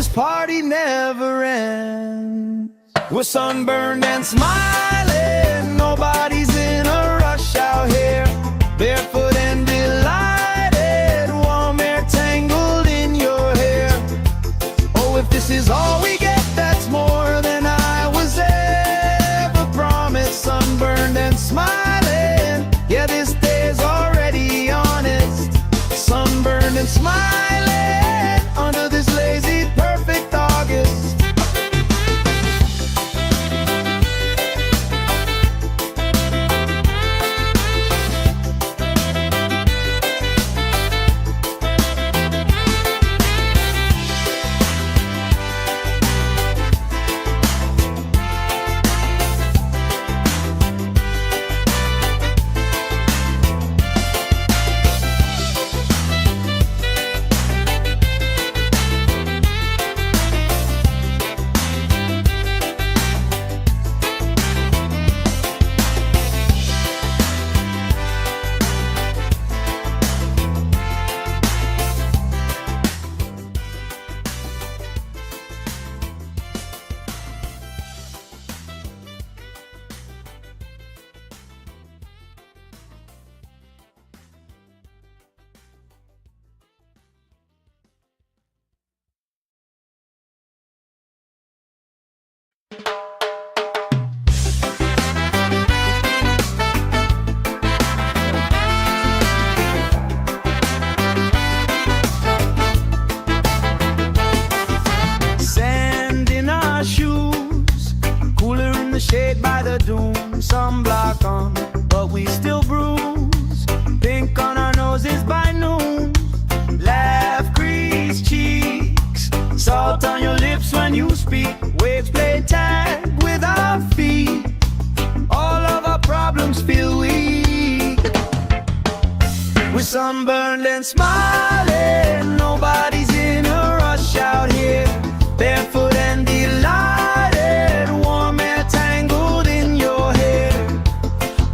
this party never ends. We're sunburned and smiling, nobody's in a rush out here. Barefoot and delighted, warm air tangled in your hair. Oh, if this is all we get, that's more than I was ever promised. Sunburned and smiling, yeah, this day's already honest. Sunburned and smiling, under this lazy, perfect August. Sand in our shoes, cooler in the shade by the dune. Sunblock on, but we still bruise. Pink on our noses by noon. Laugh, grease cheeks, salt on your lips when you speak. Waves play tag with our feet. All of our problems feel weak. We're sunburned and smiling, nobody's in a rush out here. Barefoot and delighted, warm air tangled in your hair.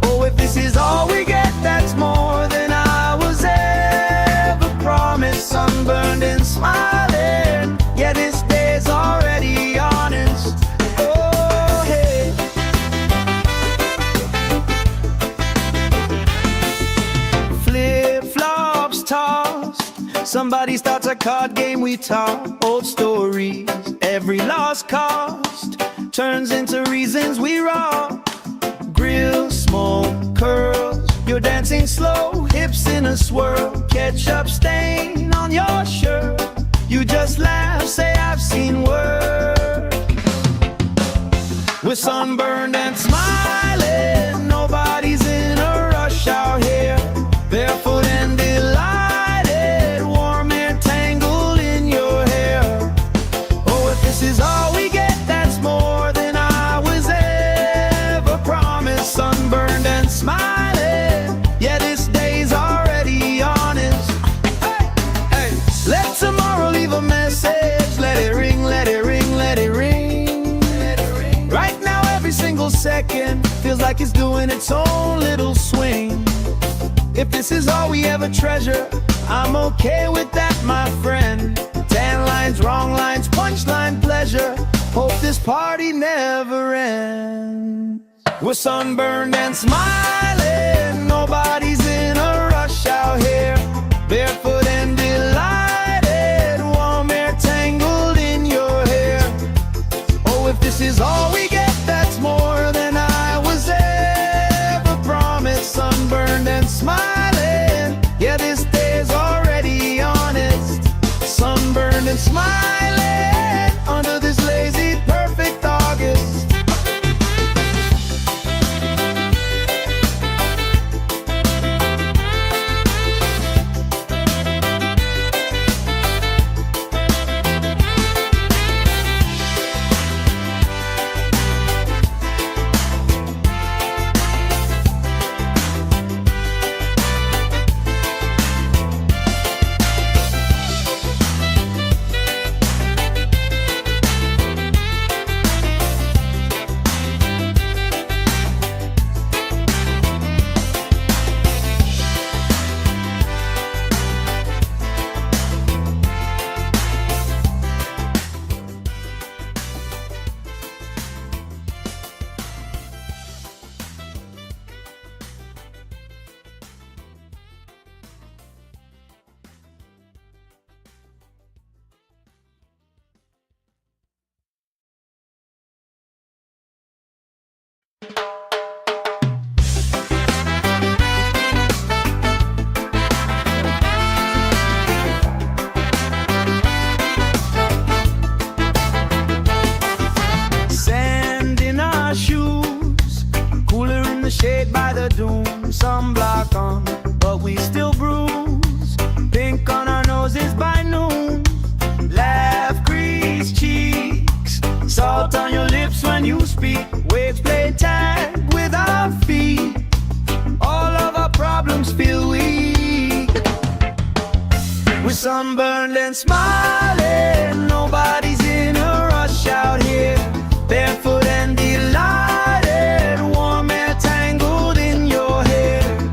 Oh, if this is all we get, that's more than I was ever promised. Sunburned and smiling, yeah, this day's already honest. Oh, hey. Flip-flops tossed, somebody starts a card game, we talk old stories. Every lost cost turns into reasons we rock. Grill, smoke, curls, you're dancing slow, hips in a swirl. Ketchup stain on your shirt, you just laugh, say I've seen worse. We're sunburned and smiling, nobody's in a rush out here. Barefoot and delighted, warm air tangled in your hair. Oh, if this is all we get, that's more than I was ever promised. Sunburned and smiling, yeah, this day's already honest. Hey, hey, let tomorrow leave a message. Let it ring, let it ring, let it ring. Right now, every single second feels like it's doing its own little swing. If this is all we ever treasure, I'm okay with that, my friend. Tan lines, wrong lines, punchline pleasure. Hope this party never ends. We're sunburned and smiling, nobody's in a rush out here. Barefoot and delighted, warm air tangled in your hair. Oh, if this is all we get, that's more than I was ever promised. Sunburned and smiling, yeah, this day's already honest. Sunburned and smiling, under this lazy, perfect August. Salt on your lips when you speak. Waves play tag with our feet. All of our problems feel weak. We're sunburned and smiling. Nobody's in a rush out here. Barefoot and delighted. Warm air tangled in your hair.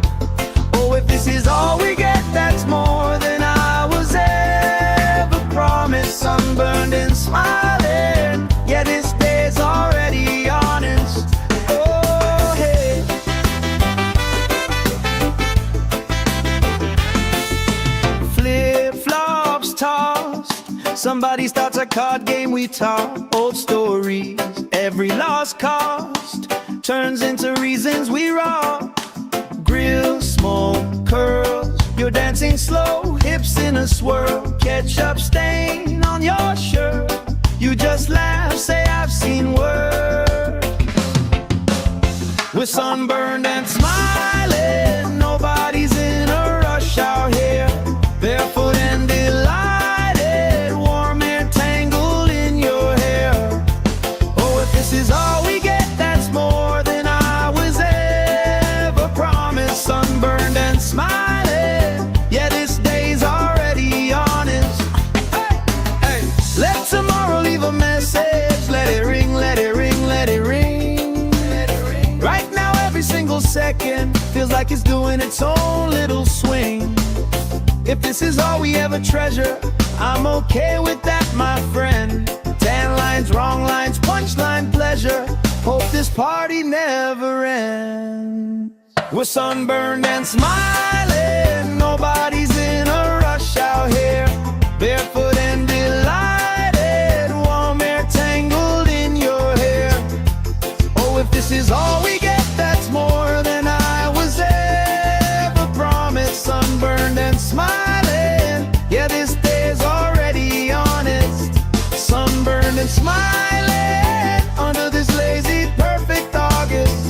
Oh, if this is all we get, that's more than I was ever promised. Sunburned and smiling. Yeah, this day's already honest. Oh, hey. Flip-flops tossed. Somebody starts a card game, we talk old stories. Every lost cost turns into reasons we rock. Grill, smoke, curls. You're dancing slow, hips in a swirl. Ketchup stain on your shirt. You just laugh, say I've seen worse. We're sunburned and smiling. Nobody's in a rush out here. Barefoot and delighted. Warm air tangled in your hair. Oh, if this is all we get, that's more than I was ever promised. Sunburned and smiling. Yeah, this day's already honest. Hey, hey. Let tomorrow leave a message. Let it ring, let it ring, let it ring. Right now every single second feels like it's doing its own little swing. If this is all we ever treasure, I'm okay with that, my friend. Tan lines, wrong lines, punchline pleasure. Hope this party never ends. We're sunburned and smiling. Nobody's in a rush out here. Barefoot and delighted. Warm air tangled in your hair. Oh, if this is all we get, that's more than I was ever promised. Sunburned and smiling. Yeah, this day's already honest. Sunburned and smiling under this lazy, perfect August.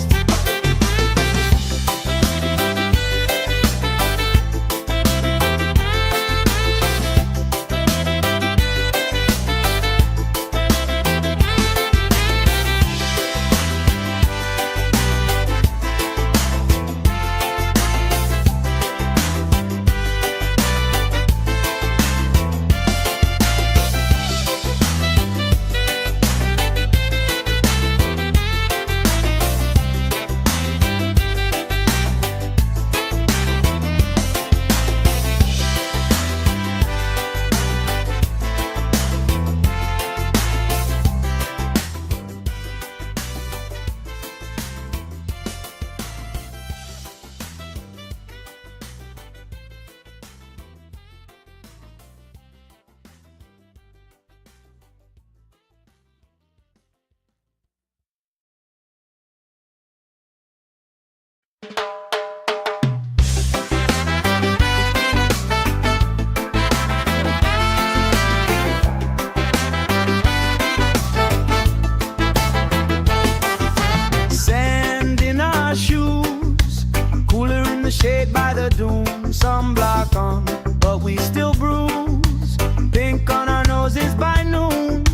Shade by the dune, sunblock on, but we still bruise. Pink on our noses by noon.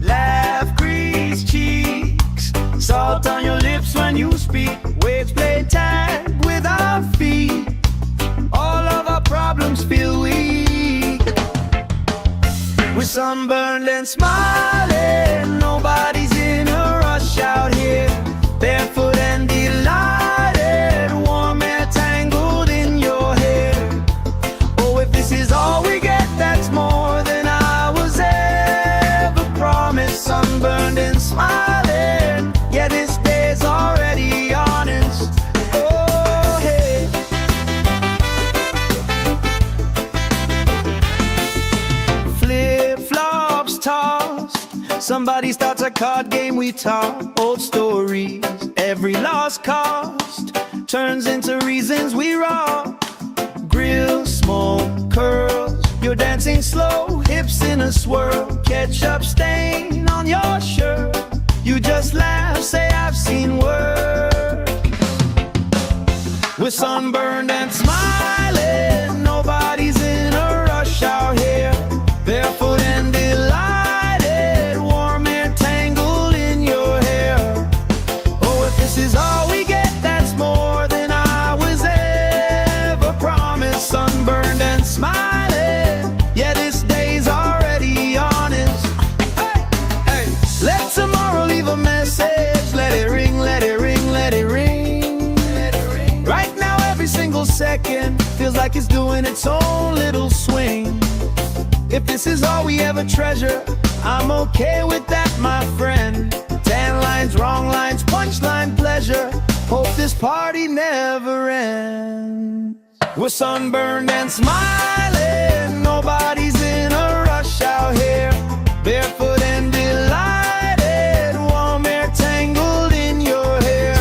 Laugh, crease cheeks. Salt on your lips when you speak. Waves play tag with our feet. All of our problems feel weak. We're sunburned and smiling. Nobody's in a rush out here. Barefoot and delighted. Warm air tangled in your hair. Oh, if this is all we get, that's more than I was ever promised. Sunburned and smiling. Yeah, this day's already honest. Oh, hey. Flip-flops tossed. Somebody starts a card game, we talk old stories. Every lost cost turns into reasons we rock. Grill, smoke, curls. You're dancing slow, hips in a swirl. Ketchup stain on your shirt. You just laugh, say I've seen worse. We're sunburned and smiling. Nobody's in a rush out here. Barefoot and delighted. Warm air tangled like it's doing its own little swing. If this is all we ever treasure, I'm okay with that, my friend. Tan lines, wrong lines, punchline pleasure. Hope this party never ends. We're sunburned and smiling, nobody's in a rush out here. Barefoot and delighted, warm air tangled in your hair.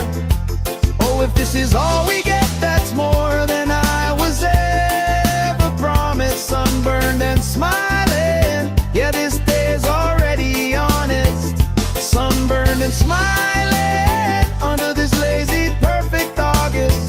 Oh, if this is all we get, that's more than I was ever promised. Sunburned and smiling, yeah, this day's already honest. Sunburned and smiling, under this lazy, perfect August.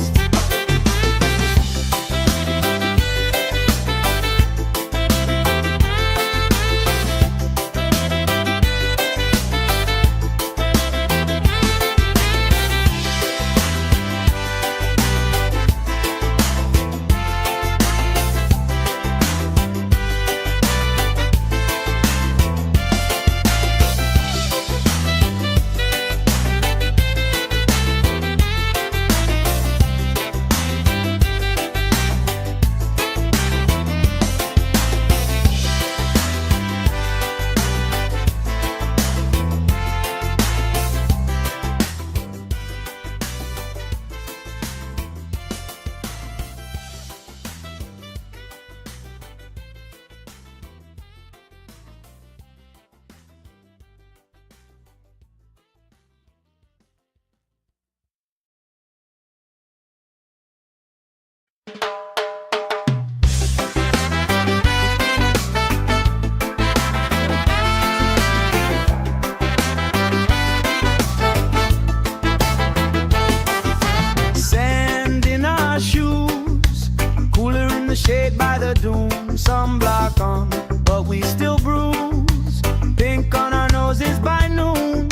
Shade by the dune, sunblock on, but we still bruise. Pink on our noses by noon.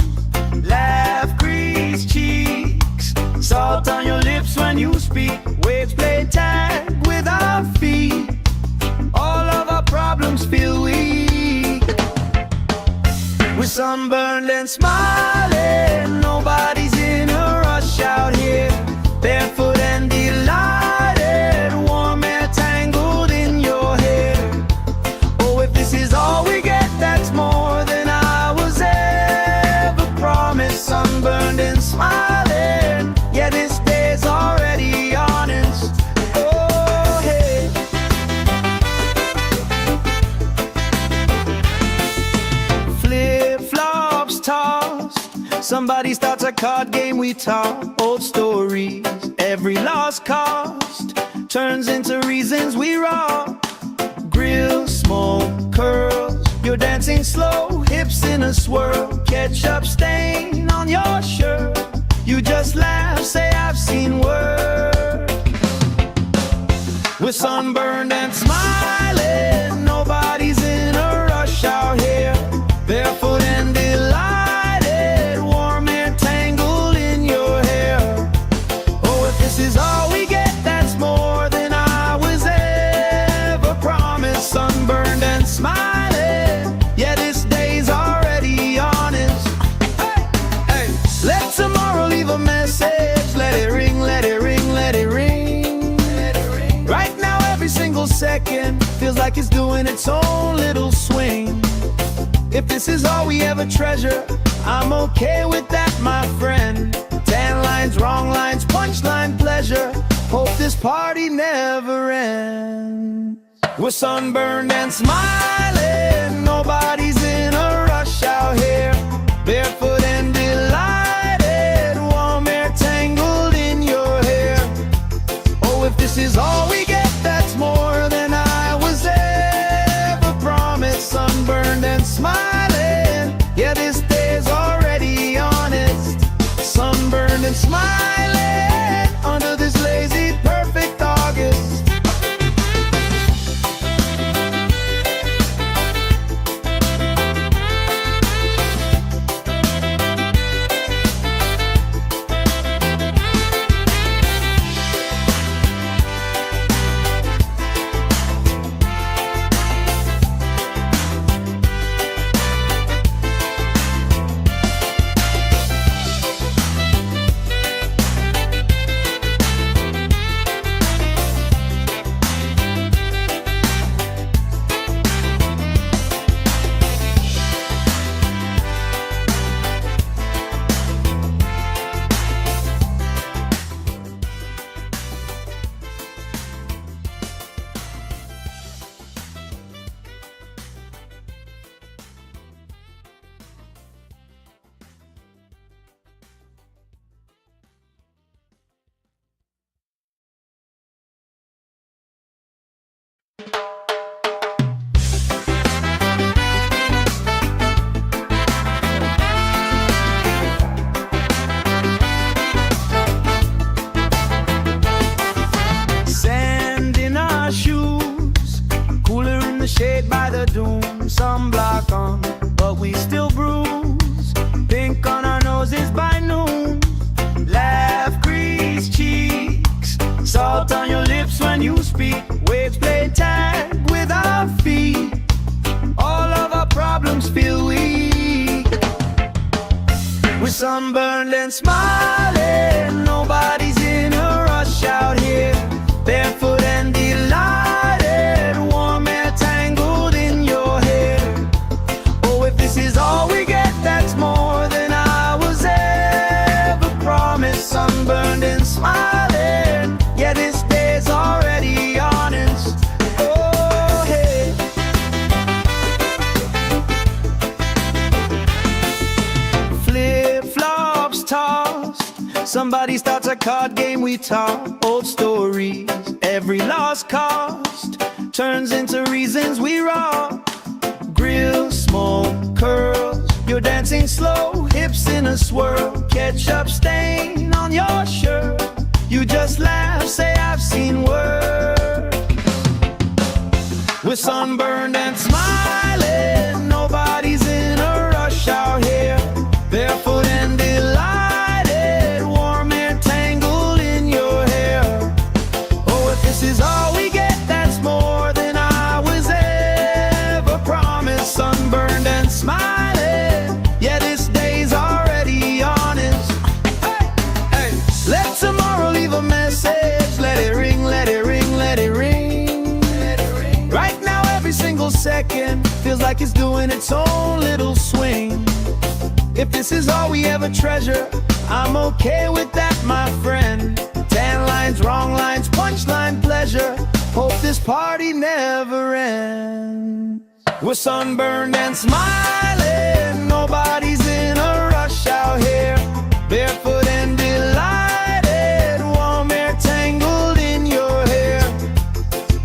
Laugh, grease cheeks, salt on your lips when you speak. Waves play tag with our feet. All of our problems feel weak. We're sunburned and smiling, nobody's in a rush out here. Barefoot and delighted, warm air tangled in your hair. Oh, if this is all we get, that's more than I was ever promised. Sunburned and smiling, yeah, this day's already honest. Oh, hey. Flip-flops tossed, somebody starts a card game, we talk old stories. Every lost cost turns into reasons we rock. Grill, smoke, curls, you're dancing slow, hips in a swirl. Ketchup stain on your shirt, you just laugh, say I've seen work. We're sunburned and smiling, nobody's in a rush out here. Barefoot and delighted, warm air tangled in your hair. Oh, if this is all we get, that's more than I was ever promised. Sunburned and smiling, yeah, this day's already honest. Hey, hey, let tomorrow leave a message. Let it ring, let it ring, let it ring, let it ring. Right now every single second feels like it's doing its own little swing. If this is all we ever treasure, I'm okay with that, my friend. Tan lines, wrong lines, punchline pleasure. Hope this party never ends. We're sunburned and smiling, nobody's in a rush out here. Barefoot and delighted, warm air tangled in your hair. Oh, if this is all we get, that's more than I was ever promised. Sunburned and smiling, yeah, this day's already honest. Sunburned and smiling, under this lazy, perfect August. and smiling. Nobody's in a rush out here. Barefoot and delighted, warm air tangled in your hair. Oh, if this is all we get, that's more than I was ever promised. Sunburned and smiling, yeah, this day's already honest. Oh, hey. Flip-flops tossed, somebody starts a card game, we talk old stories. Every lost cost turns into reasons we rock. Grill, smoke, curls, you're dancing slow, hips in a swirl. Ketchup stain on your shirt, you just laugh, say I've seen worse. We're sunburned and smiling, nobody's in a rush out here. Barefoot and delighted, warm air tangled in your hair. Oh, if this is all we get, that's more than I was ever promised. Sunburned and smiling, yeah, this day's already honest. Hey, hey. Let tomorrow leave a message. Let it ring, let it ring, let it ring. Right now every single second feels like it's doing its own little swing. If this is all we ever treasure, I'm okay with that, my friend. 10 lines, wrong lines, punchline pleasure. Hope this party never ends. We're sunburned and smiling, nobody's in a rush out here. Barefoot and delighted, warm air tangled in your hair.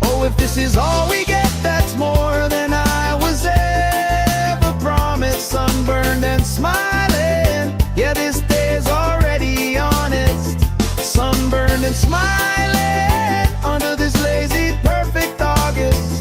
Oh, if this is all we get, that's more than I was ever promised. Sunburned and smiling, yeah, this day's already honest. Sunburned and smiling under this lazy, perfect August.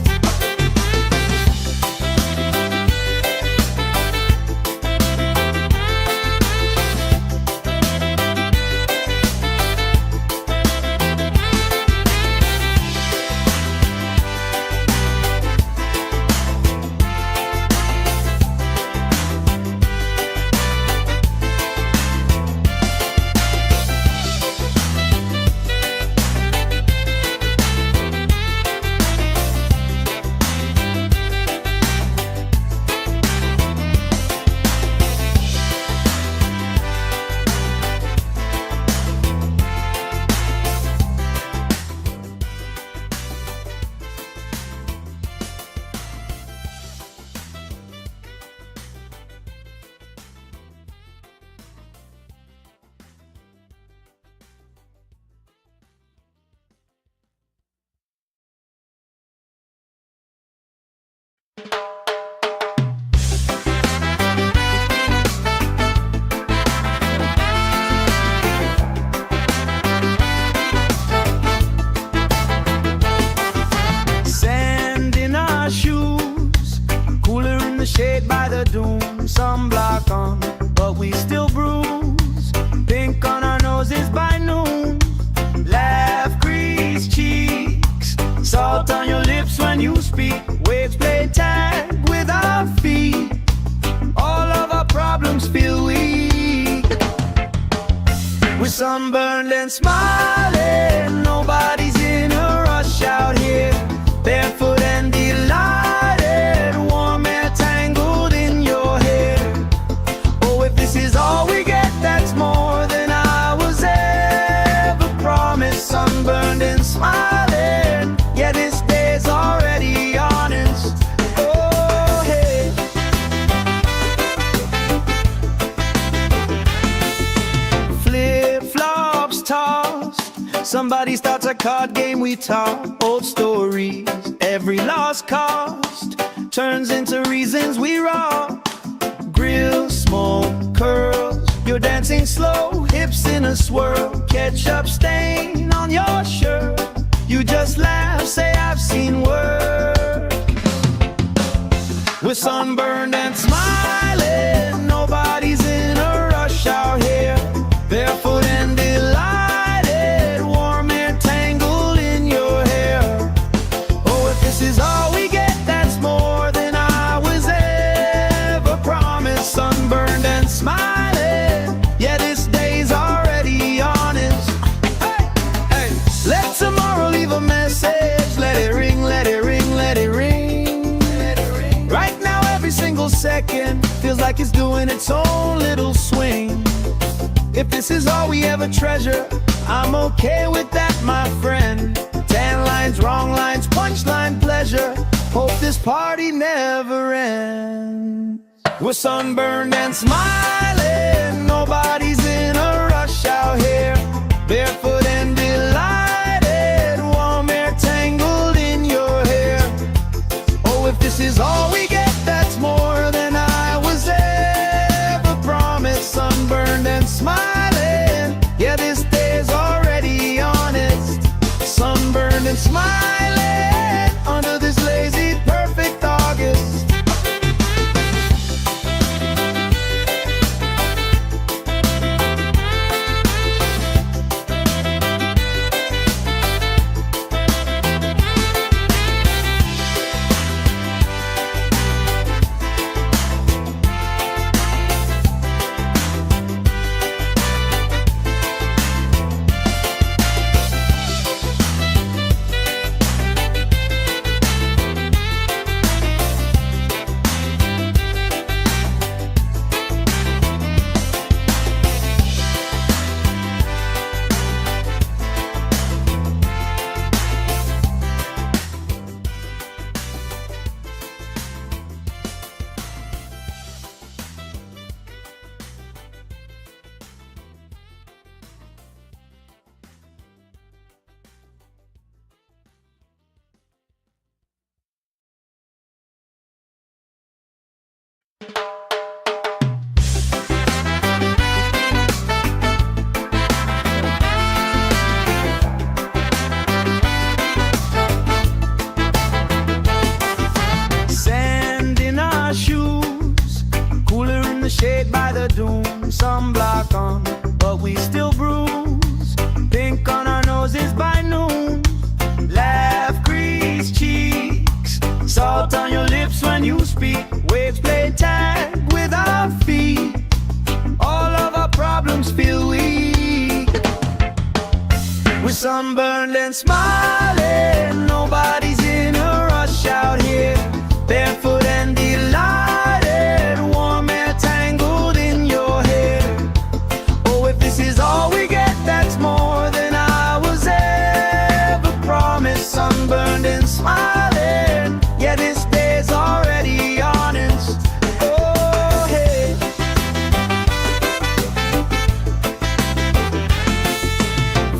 Shade by the dune, sunblock on, but we still bruise. Pink on our noses by noon. Laugh, grease cheeks, salt on your lips when you speak. Waves play tag with our feet. All of our problems feel weak. We're sunburned and smiling, nobody's in a rush out here. Barefoot and delighted, warm air tangled in your hair. Oh, if this is all we get, that's more than I was ever promised. Sunburned and smiling, yeah, this day's already honest. Oh, hey. Flip-flops tossed, somebody starts a card game, we talk old stories. Every lost cost turns into reasons we rock. Grill, smoke, curls, you're dancing slow, hips in a swirl. Ketchup stain on your shirt, you just laugh, say I've seen worse. We're sunburned and smiling, nobody's in a rush out here. Barefoot and delighted, warm air tangled in your hair. Oh, if this is all we get, that's more than I was ever promised. Sunburned and smiling, yeah, this day's second feels like it's doing its own little swing. If this is all we ever treasure, I'm okay with that, my friend. Tan lines, wrong lines, punchline pleasure. Hope this party never ends. We're sunburned and smiling, nobody's in a rush out here. Barefoot and delighted, warm air tangled in your hair. Oh, if this is all we get, that's more than I was ever promised. Sunburned and smiling, yeah, this day's already honest. Sunburned and smiling under this lazy, perfect August. Sand in our shoes, cooler in the shade by the dune. Sunblock on, but we still bruise. Pink on our noses by noon. Laugh, grease cheeks, salt on your lips when you speak. Waves play tag with our feet. All of our problems feel weak. We're sunburned and smiling, nobody's in a rush out here. Barefoot and delighted, warm air tangled in your hair. Oh, if this is all we get, that's more than I was ever promised. Sunburned and smiling, yeah, this day's already honest. Oh, hey.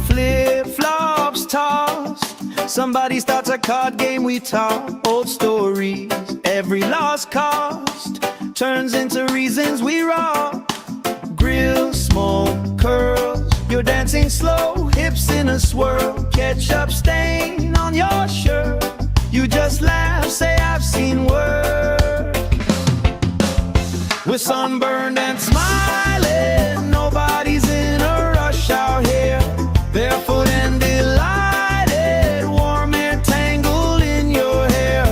Flip-flops tossed, somebody starts a card game, we talk old stories. Every lost cost turns into reasons we rock. Grill, smoke, curls, you're dancing slow, hips in a swirl. Ketchup stain on your shirt, you just laugh, say I've seen worse. We're sunburned and smiling, nobody's in a rush out here. Barefoot and delighted, warm air tangled in your hair.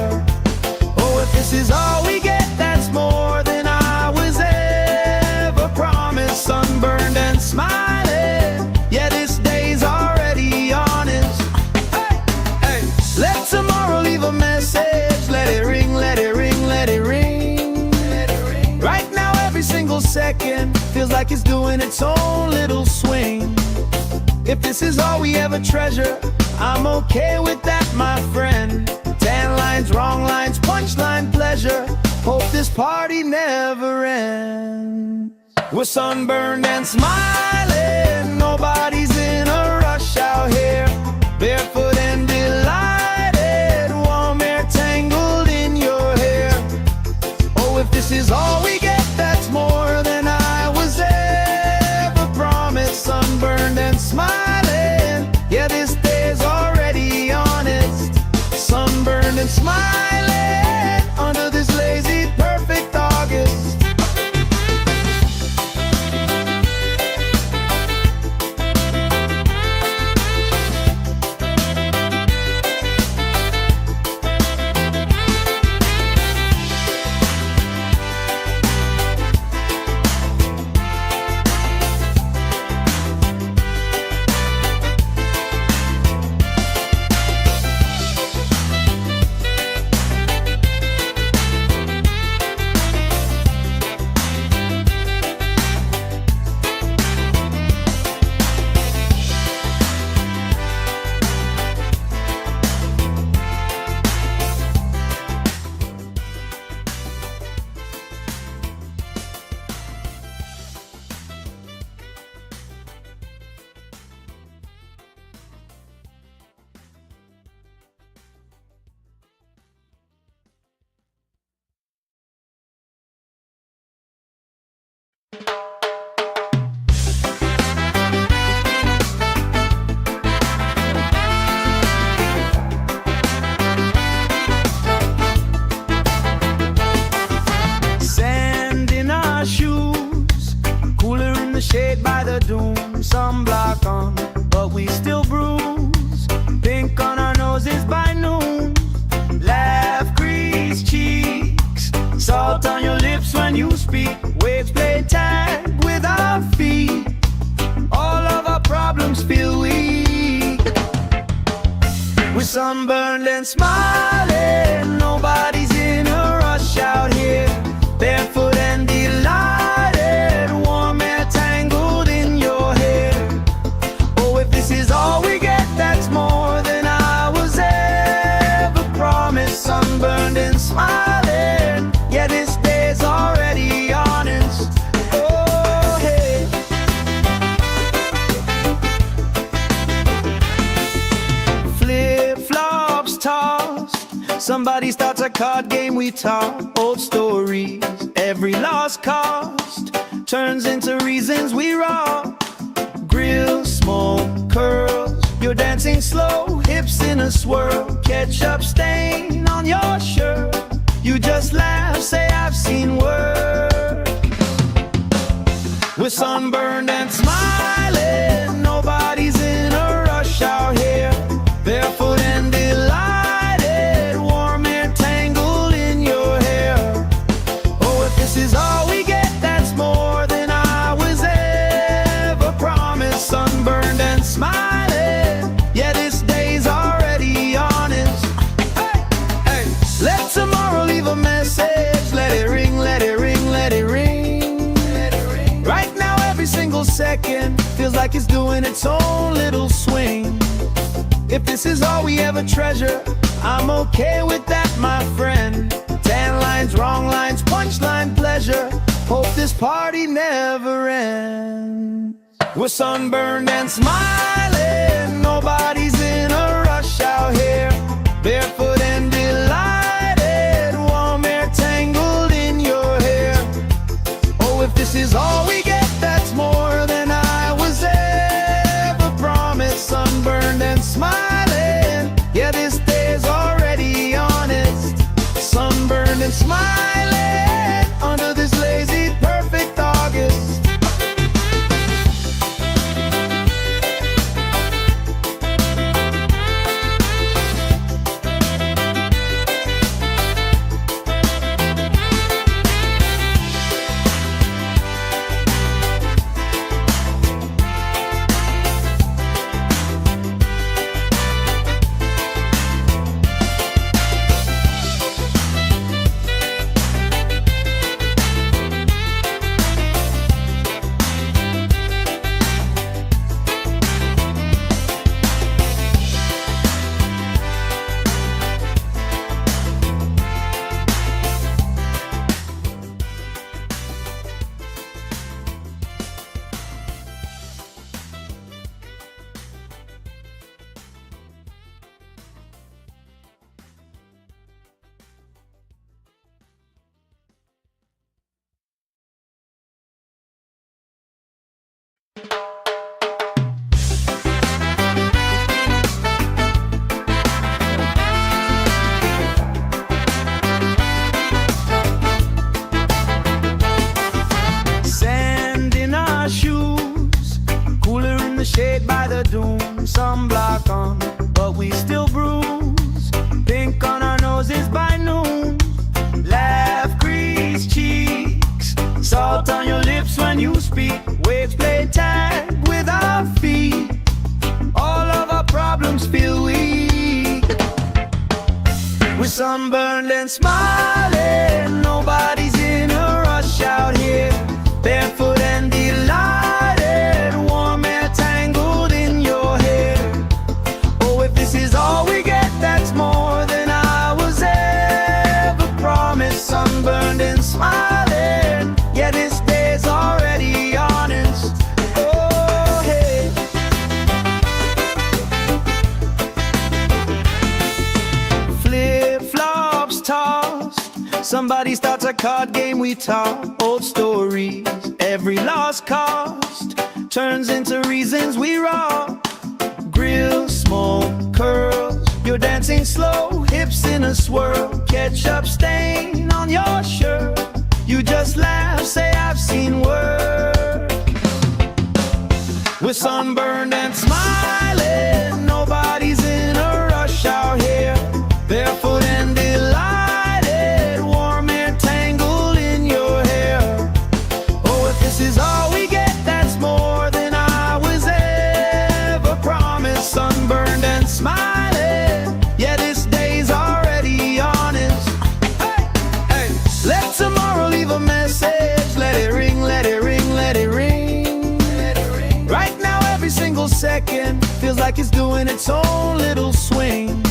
Oh, if this is all we get, that's more than I was ever promised. Sunburned and smiling, yeah, this day's already honest. Hey, hey, let tomorrow leave a message. Let it ring, let it ring, let it ring. Let it ring. Right now, every single second feels like it's doing its own little swing. If this is all we ever treasure, I'm okay with that, my friend. Tan lines, wrong lines, punchline pleasure. Hope this party never ends. We're sunburned and smiling, nobody's in a rush out here. Barefoot and delighted, warm air tangled in your hair. Oh, if this is all we get, that's more than I was ever promised. Sunburned and smiling, yeah, this day's already honest. Sunburned and smiling under this lazy, perfect August. the doom, sunblock on, but we still bruise. Pink on our noses by noon. Laugh, crease cheeks, salt on your lips when you speak. Waves play tag with our feet. All of our problems feel weak. We're sunburned and smiling. Nobody's in a rush out here. Barefoot and delighted. Warm air tangled in your hair. Oh, if this is all we get, that's more than I was ever promised. Sunburned and smiling. Yeah, this day's already honest. Oh, hey. Flip-flops tossed. Somebody starts a card game, we talk old stories. Every lost cost turns into reasons we rock. Grill, smoke, curls. You're dancing slow, hips in a swirl. Ketchup stain on your shirt. You just laugh, say I've seen worse. We're sunburned and smiling. Nobody's in a rush out here. Barefoot and delighted. Warm air tangled in your hair. Oh, if this is all we get, that's more than I was ever promised. Sunburned and smiling. Yeah, this day's already honest. Hey, hey. Let tomorrow leave a message. Let it ring, let it ring, let it ring. Let it ring. Right now, every single second feels like it's doing its own little swing. If this is all we ever treasure, I'm okay with that, my friend. 10 lines, wrong lines, punchline pleasure. Hope this party never ends. We're sunburned and smiling. Nobody's in a rush out here. Barefoot and delighted. Warm air tangled in your hair. Oh, if this is all we get, that's more than I was ever promised. Sunburned and smiling. Yeah, this day's already honest. Sunburned and smiling under this lazy, perfect August. Shade by the doom, sunblock on, but we still bruise. Pink on our noses by noon. Laugh, crease cheeks, salt on your lips when you speak. Waves play tag with our feet. All of our problems feel weak. We're sunburned and smiling. Nobody's in a rush out here. Barefoot and delighted. Warm air tangled in your hair. Oh, if this is all we get, that's more than I was ever promised. Sunburned and smiling. Yeah, this day's already honest. Oh, hey. Flip-flops tossed. Somebody starts a card game, we talk old stories. Every lost cost turns into reasons we rock. Grill, smoke, curls. You're dancing slow, hips in a swirl. Ketchup stain on your shirt. You just laugh, say I've seen worse. We're sunburned and smiling, nobody's in a rush out here. Barefoot and delighted, warm air tangled in your hair. Oh, if this is all we get, that's more than I was ever promised. Sunburned and smiling, yeah, this day's already honest. Hey, hey, let tomorrow leave a message. Let it ring, let it ring, let it ring. Right now every single second feels like it's doing its own little swing.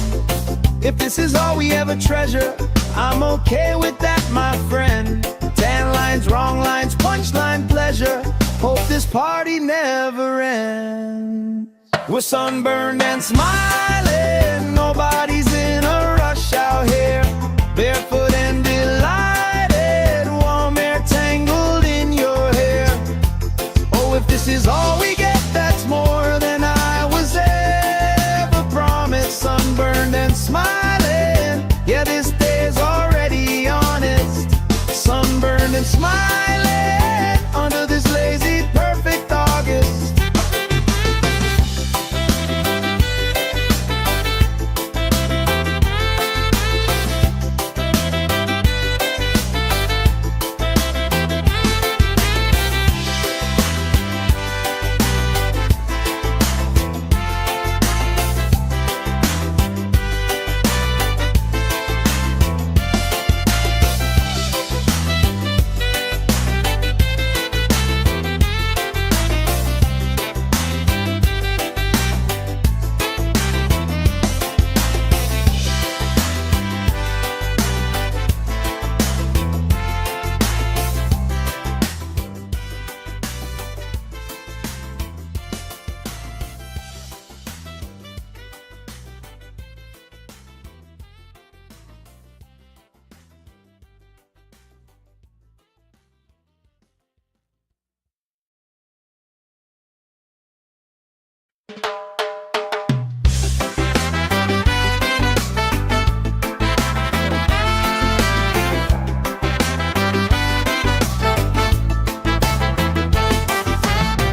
If this is all we ever treasure, I'm okay with that, my friend. Tan lines, wrong lines, punchline pleasure. Hope this party never ends. We're sunburned and smiling, nobody's in a rush out here. Barefoot and delighted, warm air tangled in your hair. Oh, if this is all we get, that's more than I was ever promised. Sunburned and smiling, yeah, this day's already honest. Sunburned and smiling under this lazy, perfect August.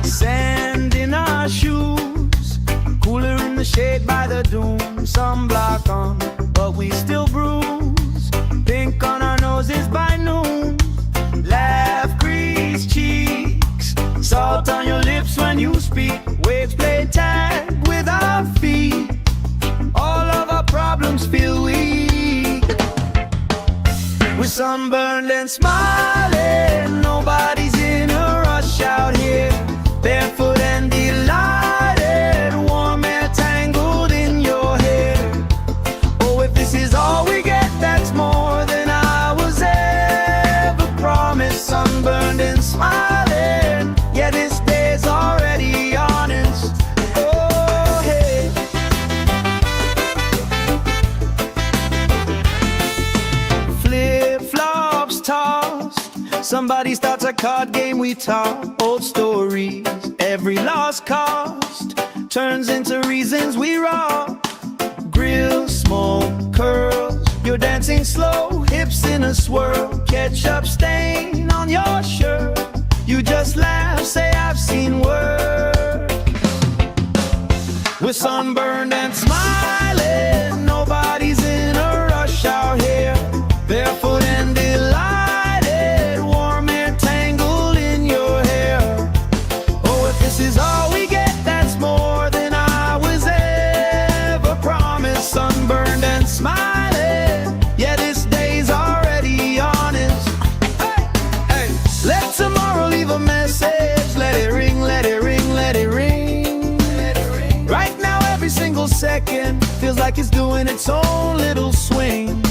Sand in our shoes, cooler in the shade by the dune. Sunblock on, but we still bruise. Pink on our noses by noon. Laugh, crease cheeks, salt on your lips when you speak. Waves play tag with our feet. All of our problems feel weak. We're sunburned and smiling, nobody's in a rush out here. Barefoot and delighted, warm air tangled in your hair. Oh, if this is all we get, that's more than I was ever promised. Sunburned and smiling, yeah, this day's already honest. Oh, hey. Flip-flops tossed, somebody starts a card game, we talk old stories. Every lost cost turns into reasons we rock. Grill, smoke, curls, you're dancing slow, hips in a swirl. Ketchup stain on your shirt, you just laugh, say I've seen worse. We're sunburned and smiling, nobody's in a rush out here. Barefoot and delighted, warm air tangled in your hair. Oh, if this is all we get, that's more than I was ever promised. Sunburned and smiling, yeah, this day's already honest. Hey, hey, let tomorrow leave a message. Let it ring, let it ring, let it ring. Right now every single second feels like it's doing its own little swing.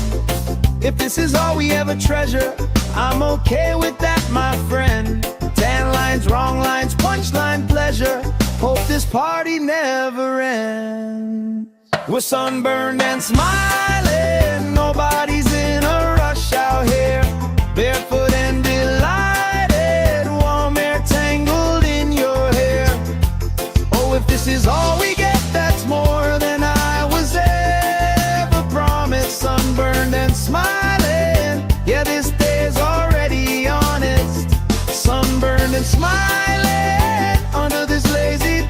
If this is all we ever treasure, I'm okay with that, my friend. Tan lines, wrong lines, punchline pleasure. Hope this party never ends. We're sunburned and smiling, nobody's in a rush out here. Barefoot and delighted, warm air tangled in your hair. Oh, if this is all we get, that's more than I was ever promised. Sunburned and smiling, yeah, this day's already honest. Sunburned and smiling under this lazy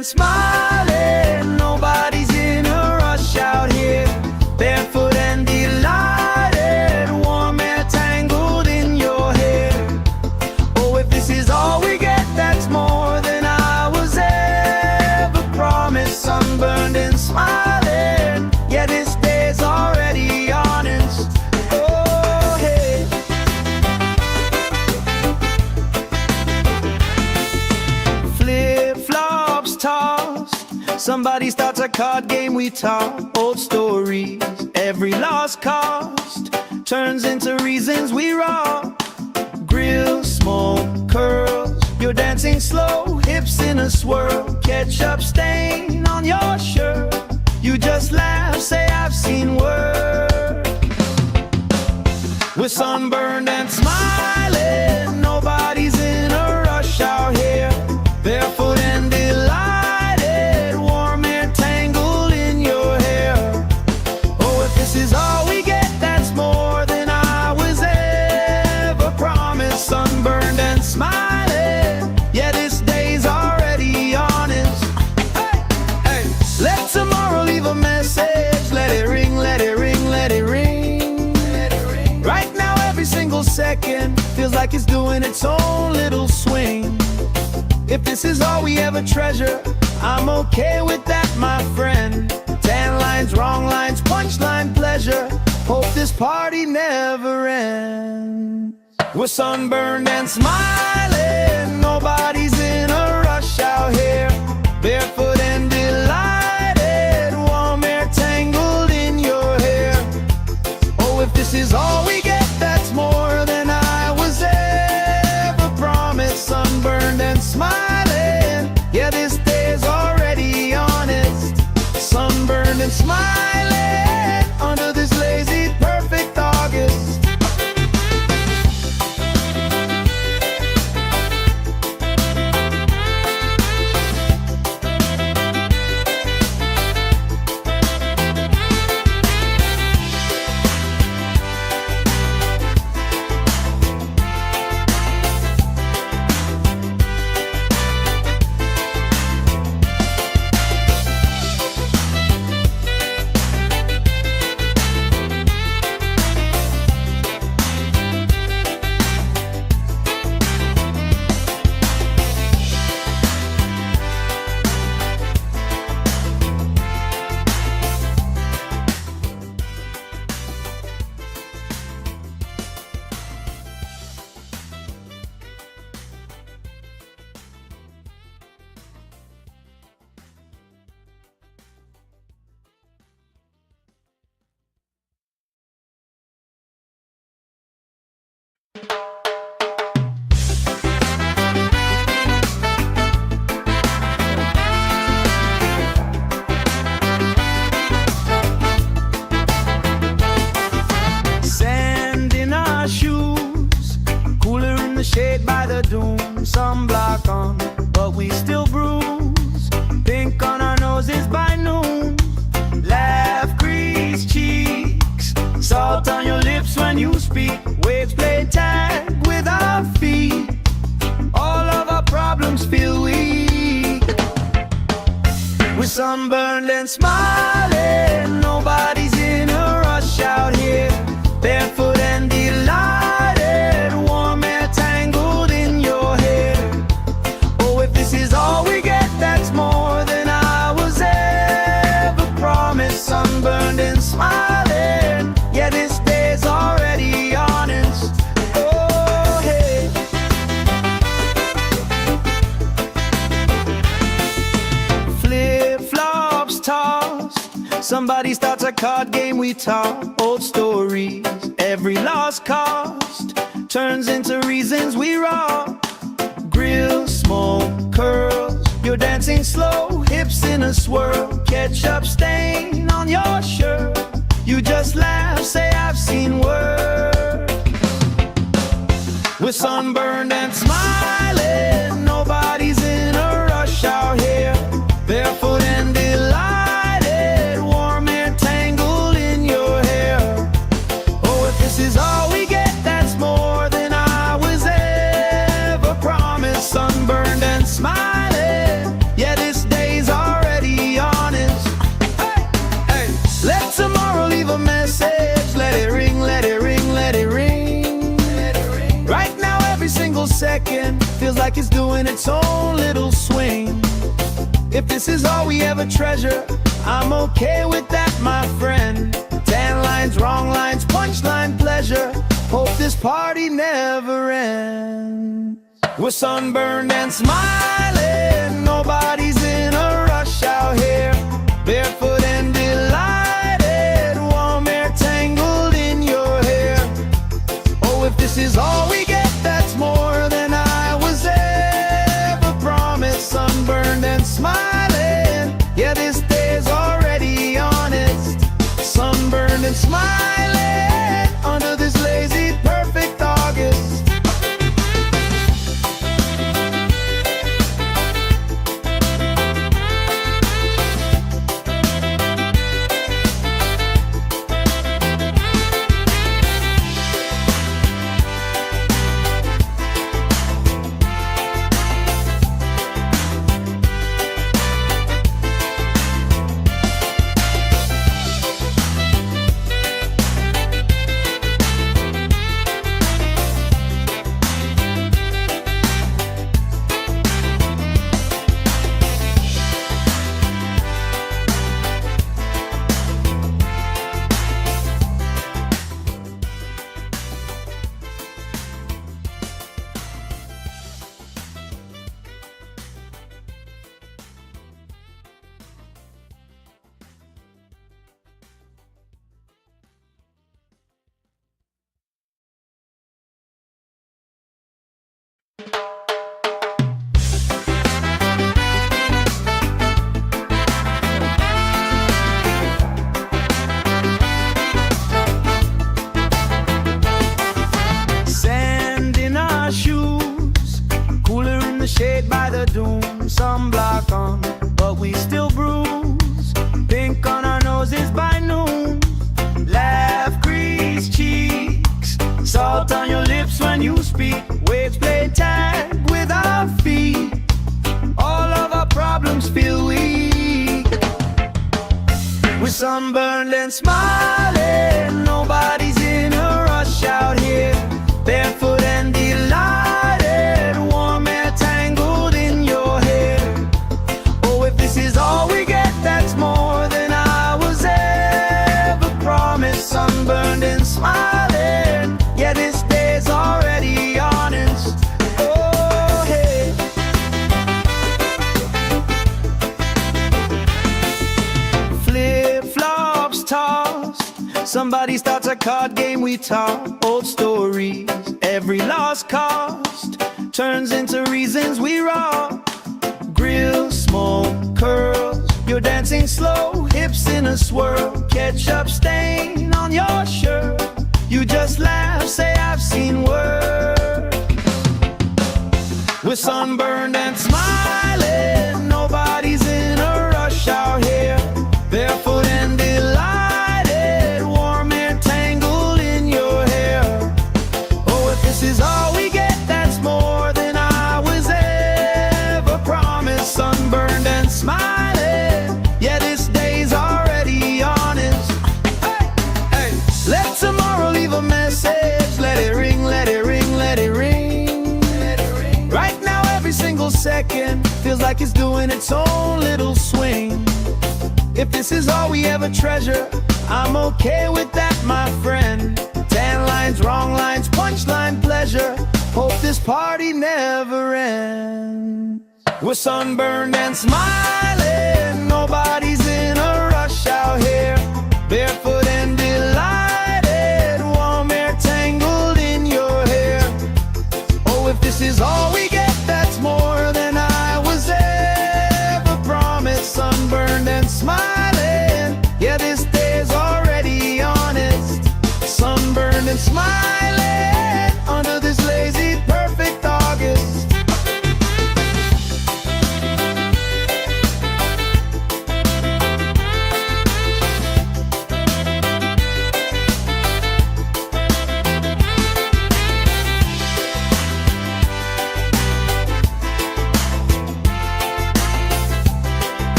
and smiling. Nobody's in a rush out here. Barefoot and delighted, warm air tangled in your hair. Oh, if this is all we get, that's more than I was ever promised. Sunburned and smiling, yeah, this day's already honest. Oh, hey. Flip-flops tossed, somebody starts a card game, we talk old stories. Every lost cost turns into reasons we rock. Grill, smoke, curls, you're dancing slow, hips in a swirl. Ketchup stain on your shirt, you just laugh, say I've seen worse. We're sunburned and smiling, nobody's in a rush out here. Barefoot and delighted, warm air tangled in your hair. Oh, if this is all we get, that's more than I was ever promised. Sunburned and smiling, yeah, this day's already honest. Hey, hey, let tomorrow leave a message. Let it ring, let it ring, let it ring. Right now every single second feels like it's doing its own little swing. If this is all we ever treasure, I'm okay with that, my friend. 10 lines, wrong lines, punchline pleasure. Hope this party never ends. We're sunburned and smiling, nobody's in a rush out here. Barefoot and delighted, warm air tangled in your hair. Oh, if this is all we get, that's more than I was ever promised. Sunburned and smiling, yeah, this day's already honest. Sunburned and smiling under this lazy, perfect August. Shade by the dune, sunblock on, but we still bruise. Pink on our noses by noon. Laugh, grease cheeks, salt on your lips when you speak. Waves play tag with our feet. All of our problems feel weak. We're sunburned and smiling, nobody's in a rush out here. Barefoot and delighted, warm air tangled in your hair. Oh, if this is all we get, that's more than I was ever promised. Sunburned and smiling, yeah, this day's already honest. Oh, hey. Flip-flops tossed, somebody starts a card game, we talk old stories. Every lost cost turns into reasons we rock. Grill, smoke, curls, you're dancing slow, hips in a swirl. Ketchup stain on your shirt, you just laugh, say I've seen worse. We're sunburned and smiling, nobody's in a rush out here. Barefoot and delighted, warm air tangled in your hair. Oh, if this is all we get, that's more than I was ever promised. Sunburned and smiling, yeah, this day like it's doing its own little swing. If this is all we ever treasure, I'm okay with that, my friend. Tan lines, wrong lines, punchline pleasure. Hope this party never ends. We're sunburned and smiling, nobody's in a rush out here. Barefoot and delighted, warm air tangled in your hair. Oh, if this is all we get, that's more than I was ever promised. Sunburned and smiling, yeah, this day's already honest. Sunburned and smiling under this lazy, perfect August. Sand in our shoes, cooler in the shade by the dune. Sunblock on, but we still bruise. Pink on our noses by noon. Laugh, crease cheeks, salt on your lips when you speak. Waves play tag with our feet. All of our problems feel weak. We're sunburned and smiling, nobody's in a rush out here. Barefoot and delighted, warm air tangled in your hair. Oh, if this is all we get, that's more than I was ever promised. Sunburned and smiling, yeah, this day's already honest. Oh, hey. Flip-flops tossed, somebody starts a card game, we talk old stories. Every lost cost turns into reasons we rock. Grill, smoke, curls, you're dancing slow, hips in a swirl. Ketchup stain on your shirt, you just laugh, say I've seen worse. We're sunburned and smiling, nobody's in a rush out here. Barefoot and delighted, warm air tangled in your hair. Oh, if this is all we get, that's more than I was ever promised. Sunburned and smiling, yeah, this day's already honest. Hey, hey, let tomorrow leave a message. Let it ring, let it ring, let it ring. Right now, every single second feels like it's doing its own little swing. If this is all we ever treasure, I'm okay with that, my friend. Tan lines, wrong lines, punchline pleasure. Hope this party never ends. We're sunburned and smiling, nobody's in a rush out here. Barefoot and delighted, warm air tangled in your hair. Oh, if this is all we get, that's more than I was ever promised. Sunburned and smiling, yeah, this day's already honest. Sunburned and smiling under this lazy, perfect August.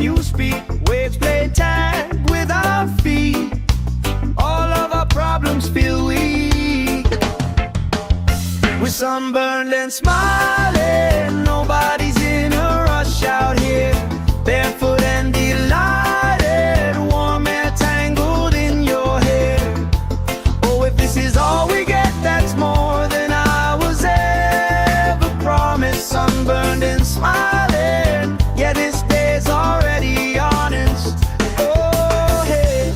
you speak. Waves play tag with our feet. All of our problems feel weak. We're sunburned and smiling. Nobody's in a rush out here. Barefoot and delighted. Warm air tangled in your hair. Oh, if this is all we get, that's more than I was ever promised. Sunburned and smiling. Yeah, this day's already honest. Oh, hey.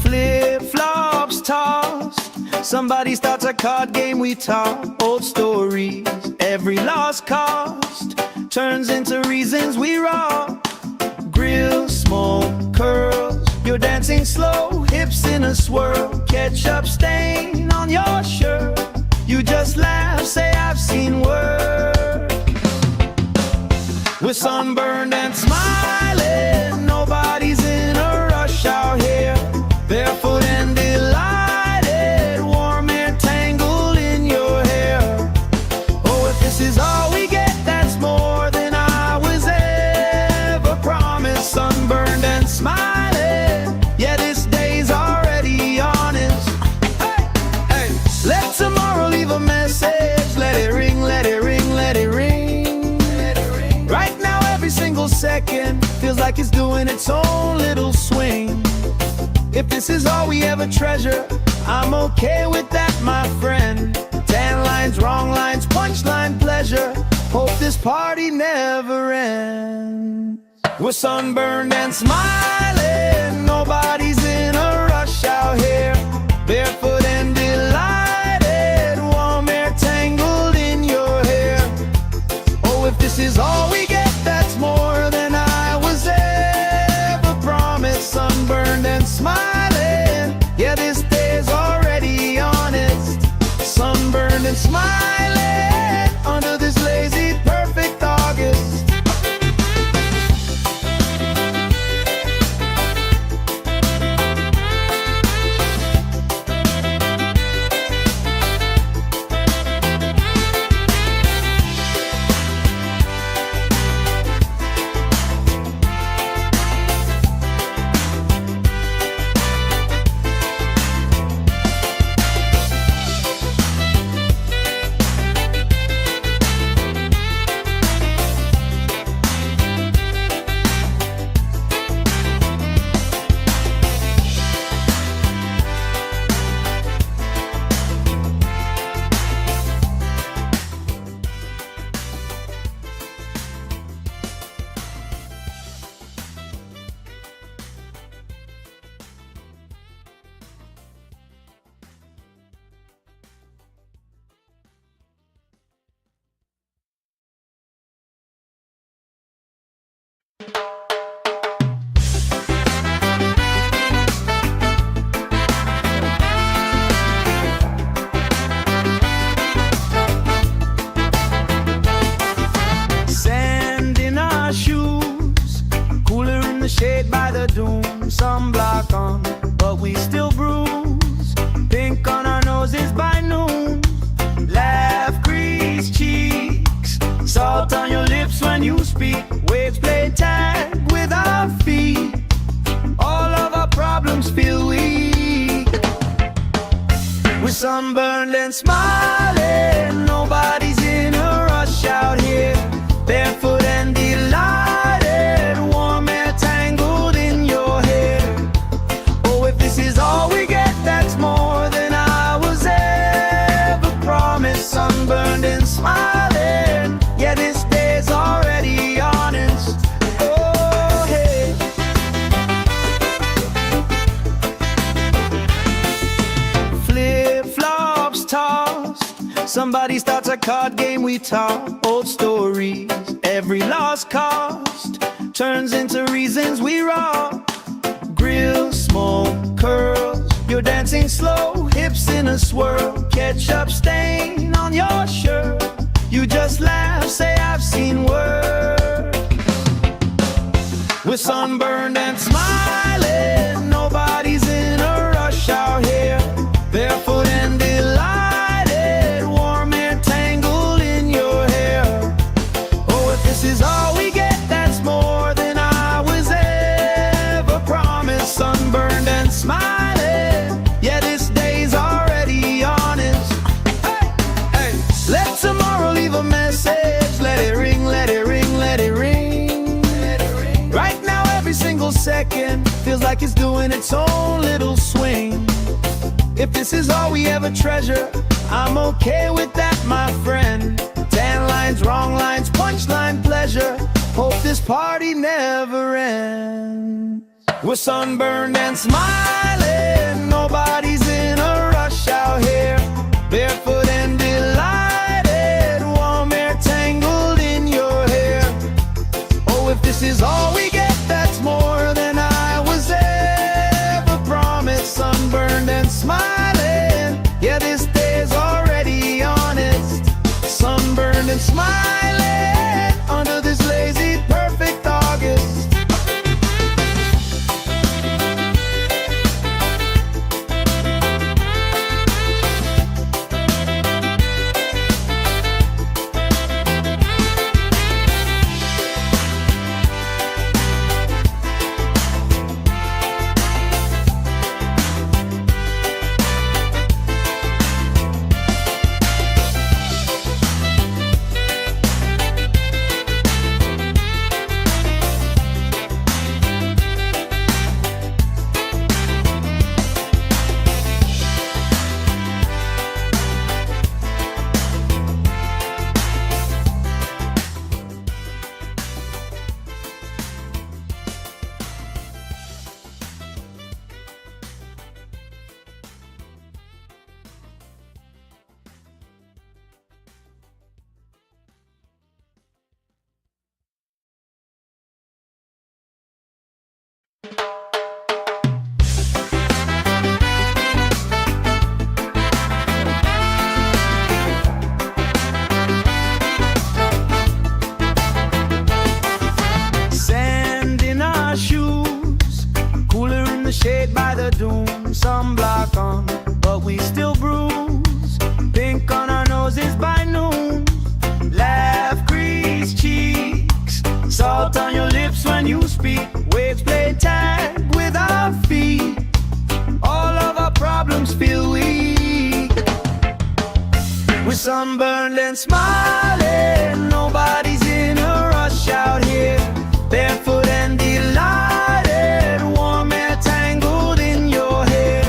Flip-flops tossed. Somebody starts a card game, we talk old stories. Every lost cost turns into reasons we rock. Grill, smoke, curls. You're dancing slow, hips in a swirl. Ketchup stain on your shirt. You just laugh, say I've seen worse. We're sunburned and smiling. Nobody's in a rush out here. Barefoot and delighted. Warm air tangled in your hair. Oh, if this is all we get, that's more than I was ever promised. Sunburned and smiling. Yeah, this day's already honest. Hey, hey. Let tomorrow leave a message. Let it ring, let it ring, let it ring. Right now, every single second feels like it's doing its own little swing. If this is all we ever treasure, I'm okay with that, my friend. 10 lines, wrong lines, punchline pleasure. Hope this party never ends. We're sunburned and smiling. Nobody's in a rush out here. Barefoot and delighted. Warm air tangled in your hair. Oh, if this is all we get, that's more than I was ever promised. Sunburned and smiling. Yeah, this day's already honest. Sunburned and smiling under this lazy, perfect August. Shade by the dune, sunblock on, but we still bruise. Pink on our noses by noon. Laugh, grease cheeks. Salt on your lips when you speak. Waves play tag with our feet. All of our problems feel weak. We're sunburned and smiling. Nobody's in a rush out here. Barefoot and delighted. Warm air tangled in your hair. Oh, if this is all we get, that's more than I was ever promised. Sunburned and smiling. Yeah, this day's already honest. Oh, hey. Flip-flops tossed. Somebody starts a card game, we talk old stories. Every lost cost turns into reasons we rock. Grill, smoke, curls. You're dancing slow, hips in a swirl. Ketchup stain on your shirt. You just laugh, say I've seen worse. We're sunburned and smiling. Nobody's in a rush out here. Barefoot and delighted. Warm air tangled in your hair. single second feels like it's doing its own little swing. If this is all we ever treasure, I'm okay with that, my friend. Tan lines, wrong lines, punchline pleasure. Hope this party never ends. We're sunburned and smiling, nobody's in a rush out here. Barefoot and delighted, warm air tangled in your hair. Oh, if this is all we get, that's more than I was ever promised. Sunburned and smiling, yeah, this day's already honest. Sunburned and smiling, under this lazy, perfect August. Sand in our shoes, cooler in the shade by the dune. Sunblock on, but we still bruise. Pink on our noses by noon. Laugh, grease cheeks, salt on your lips when you speak. Waves play tag with our feet. All of our problems feel weak. We're sunburned and smiling, nobody's in a rush out here. Barefoot and delighted, warm air tangled in your hair.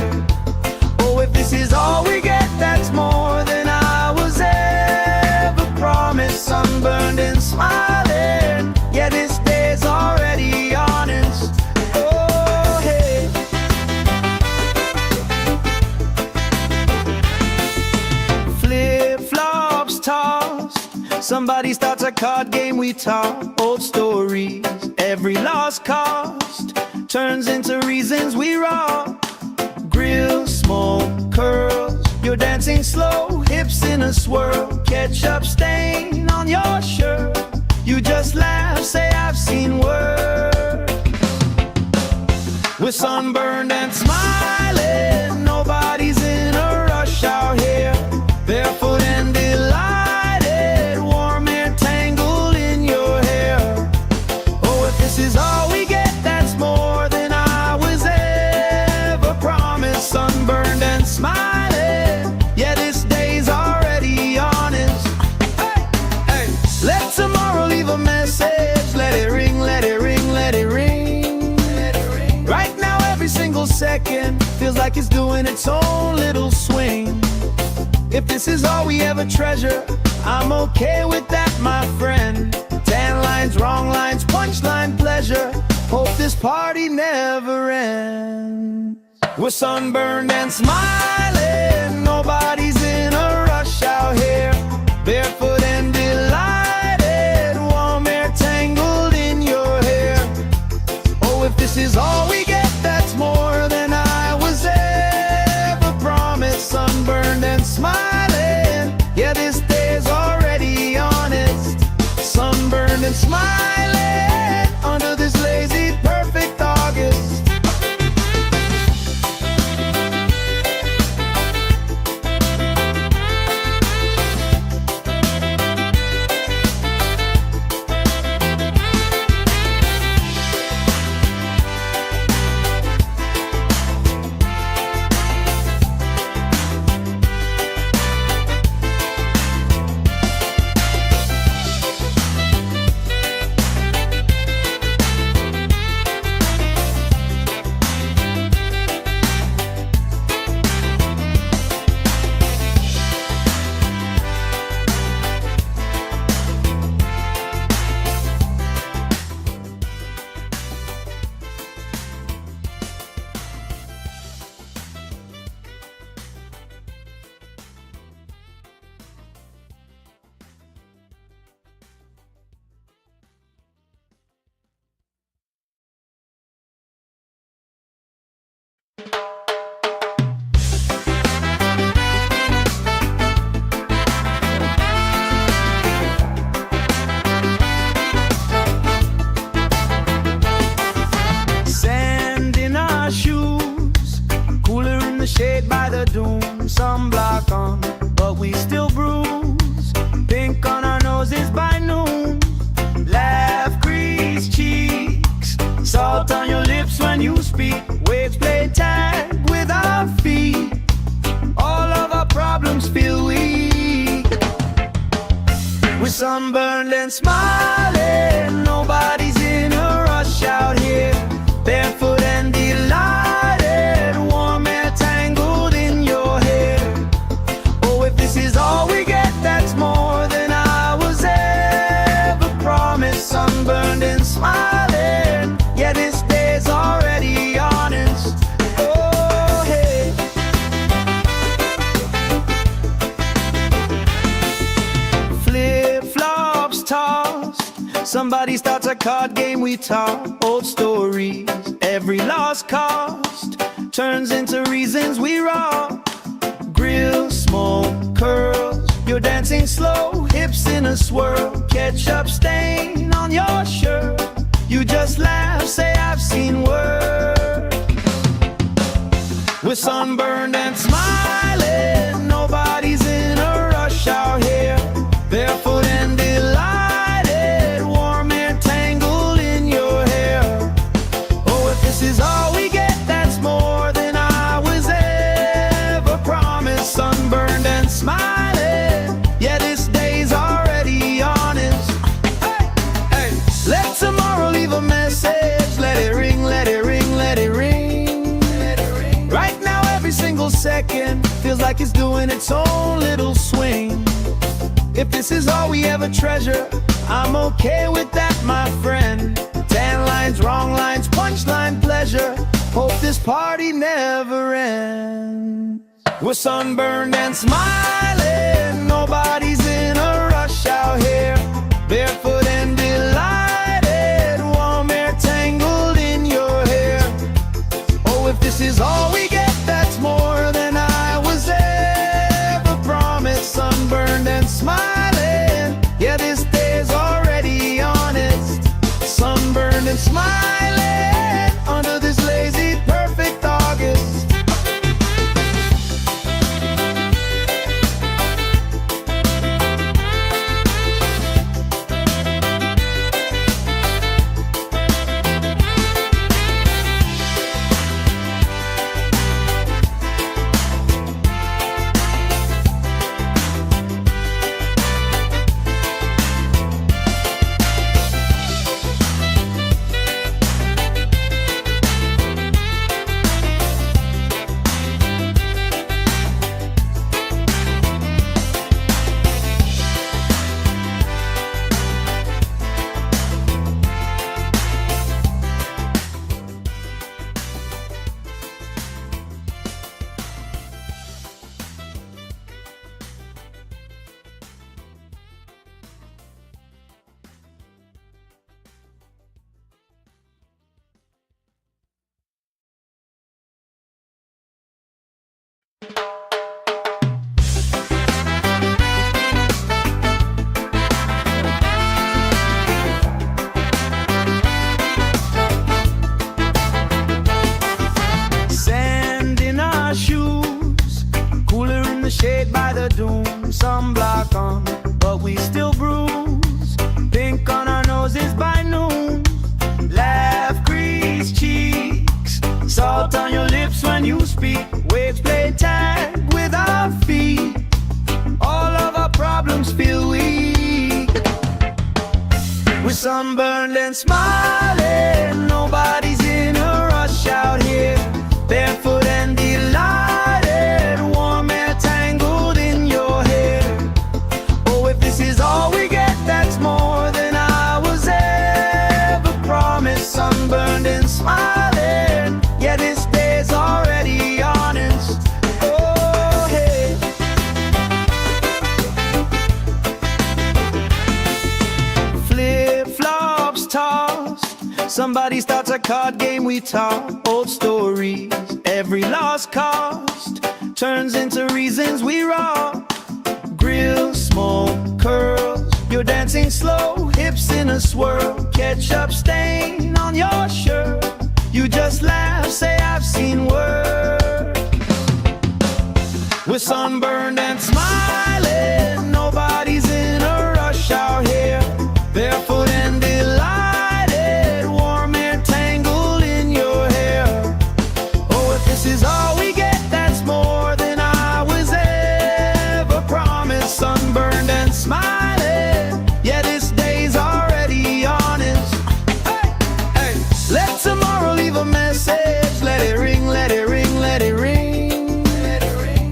Oh, if this is all we get, that's more than I was ever promised. Sunburned and smiling, yeah, this day's already honest. Oh, hey. Flip-flops tossed, somebody starts a card game, we talk old stories. Every lost cost turns into reasons we rock. Grill, smoke, curls, you're dancing slow, hips in a swirl. Ketchup stain on your shirt, you just laugh, say I've seen worse. We're sunburned and smiling, nobody's in a rush out here. Barefoot and delighted, warm air tangled in your hair. Oh, if this is all we get, that's more than I was ever promised. Sunburned and smiling, yeah, this day's already honest. Hey, hey, let tomorrow leave a message. Let it ring, let it ring, let it ring. Right now, every single second feels like it's doing its own little swing. If this is all we ever treasure, I'm okay with that, my friend. Tan lines, wrong lines, punchline pleasure. Hope this party never ends. We're sunburned and smiling, nobody's in a rush out here. Barefoot and delighted, warm air tangled in your hair. Oh, if this is all we get, that's more than I was ever promised. Sunburned and smiling, yeah, this day's already honest. Sunburned and smiling, under this lazy, perfect August. Sand in our shoes, cooler in the shade by the dune. Sunblock on, but we still bruise. Pink on our noses by noon. Laugh, grease cheeks, salt on your lips when you speak. Waves play tag with our feet. All of our problems feel weak. We're sunburned and smiling. Nobody's in a rush out here. Barefoot and delighted, warm air tangled in your hair. Oh, if this is all we get, that's more than I was ever promised. Sunburned and smiling, yeah, this day's already honest. Oh, hey. Flip-flops tossed, somebody starts a card game we talk. Old stories, every lost cost turns into reasons we rock. Grill, smoke, curls, you're dancing slow, hips in a swirl. Ketchup stain on your shirt, you just laugh, say I've seen worse. We're sunburned and smiling, nobody's in a rush out here. Barefoot and delighted, warm air tangled in your hair. Oh, if this is all we get, that's more than I was ever promised. Sunburned and smiling, yeah, this day's already honest. Hey, hey. Let tomorrow leave a message. Let it ring, let it ring, let it ring. Let it ring. Right now, every single second feels like it's doing its own little swing. If this is all we ever treasure, I'm okay with that, my friend. Tan lines, wrong lines, punchline pleasure. Hope this party never ends. We're sunburned and smiling, nobody's in a rush out here. Barefoot and delighted, warm air tangled in your hair. Oh, if this is all we get, that's more than I was ever promised. Sunburned and smiling, yeah, this day's already honest. Sunburned and smiling under this lazy, perfect August. Sand in our shoes, cooler in the shade by the dune. Sunblock on, but we still bruise. Pink on our noses by noon. Laugh, grease cheeks, salt on your lips when you speak. Waves play tag with our feet. All of our problems feel weak. We're sunburned and smiling, nobody's in a rush out here. Barefoot and delighted, warm air tangled in your hair. Oh, if this is all we get, that's more than I was ever promised. Sunburned and smiling, yeah, this day's already honest. Oh, hey. Flip-flops tossed, somebody starts a card game we talk. Old stories, Every lost cost turns into reasons we rock. Grill, smoke, curls, you're dancing slow, hips in a swirl, ketchup stain on your shirt. You just laugh, say I've seen work. We're sunburned and smiling, nobody's in a rush out here. Barefoot and delighted, warm air tangled in your hair. Oh, if this is all we get, that's more than I was ever promised. Sunburned and smiling, yeah, this day's already honest. Hey, hey, let tomorrow leave a message. Let it ring, let it ring, let it ring.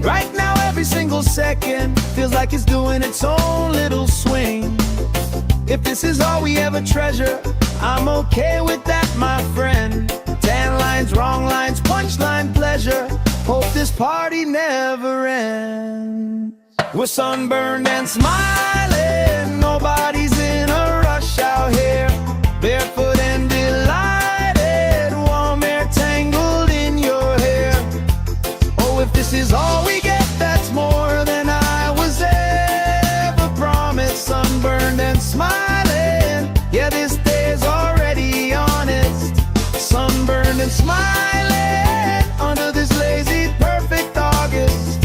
Right now every single second feels like it's doing its own little swing. If this is all we ever treasure, I'm okay with that, my friend. Tan lines, wrong lines, punchline pleasure. Hope this party never ends. We're sunburned and smiling, nobody's in a rush out here. Barefoot and delighted, warm air tangled in your hair. Oh, if this is all we get, that's more than I was ever promised. Sunburned and smiling, yeah, this day's already honest. Sunburned and smiling under this lazy perfect August.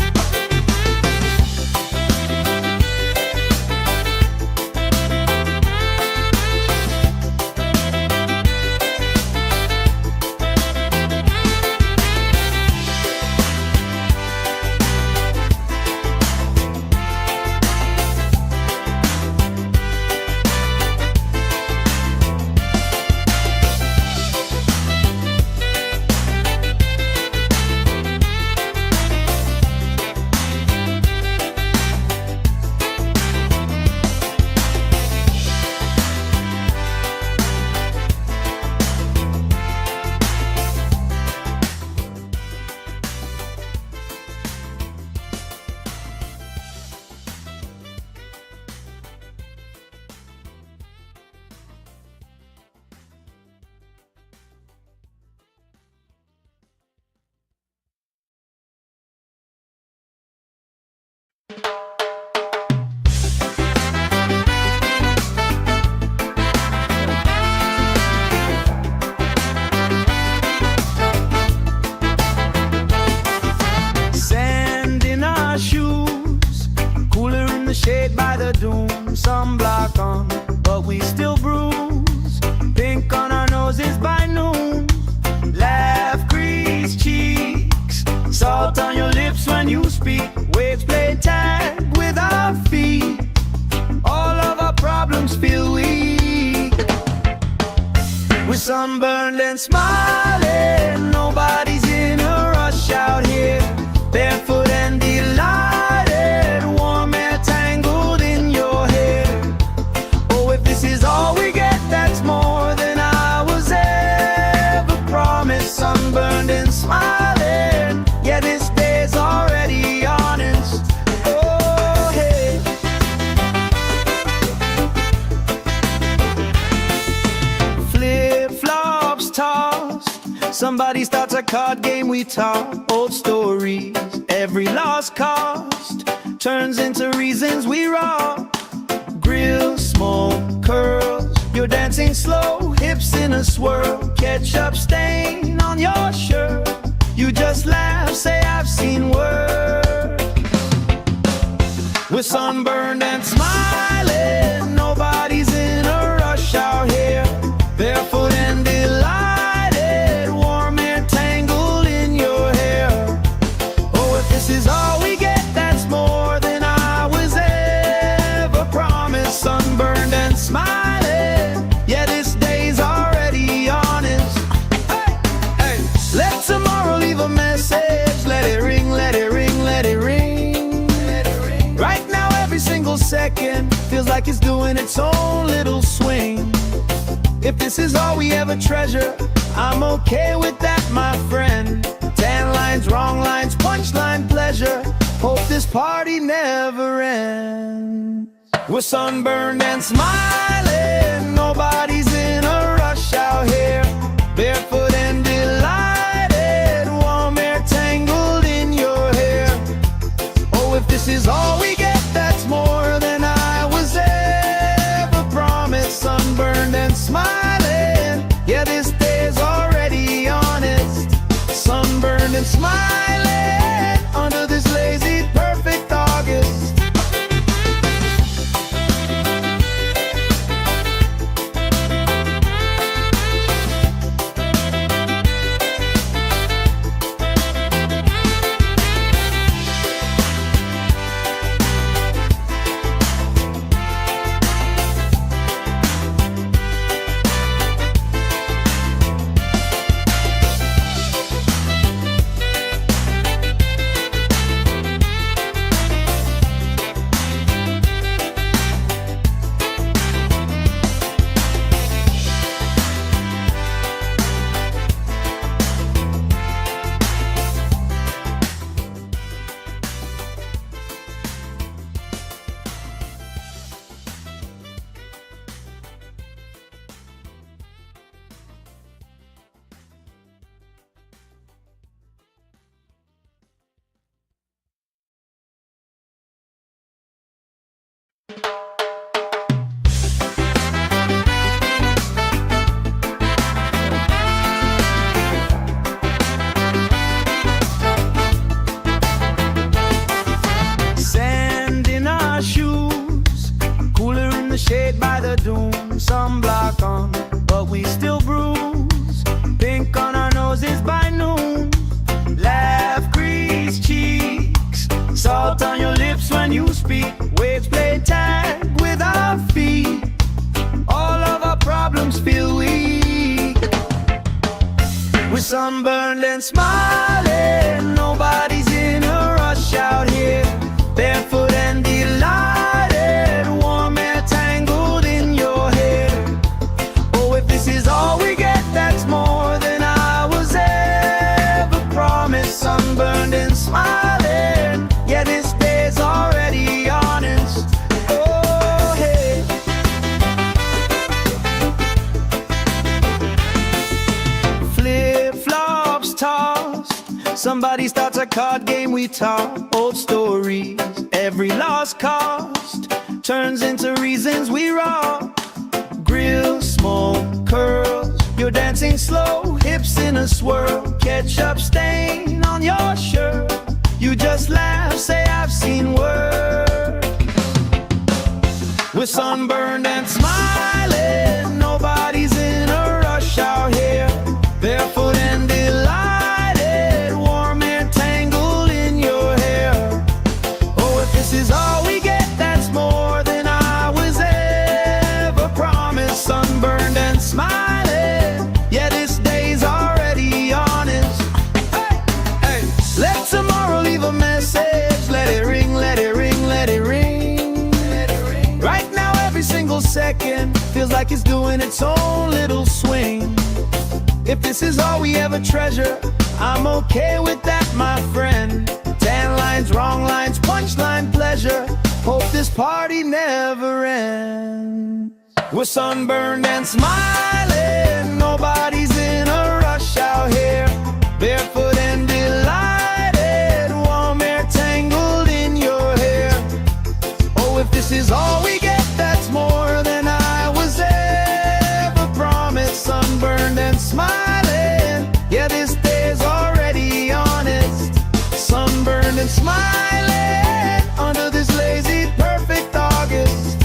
Sand in our shoes, cooler in the shade by the dune. Sunblock on, but we still bruise. Pink on our noses by noon. Laugh, grease cheeks, salt on your lips when you speak. Waves play tag with our feet. All of our problems feel weak. We're sunburned and smiling, nobody's in a rush out here. Barefoot and delighted, warm air tangled in your hair. Oh, if this is all we get, that's more than I was ever promised. Sunburned and smiling, yeah, this day's already honest. Oh, hey. Flip-flops tossed, somebody starts a card game, we talk old stories. Every lost cost turns into reasons we rock. Grill, smoke, curls, you're dancing slow, hips in a swirl, ketchup stain on your shirt. You just laugh, say I've seen work. We're sunburned and smiling, nobody's in a rush out here. Barefoot and delighted, warm air tangled in your hair. Oh, if this is all we get, that's more than I was ever promised. Sunburned and smiling, yeah, this day's already honest. Hey, hey, let tomorrow leave a message. Let it ring, let it ring, let it ring. Right now every single second feels like it's doing its own little swing. If this is all we ever treasure, I'm okay with that, my friend. Tan lines, wrong lines, punchline pleasure. Hope this party never ends. We're sunburned and smiling, nobody's in a rush out here. Barefoot and delighted, warm air smiling under this lazy, perfect August. Sand in our shoes, cooler in the shade by the dune. Sunblock on, but we still bruise. Pink on our noses by noon. Laugh, grease cheeks, salt on your lips when you speak. Waves play tag with our feet. All of our problems feel weak. We're sunburned and smiling. Nobody's in a rush out here. Barefoot and delighted, warm air tangled in your hair. Oh, if this is all we get, that's more than I was ever promised. Sunburned and smiling, yeah, this day's already honest. Oh, hey. Flip-flops tossed, somebody starts a card game, we talk old stories. Every lost cost turns into reasons we rock. Grill, smoke, curls, you're dancing slow, hips in a swirl. Ketchup stain on your shirt, you just laugh, say I've seen worse. We're sunburned and smiling, nobody's in a rush out here. Barefoot and delighted, warm air tangled in your hair. Oh, if this is all we get, that's more than I was ever promised. Sunburned and smiling, yeah, this day's already honest. Hey, hey, let tomorrow leave a message. Let it ring, let it ring, let it ring. Let it ring. Right now, every single second feels like it's doing its own little swing. If this is all we ever treasure, I'm okay with that, my friend. Tan lines, wrong lines, punchline pleasure. Hope this party never ends. We're sunburned and smiling, nobody's in a rush out here. Barefoot and delighted, warm air tangled in your hair. Oh, if this is all we get, that's more than I was ever promised. Sunburned and smiling, yeah, this day's already honest. Sunburned and smiling under this lazy, perfect August.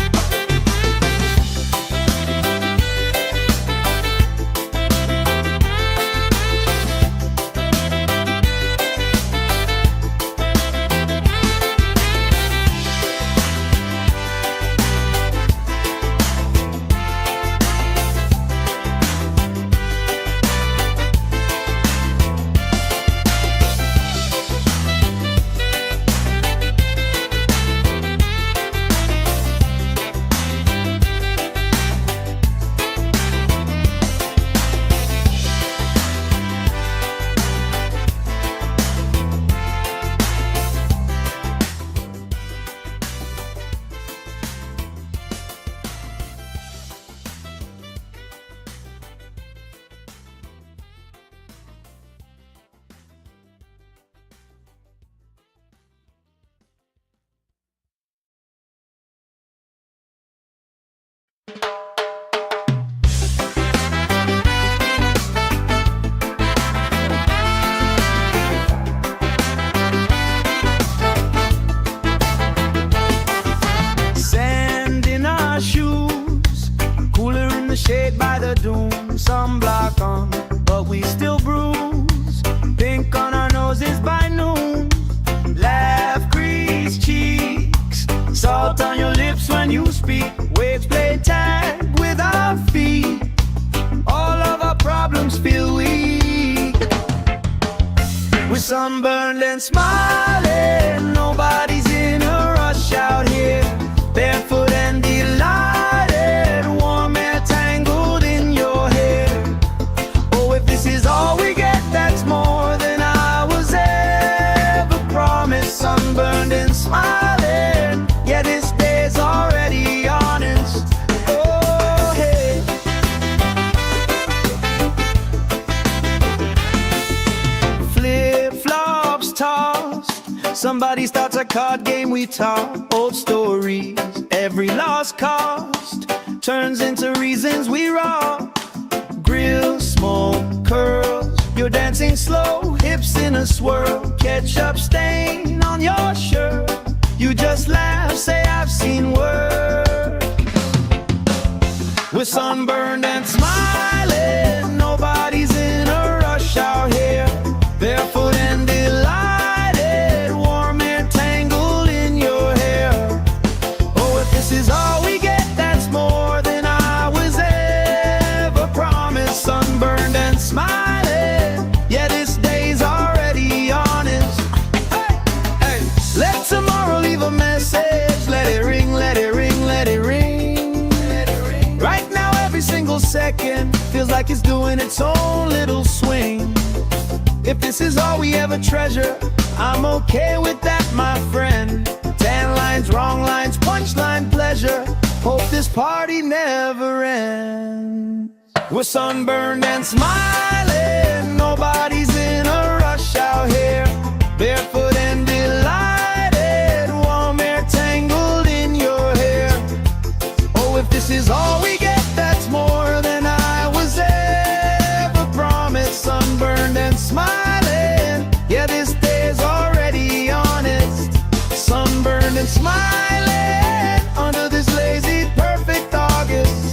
We're sunburned and smiling, nobody's in a rush out here. Barefoot and delighted, warm air tangled in your hair. Oh, if this is all we get, that's more than I was ever promised. Sunburned and smiling, yeah, this day's already honest. Oh, hey. Flip-flops tossed, somebody starts a card game, we talk old stories. Every lost cost turns into reasons we rock. Grill, smoke, curls, you're dancing slow, hips in a swirl. Ketchup stain on your shirt, you just laugh, say I've seen work. We're sunburned and smiling, nobody's in a rush out here. Barefoot and delighted, warm air tangled in your hair. Oh, if this is all we get, that's more than I was ever promised. Sunburned and smiling, yeah, this day's already honest. Hey, hey. Let tomorrow leave a message, let it ring, let it ring, let it ring. Right now every single second feels like it's doing its own little swing. If this is all we ever treasure, I'm okay with that, my friend. 10 lines, wrong lines, punchline pleasure. Hope this party never ends. We're sunburned and smiling, nobody's in a rush out here. Barefoot and delighted, warm air tangled in your hair. Oh, if this is all we get, that's more than I was ever promised. Sunburned and smiling, yeah, this day's already honest. Sunburned and smiling under this lazy perfect August.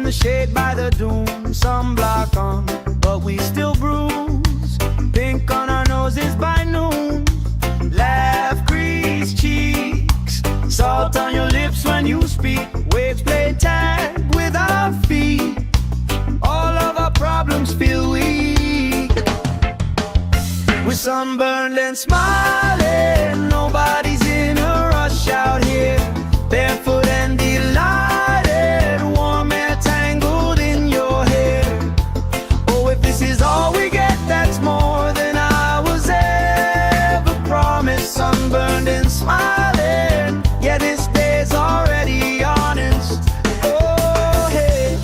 Shade by the dune, sunblock on, but we still bruise. Pink on our noses by noon. Laugh, grease cheeks, salt on your lips when you speak. Waves play tag with our feet. All of our problems feel weak. We're sunburned and smiling, nobody's in a rush out here. Barefoot and delighted, warm air tangled in your hair. Oh, if this is all we get, that's more than I was ever promised. Sunburned and smiling, yeah, this day's already honest. Oh, hey.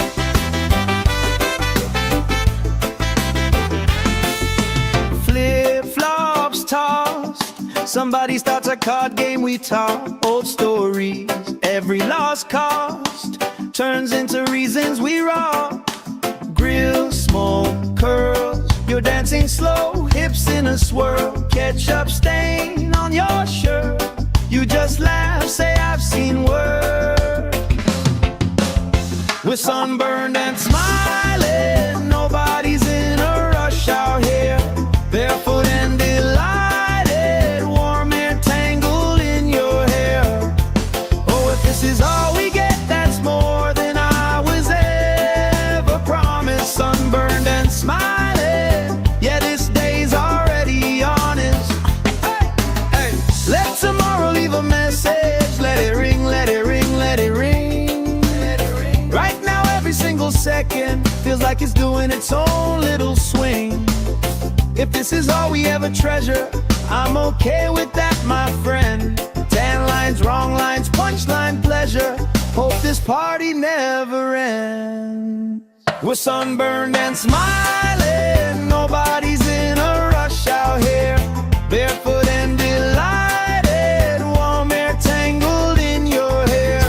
Flip-flops tossed, somebody starts a card game, we talk old stories. Every lost cost turns into reasons we rock. Grill, smoke, curls, you're dancing slow, hips in a swirl. Ketchup stain on your shirt, you just laugh, say I've seen work. We're sunburned and smiling, nobody's in a rush out here. Barefoot and delighted, warm air tangled in your hair. Oh, if this is all we get, that's more than I was ever promised. Sunburned and smiling, its own little swing. If this is all we ever treasure, I'm okay with that, my friend. Tan lines, wrong lines, punchline pleasure. Hope this party never ends. We're sunburned and smiling, nobody's in a rush out here. Barefoot and delighted, warm air tangled in your hair.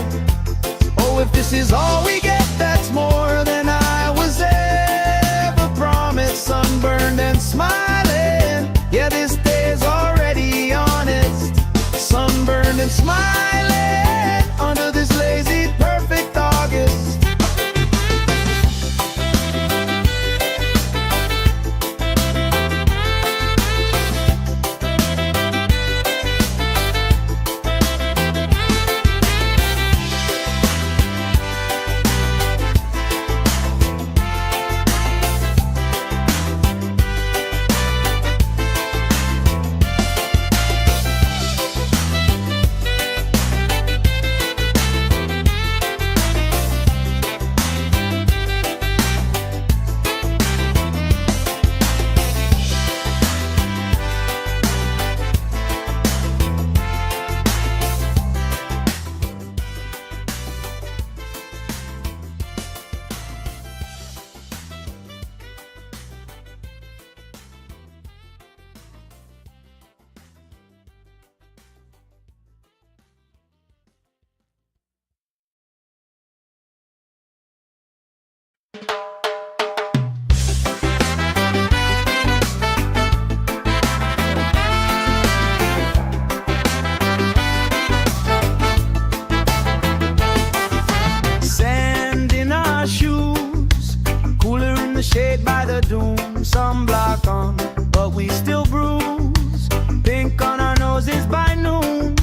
Oh, if this is all we get, that's more than I was ever promised. Sunburned and smiling, yeah, this day's already honest. Sunburned and smiling, under this lazy, perfect August. Sand in our shoes, cooler in the shade by the dune. Sunblock on, but we still bruise. Pink on our noses by noon.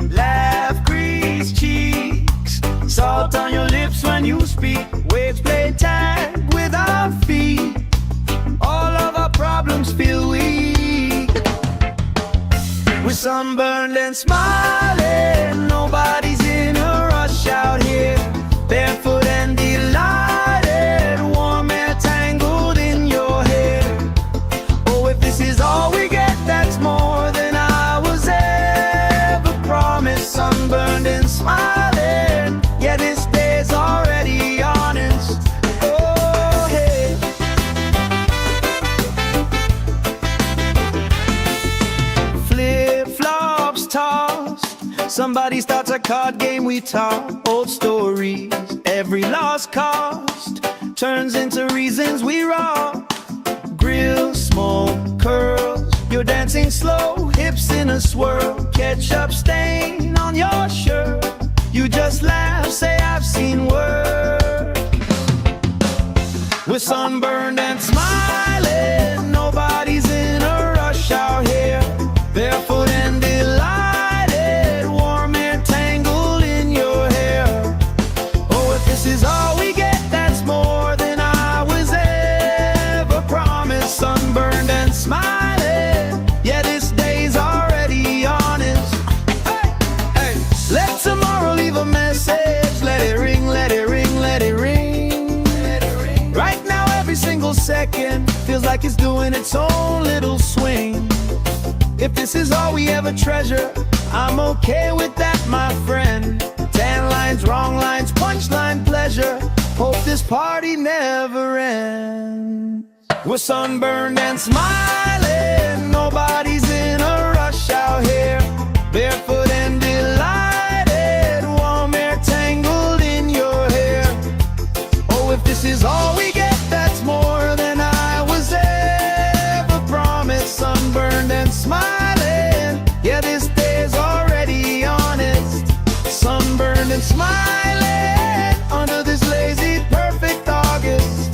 Laugh, grease cheeks, salt on your lips when you speak. Waves play tag with our feet. All of our problems feel weak. We're sunburned and smiling, nobody's in a rush out here. Barefoot and delighted, warm air tangled in your hair. Oh, if this is all we get, that's more than I was ever promised. Sunburned and smiling, yeah, this day's already honest. Oh, hey. Flip-flops tossed, somebody starts a card game, we talk old stories. Every lost cost turns into reasons we rock. Grill, smoke, curls, you're dancing slow, hips in a swirl. Ketchup stain on your shirt, you just laugh, say I've seen worse. We're sunburned and smiling, nobody's in a rush out here. Barefoot and delighted, warm air tangled in your hair. Oh, if this is all we get, that's more than I was ever promised. Sunburned and smiling, yeah, this day's already honest. Hey, hey, let tomorrow leave a message. Let it ring, let it ring, let it ring. Let it ring. Right now, every single second feels like it's doing its own little swing. If this is all we ever treasure, I'm okay with that, my friend. Tan lines, wrong lines, punchline pleasure. Hope this party never ends. We're sunburned and smiling, nobody's in a rush out here. Barefoot and delighted, warm air tangled in your hair. Oh, if this is all we get, that's more than I was ever promised. Sunburned and smiling, yeah, this day's already honest. Sunburned and smiling, under this lazy, perfect August.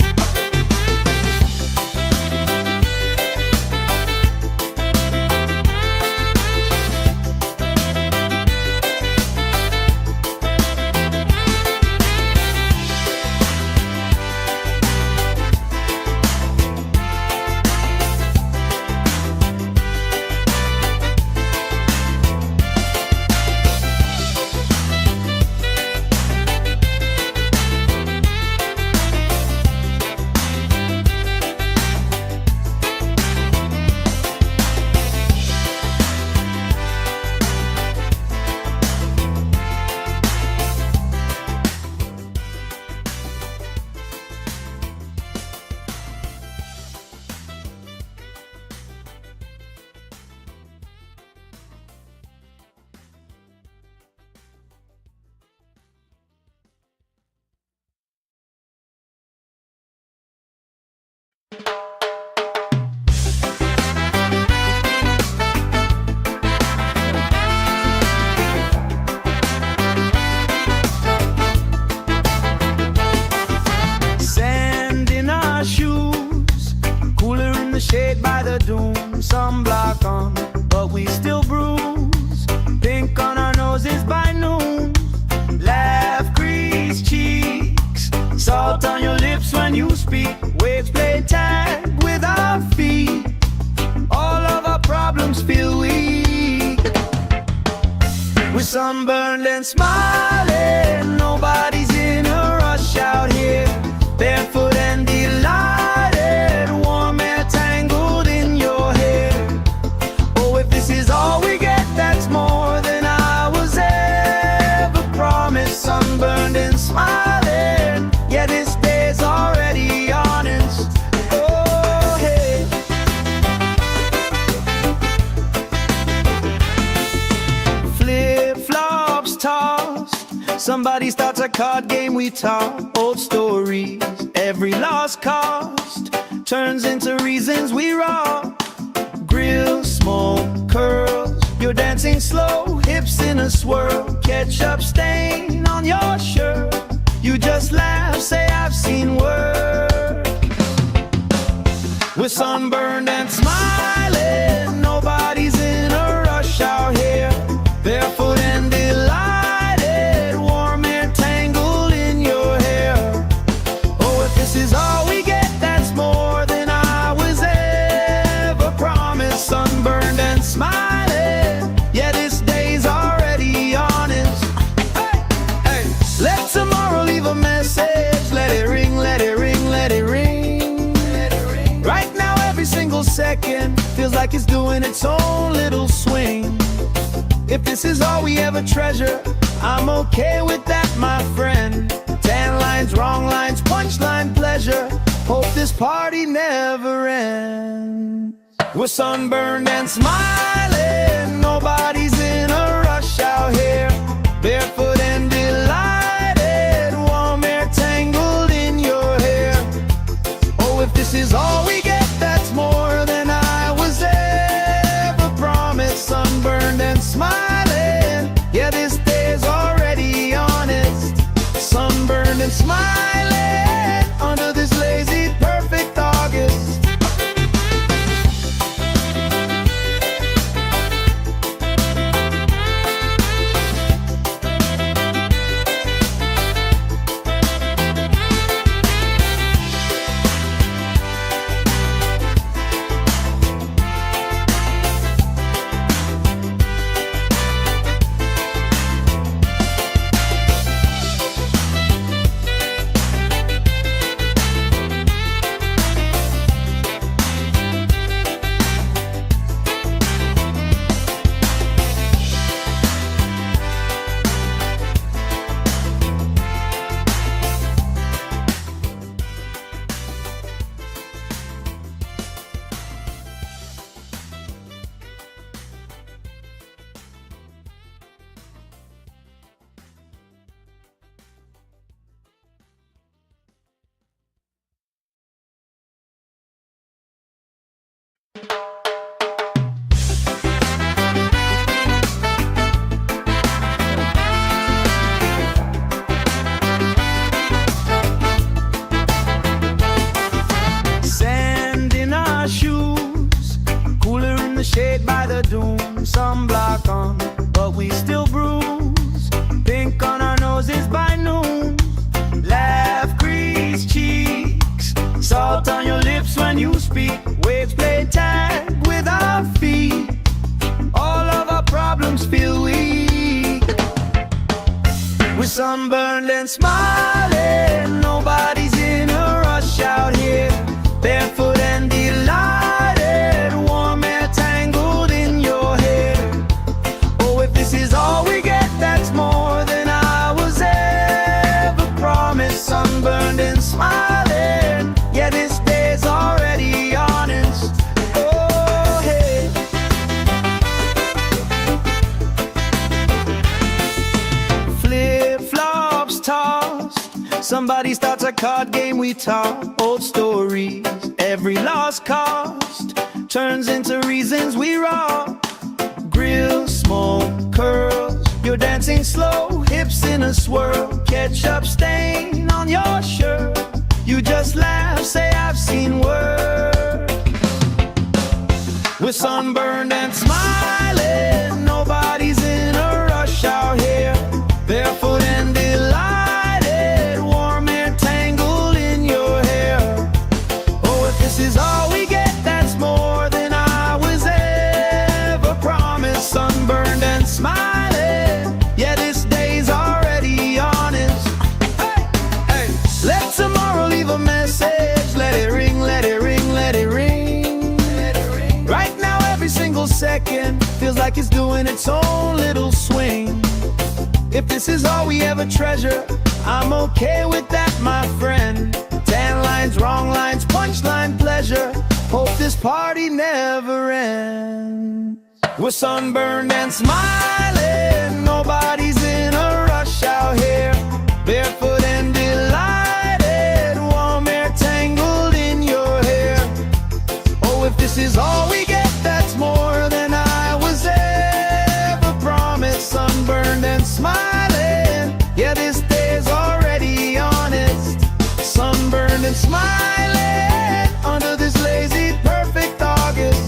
the shade by the doom, sunblock on, but we still bruise. Pink on our noses by noon, laugh, crease cheeks, salt on your lips when you speak. Waves play tag with our feet, all of our problems feel weak. We're sunburned and smiling, nobody's in a rush out here. Barefoot and delighted, warm air tangled in your hair. Oh, if this is all we get, that's more than I was ever promised. Sunburned and smiling, yeah, this day's already honest. Oh, hey. Flip-flops tossed, somebody starts a card game, we talk old stories. Every lost cost turns into reasons we rock. Grill, smoke, curls, you're dancing slow, hips in a swirl. Ketchup stain on your shirt, you just laugh, say I've seen work. We're sunburned and smiling, nobody's in a rush out here. Barefoot and delighted, warm air tangled in your hair. Oh, if this is all we get, that's more than I was ever promised. Sunburned and smiling, yeah, this day's already honest. Hey, hey. Let tomorrow leave a message, let it ring, let it ring, let it ring, let it ring. Right now every single second feels like it's doing its own little swing. If this is all we ever treasure, I'm okay with that, my friend. Tan lines, wrong lines, punchline pleasure. Hope this party never ends. We're sunburned and smiling, nobody's in a rush out here. Barefoot and delighted, warm air tangled in your hair. Oh, if this is all we get, that's more than I was ever promised. Sunburned and smiling, yeah, this day's already honest. Sunburned and smiling under this lazy perfect August. Sand in our shoes, cooler in the shade by the doom, sunblock on, but we still bruise. Pink on our noses by noon, laugh, crease cheeks, salt on your lips when you speak. Waves play tag with our feet, all of our problems feel weak. We're sunburned and smiling, nobody's in a rush out here. Barefoot and delighted, warm air tangled in your hair. Oh, if this is all we get, that's more than I was ever promised. Sunburned and smiling, yeah, this day's already honest. Oh, hey. Flip-flops tossed, somebody starts a card game, we talk old stories. Every lost cost turns into reasons we rock. Grill, smoke, curls, you're dancing slow, hips in a swirl. Ketchup stain on your shirt, you just laugh, say I've seen work. We're sunburned and smiling, nobody's in a rush out here. Barefoot and delighted, warm air tangled in your hair. Oh, if this is all we get, that's more than I was ever promised. Sunburned and smiling, yeah, this day's already honest. Hey, hey, let tomorrow leave a message. Let it ring, let it ring, let it ring. Right now every single second feels like it's doing its own little swing. If this is all we ever treasure, I'm okay with that, my friend. Tan lines, wrong lines, punchline pleasure. Hope this party never ends. We're sunburned and smiling, nobody's in a rush out here. Barefoot and delighted, warm air tangled in your hair. Oh, if this is all we get, that's more than I was ever promised. Sunburned and smiling, yeah, this day's already honest. Sunburned and smiling under this lazy, perfect August.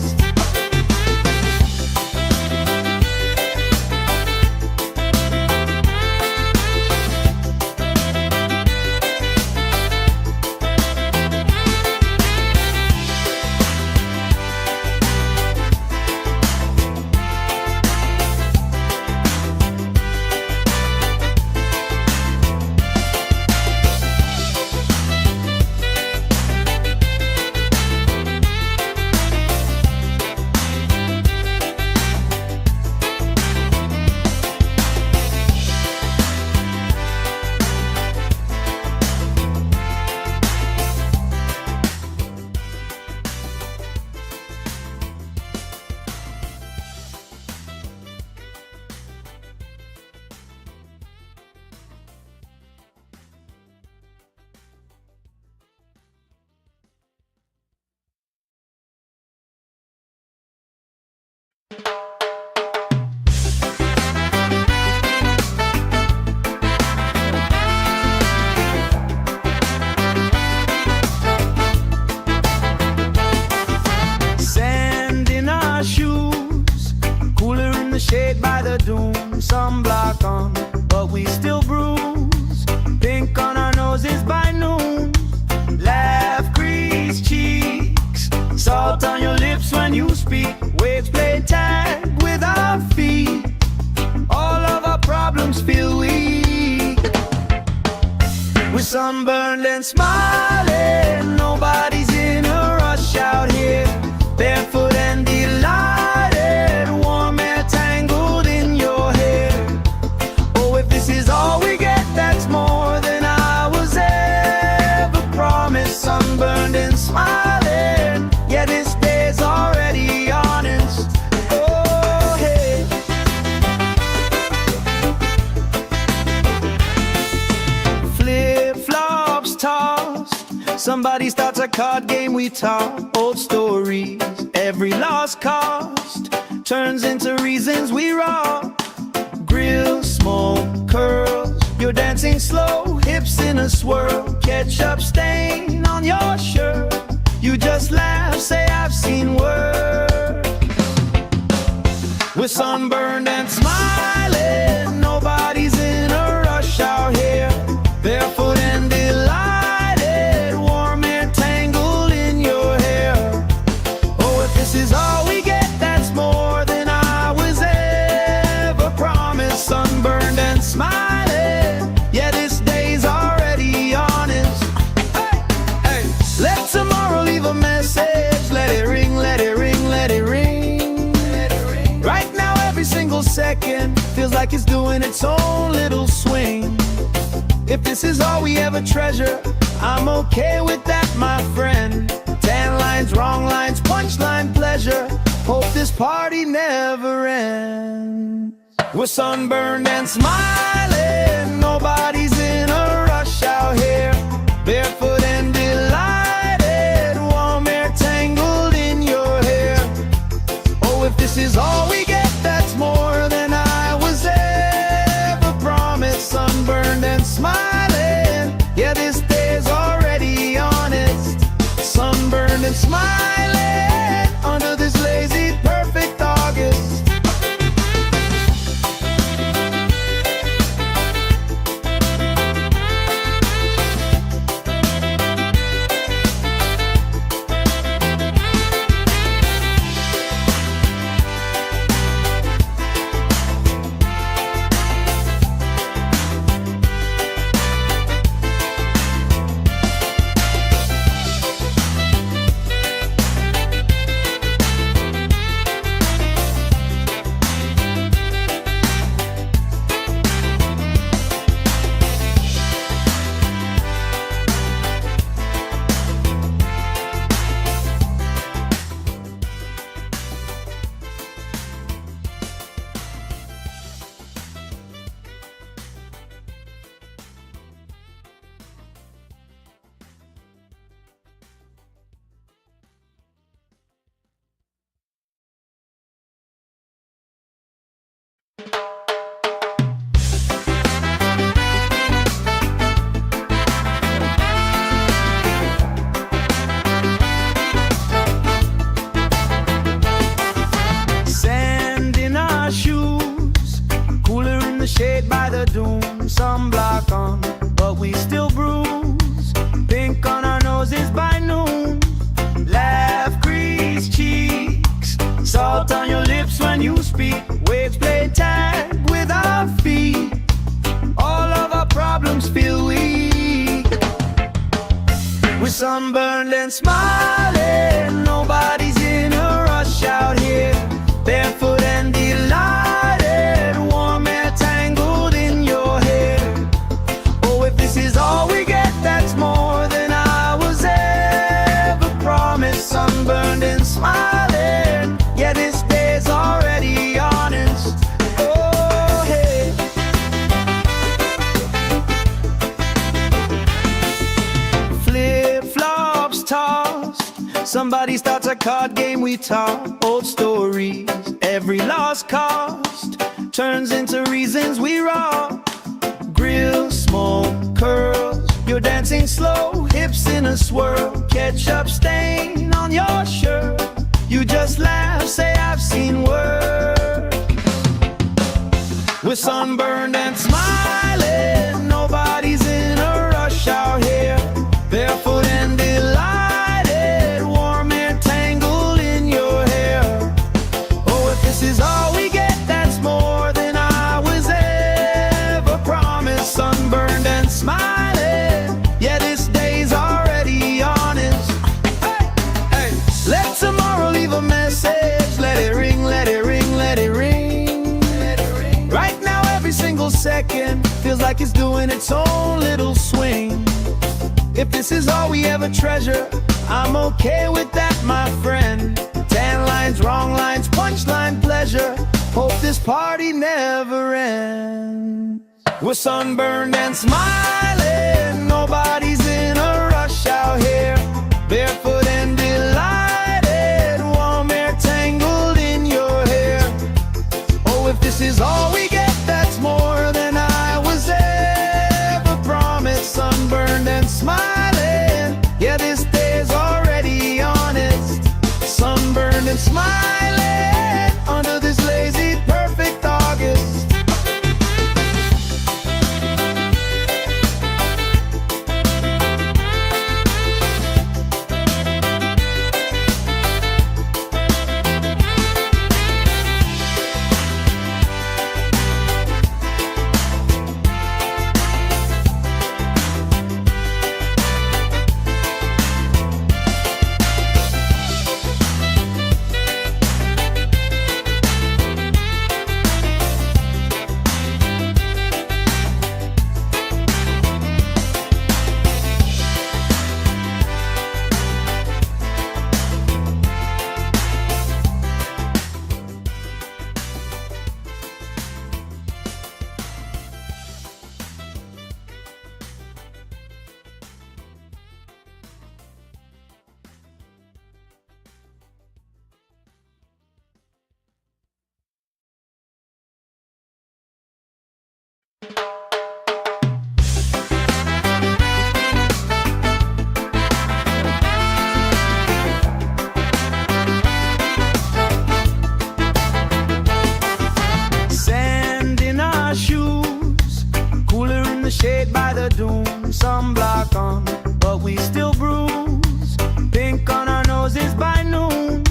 Sand in our shoes, cooler in the shade by the dune. Sunblock on, but we still bruise. Pink on our noses by noon. Laugh, crease cheeks, salt on your lips when you speak. Waves play tag with our feet. All of our problems feel weak. We're sunburned and smiling, nobody's in a rush out here. Barefoot and delighted, warm air tangled in your hair. Oh, if this is all we get, that's more than I was ever promised. Sunburned and smiling, yeah, this day's already honest. Oh, hey. Flip-flops tossed, somebody starts a card game, we talk old stories. Every lost cost turns into reasons we rock. Grill, smoke, curls, you're dancing slow, hips in a swirl. Ketchup stain on your shirt, you just laugh, say I've seen worse. We're sunburned and smiling, nobody's in a rush out here. Barefoot and delighted, warm air tangled in your hair. Oh, if this is all we get, that's more than I was ever promised. Sunburned and smiling, yeah, this day's already honest. Hey, hey, let tomorrow leave a message. Let it ring, let it ring, let it ring. Right now every single second feels like it's doing its own little swing. If this is all we ever treasure, I'm okay with that, my friend. Tan lines, wrong lines, punchline pleasure. Hope this party never ends. We're sunburned and smiling, nobody's in a rush out here. Barefoot and delighted, warm air tangled in your hair. Oh, if this is all we get, that's more than I was ever promised. Sunburned and smiling, yeah, this day's already honest. Sunburned and smiling under this lazy Somebody starts a card game, we talk old stories. Every lost cost turns into reasons we rock. Grill, smoke, curls, you're dancing slow, hips in a swirl. Ketchup stain on your shirt, you just laugh, say I've seen worse. We're sunburned and smiling, nobody's in a rush out here. Barefoot and delighted, warm air tangled in your hair. Oh, if this is all we get, that's more than I was ever promised. Sunburned and smiling, yeah, this day's already honest. Hey, hey, let tomorrow leave a message. Let it ring, let it ring, let it ring. Right now every single second feels like it's doing its own little swing. If this is all we ever treasure, I'm okay with that, my friend. Tan lines, wrong lines, punchline pleasure. Hope this party never ends. We're sunburned and smiling, nobody's in a rush out here. Barefoot and delighted, warm air tangled in your hair. Oh, if this is all we get, that's more than I was ever promised. Sunburned and smiling, yeah, this day's already honest. Sunburned and smiling under this lazy, perfect August. Shade by the dune, sunblock on, but we still bruise. Pink on our noses by noon.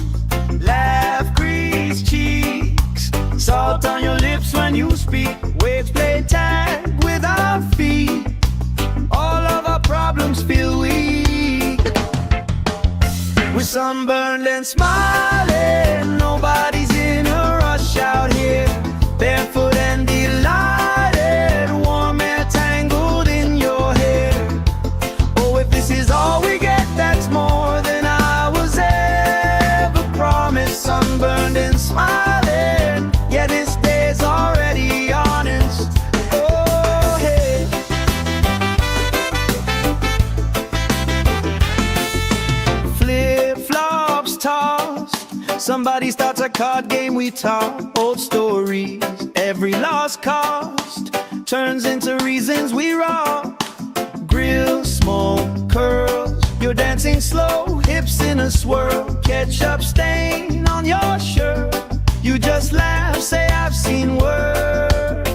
Laugh, grease cheeks, salt on your lips when you speak. Waves play tag with our feet. All of our problems feel weak. We're sunburned and smiling, nobody's in a rush out here. Barefoot and delighted, warm air tangled in your hair. Oh, if this is all we get, that's more than I was ever promised. Sunburned and smiling, yeah, this day's already honest. Oh, hey. Flip-flops tossed, somebody starts a card game, we talk old stories. Every lost cost turns into reasons we rock. Grill, smoke, curls, you're dancing slow, hips in a swirl. Ketchup stain on your shirt, you just laugh, say I've seen worse.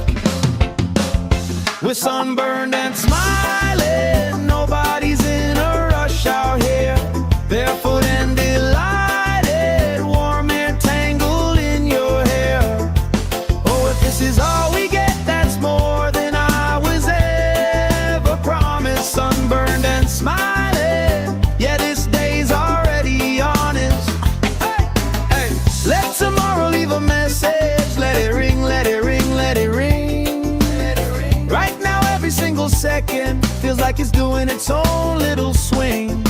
We're sunburned and smiling, nobody's in a rush out here. Barefoot and delighted, warm air tangled in your hair. Oh, if this is all we get, that's more than I was ever promised. Sunburned and smiling, yeah, this day's already honest. Hey, hey, let tomorrow leave a message. Let it ring, let it ring, let it ring. Right now every single second feels like it's doing its own little swing.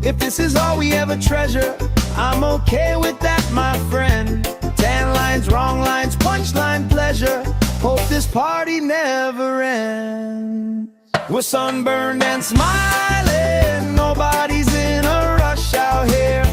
If this is all we ever treasure, I'm okay with that, my friend. Tan lines, wrong lines, punchline pleasure. Hope this party never ends. We're sunburned and smiling, nobody's in a rush out here.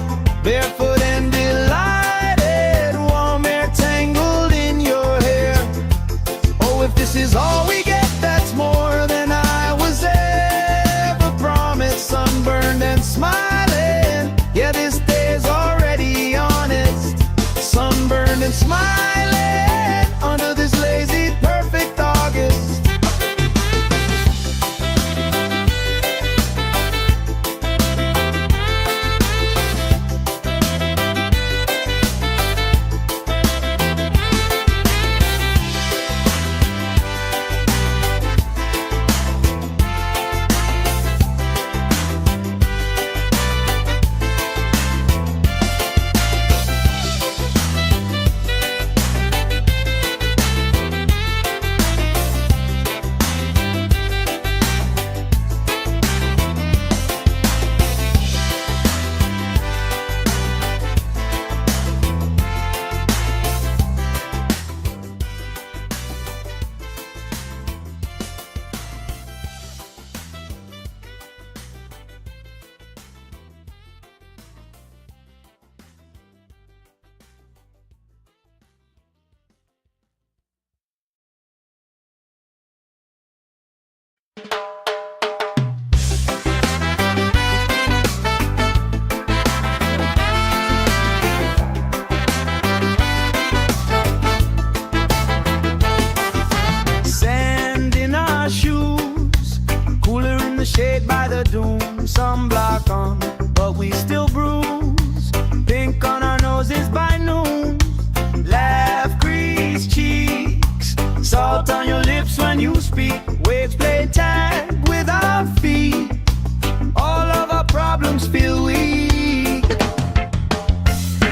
feel weak.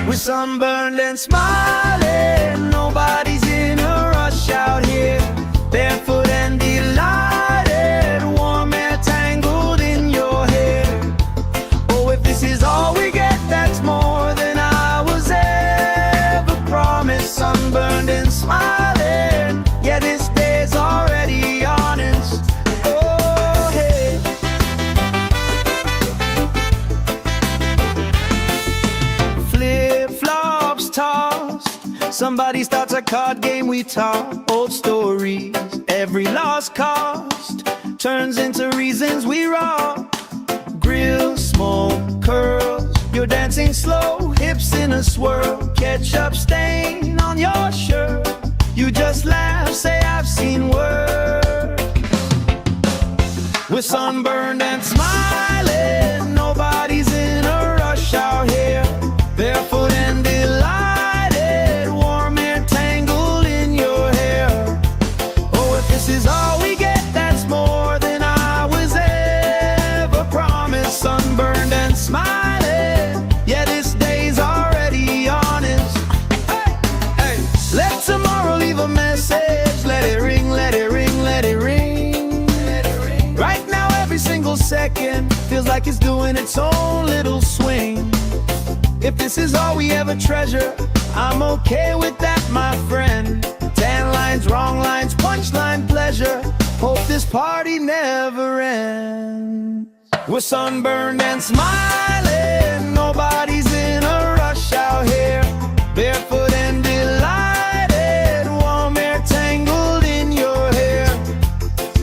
We're sunburned and smiling, nobody's in a rush out here. Barefoot and delighted, warm air tangled in your hair. Oh, if this is all we get, that's more than I was ever promised. Sunburned and smiling, yeah, this day's already honest. Oh, hey. Flip-flops tossed, somebody starts a card game, we talk old stories. Every lost cost turns into reasons we rock. Grill, smoke, curls, you're dancing slow, hips in a swirl. Ketchup stain on your shirt, you just laugh, say I've seen worse. We're sunburned and smiling, nobody's in a rush out here. Barefoot and delighted, warm air tangled in your hair. Oh, if this is all we get, that's more than I was ever promised. Sunburned and smiling, yeah, this day's already honest. Hey, hey, let tomorrow leave a message. Let it ring, let it ring, let it ring, let it ring. Right now every single second feels like it's doing its own little swing. If this is all we ever treasure, I'm okay with that, my friend. 10 lines, wrong lines, punchline pleasure. Hope this party never ends. We're sunburned and smiling, nobody's in a rush out here. Barefoot and delighted, warm air tangled in your hair.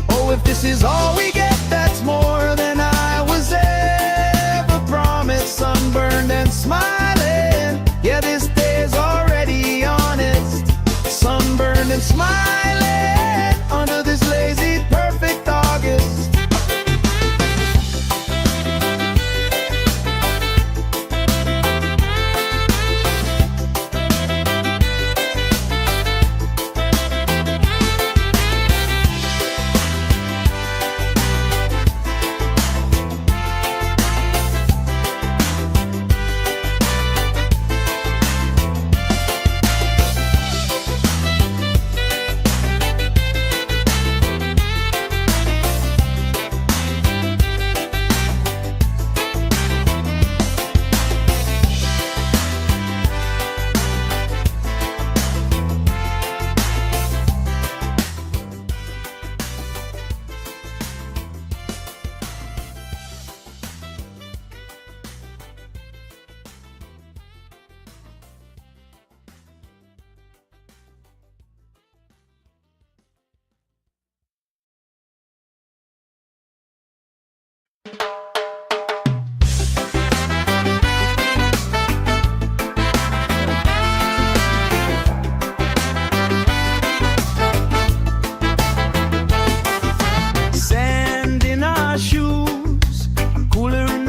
Oh, if this is all we get, that's more than I was ever promised. Sunburned and smiling, yeah, this day's already honest. Sunburned and smiling, under this lazy, perfect August.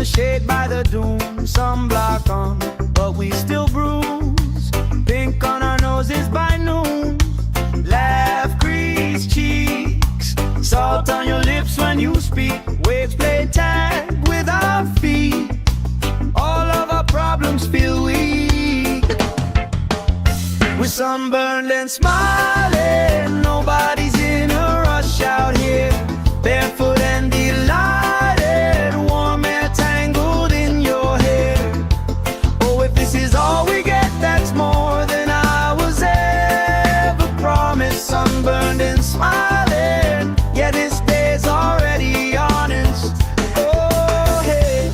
Shade by the dune, sunblock on, but we still bruise. Pink on our noses by noon. Laugh, crease cheeks, salt on your lips when you speak. Waves play tag with our feet. All of our problems feel weak. We're sunburned and smiling, nobody's in a rush out here. Barefoot and delighted, warm air tangled in your hair. Oh, if this is all we get, that's more than I was ever promised. Sunburned and smiling, yeah, this day's already honest. Oh, hey.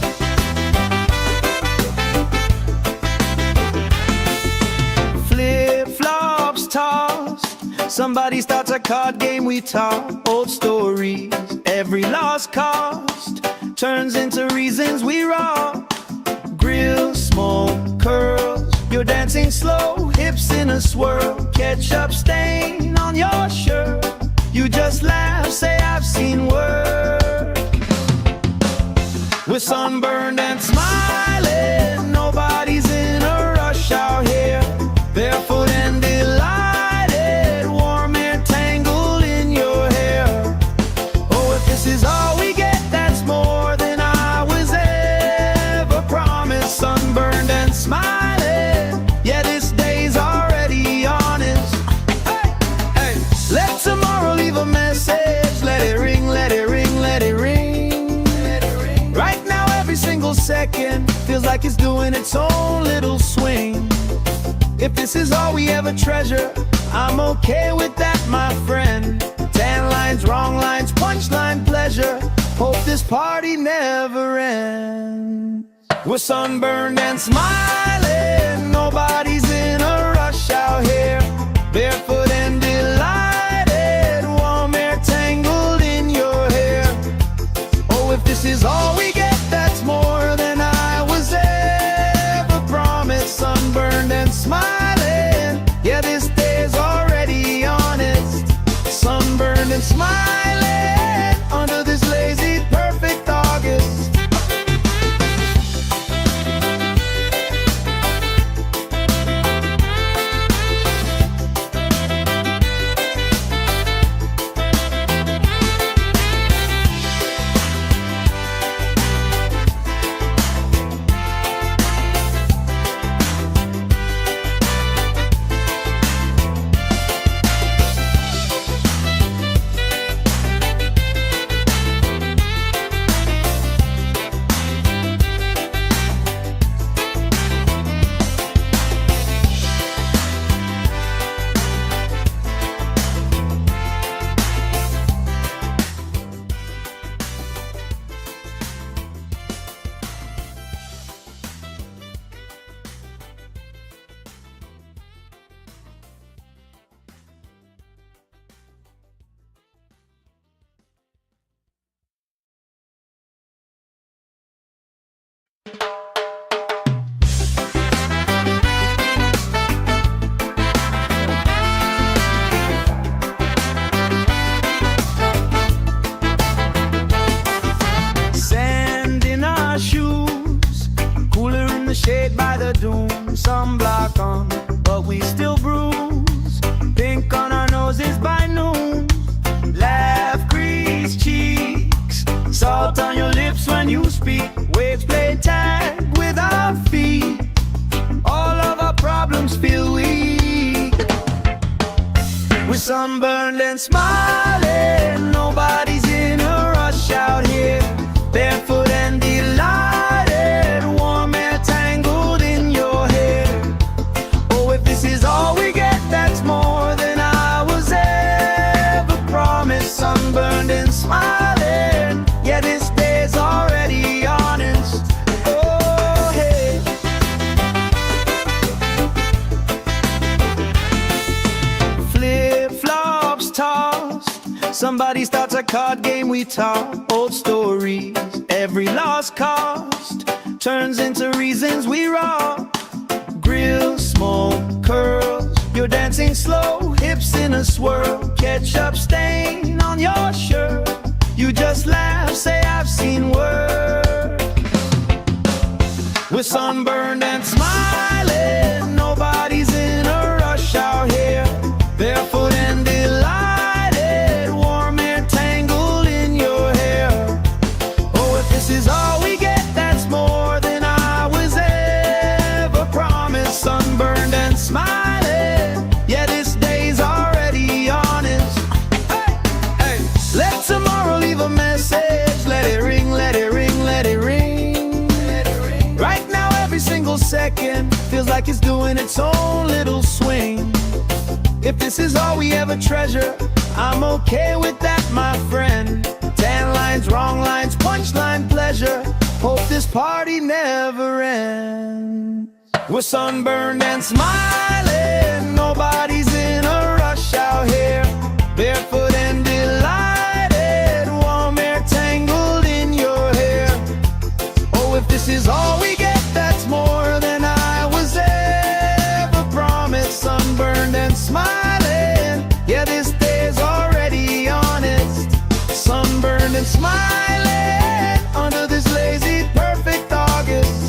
Flip-flops tossed, somebody starts a card game, we talk old stories. Every lost cost turns into reasons we rock. Grill, smoke, curls, you're dancing slow, hips in a swirl. Ketchup stain on your shirt, you just laugh, say I've seen worse. We're sunburned and smiling, nobody's in a rush out here. Barefoot and delighted, warm air tangled in your hair. Oh, if this is all we get, that's more than I was ever feels like it's doing its own little swing. If this is all we ever treasure, I'm okay with that, my friend. Tan lines, wrong lines, punchline pleasure. Hope this party never ends. We're sunburned and smiling, nobody's in a rush out here. Barefoot and delighted, warm air tangled in your hair. Oh, if this is all we get, that's more than I was ever promised. Sunburned and smiling, yeah, this day is already honest. Sunburned and smiling under this lazy, perfect August. Shade by the dune, sunblock on, but we still bruise. Pink on our noses by noon. Laugh, crease cheeks, salt on your lips when you speak. Waves play tag with our feet. All of our problems feel weak. We're sunburned and smiling, nobody's in a rush out here. Barefoot and delighted, warm air tangled in your hair. Oh, if this is all we get, that's more than I was ever promised. Sunburned and smiling, yeah, this day's already honest. Oh, hey. Flip-flops tossed, somebody starts a card game, we talk old stories. Every lost cost turns into reasons we rock. Grill, smoke, curls, you're dancing slow, hips in a swirl. Ketchup stain on your shirt, you just laugh, say I've seen work. We're sunburned and smiling, nobody's in a rush out here. Barefoot and delighted, warm air tangled in your hair. Oh, if this is all we get, that's more than I was ever promised. Sunburned and smiling, yeah, this day's already honest. Hey, hey. Let tomorrow leave a message. Let it ring, let it ring, let it ring. Let it ring. Right now, every single second feels like it's doing its own little swing. If this is all we ever treasure, I'm okay with that, my friend. Tan lines, wrong lines, punchline pleasure. Hope this party never ends. We're sunburned and smiling, nobody's in a rush out here. Barefoot and delighted, warm air tangled in your hair. Oh, if this is all we get, that's more than I was ever promised. Sunburned and smiling, yeah, this day's already honest. Sunburned and smiling under this lazy, perfect August.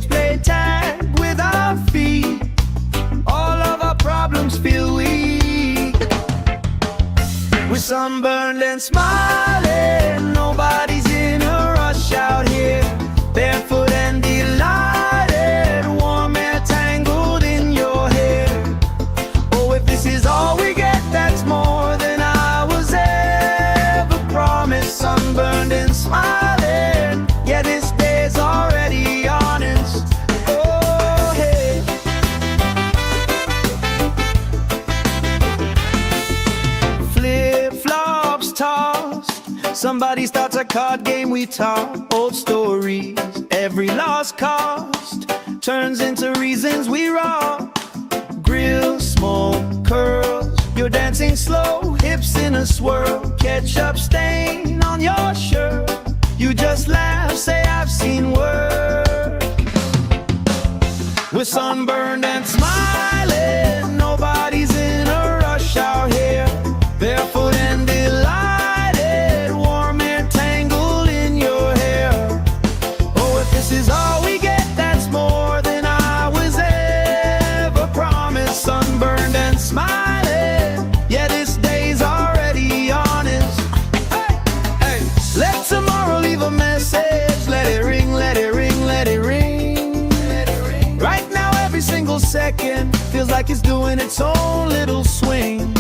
waves play tag with our feet. All of our problems feel weak. We're sunburned and smiling. Nobody's in a rush out here. Barefoot and delighted. Warm air tangled in your hair. Oh, if this is all we get, that's more than I was ever promised. Sunburned and smiling. Yeah, this day's already honest. Oh, hey. Flip-flops tossed. Somebody starts a card game, we talk old stories. Every lost cost turns into reasons we rock. Grill, smoke, curls. You're dancing slow, hips in a swirl. Ketchup stain on your shirt. You just laugh, say I've seen worse. We're sunburned and smiling. Nobody's in a rush out here. Barefoot and delighted. Warm air tangled in your hair. Oh, if this is all we get, that's more than I was ever promised. Sunburned and smiling. Yeah, this day's already honest. Hey, hey. Let tomorrow leave a message. Let it ring, let it ring, let it ring. Right now, every single second feels like it's doing its own little swing.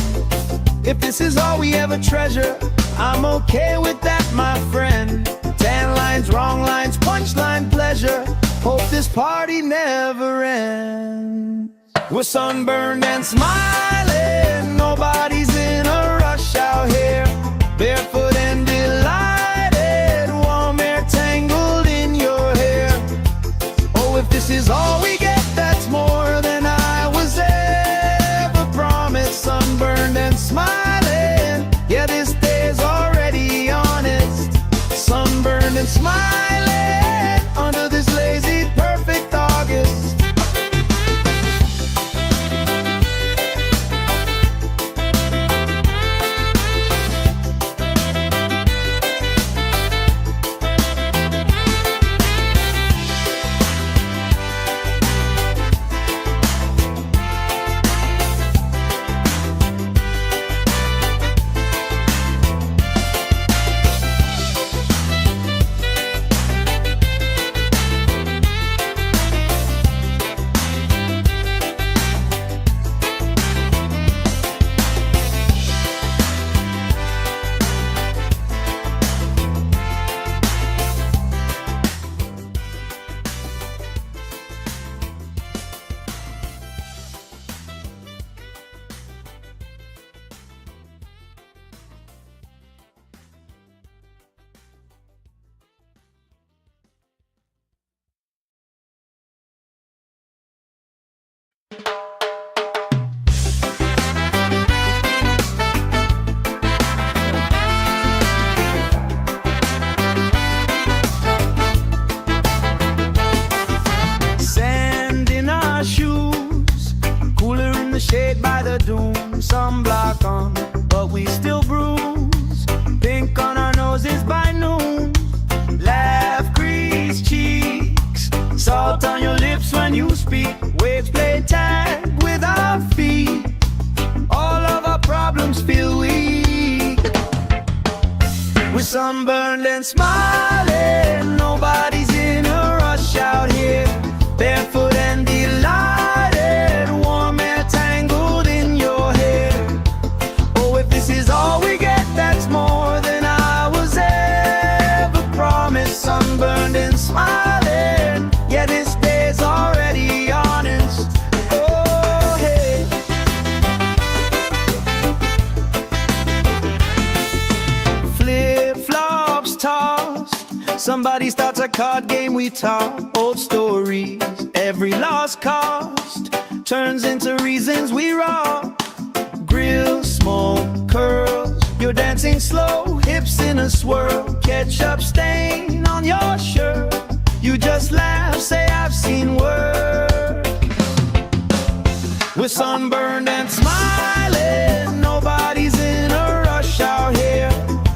If this is all we ever treasure, I'm okay with that, my friend. 10 lines, wrong lines, punchline pleasure. Hope this party never ends. We're sunburned and smiling. Nobody's in a rush out here. Barefoot and delighted. Warm air tangled in your hair. Oh, if this is all we get, that's more than I was ever promised. Sunburned and smiling. Yeah, this day's already honest. Sunburned and smiling under this lazy, perfect August. Sand in our shoes, cooler in the shade by the dune. Sunblock on, but we still bruise. Pink on our noses by noon. Laugh, crease cheeks. Salt on your lips when you speak. Waves play tag with our feet. All of our problems feel weak. We're sunburned and smiling. Nobody's in a rush out here. Barefoot and delighted. Warm air tangled in your hair. Oh, if this is all we get, that's more than I was ever promised. Sunburned and smiling. Yeah, this day's already honest. Oh, hey. Flip-flops tossed. Somebody starts a card game, we talk old stories. Every lost cost turns into reasons we rock. Grill, smoke, curls. You're dancing slow, hips in a swirl. Ketchup stain on your shirt. You just laugh, say I've seen worse. We're sunburned and smiling. Nobody's in a rush out here.